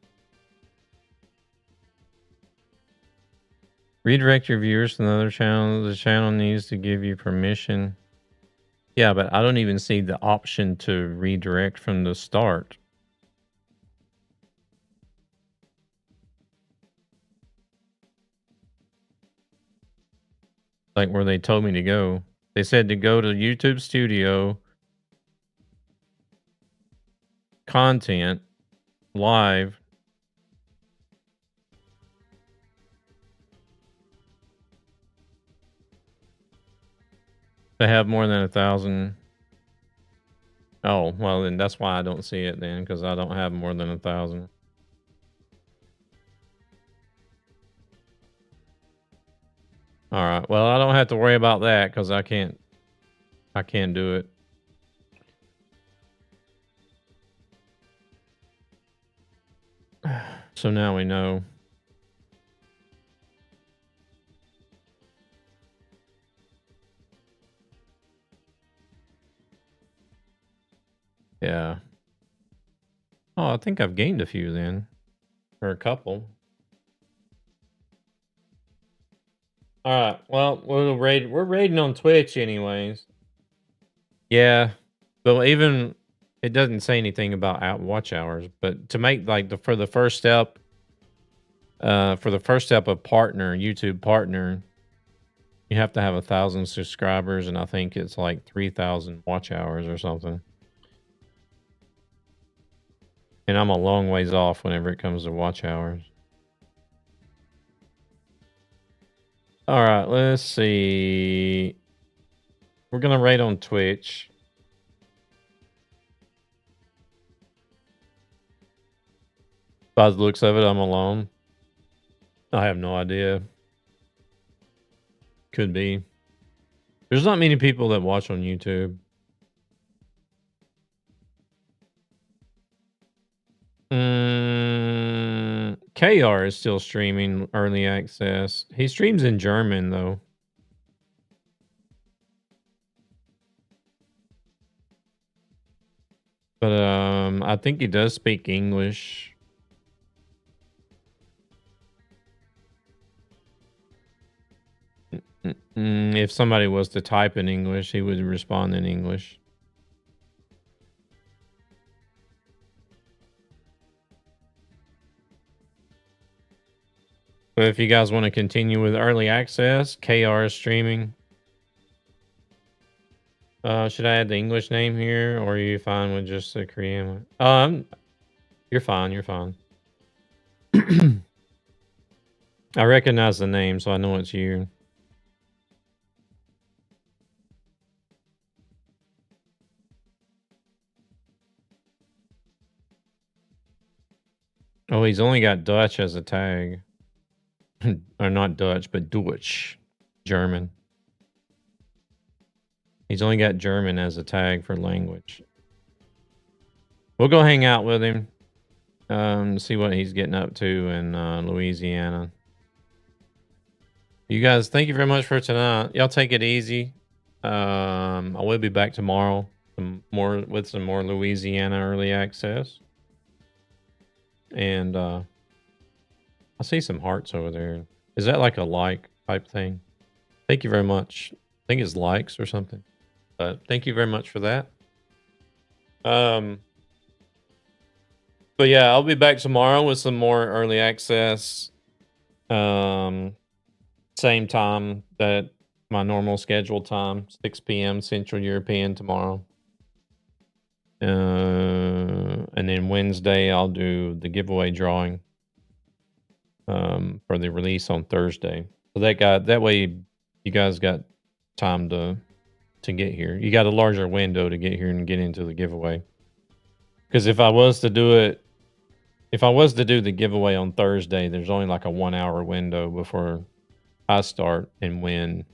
Redirect your viewers to another channel. The channel needs to give you permission. Yeah, but I don't even see the option to redirect from the start. Like where they told me to go. They said to go to YouTube Studio, content, live. They have more than 1,000. Oh, well, then that's why I don't see it then, because I don't have more than 1,000. All right. Well, I don't have to worry about that because I can't do it. So now we know. Yeah. Oh, I think I've gained a few then. Or a couple. Alright. Well, we're raiding on Twitch anyways. Yeah. But even it doesn't say anything about watch hours. But to make like for the first step of partner, YouTube partner, you have to have 1,000 subscribers, and I think it's like 3,000 watch hours or something. And I'm a long ways off whenever it comes to watch hours. All right, let's see. We're going to raid on Twitch. By the looks of it, I'm alone. I have no idea. Could be. There's not many people that watch on YouTube. KR is still streaming early access. He streams in German, though. But I think he does speak English. If somebody was to type in English, he would respond in English. But if you guys want to continue with early access, KR is streaming. Should I add the English name here, or are you fine with just the Korean one? You're fine. You're fine. I recognize the name, so I know it's you. Oh, he's only got Dutch as a tag. Or not Dutch, but Deutsch. German. He's only got German as a tag for language. We'll go hang out with him. See what he's getting up to in Louisiana. You guys, thank you very much for tonight. Y'all take it easy. I will be back tomorrow with some more Louisiana early access. And I see some hearts over there. Is that like a like type thing? Thank you very much. I think it's likes or something. But thank you very much for that. But yeah, I'll be back tomorrow with some more early access. Same time that my normal scheduled time, 6 p.m. Central European tomorrow. And then Wednesday I'll do the giveaway drawing for the release on Thursday. So that way you guys got time to get here. You got a larger window to get here and get into the giveaway. Because if I was to do the giveaway on Thursday, there's only like a 1 hour window before I start and when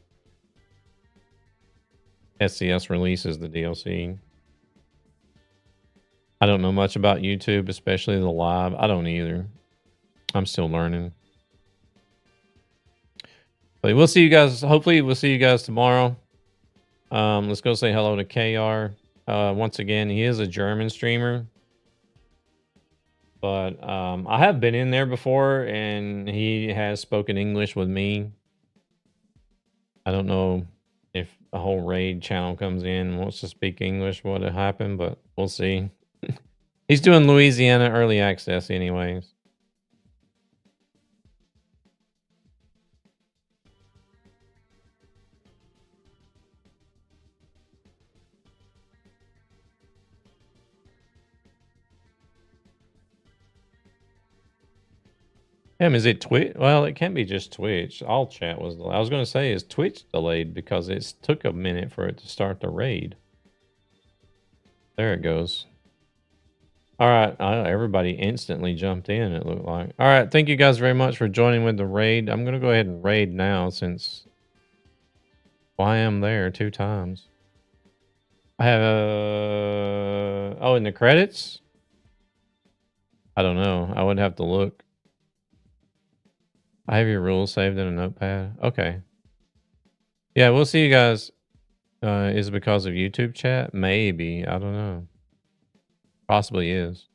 SCS releases the DLC. I don't know much about YouTube, especially the live. I don't either. I'm still learning. But we'll see you guys. Hopefully we'll see you guys tomorrow. Let's go say hello to KR. Once again, he is a German streamer. But I have been in there before, and he has spoken English with me. I don't know if a whole raid channel comes in and wants to speak English, what would happen, but we'll see. He's doing Louisiana early access anyways. Damn, is it Twitch? Well, it can't be just Twitch. All chat was. I was going to say, is Twitch delayed because it took a minute for it to start the raid. There it goes. All right, everybody instantly jumped in, it looked like. All right, thank you guys very much for joining with the raid. I'm going to go ahead and raid now since I am there 2 times. I have oh, in the credits? I don't know. I would have to look. I have your rules saved in a notepad. Okay. Yeah, we'll see you guys. Is it because of YouTube chat? Maybe. I don't know. Possibly is.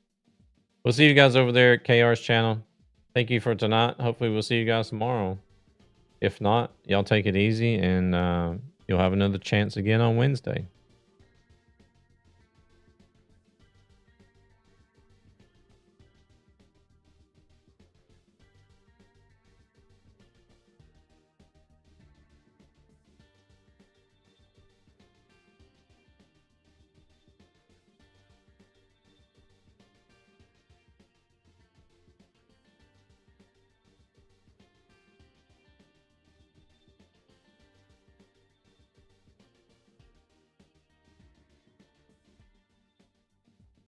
We'll see you guys over there at KR's channel. Thank you for tonight. Hopefully we'll see you guys tomorrow. If not, y'all take it easy and you'll have another chance again on Wednesday.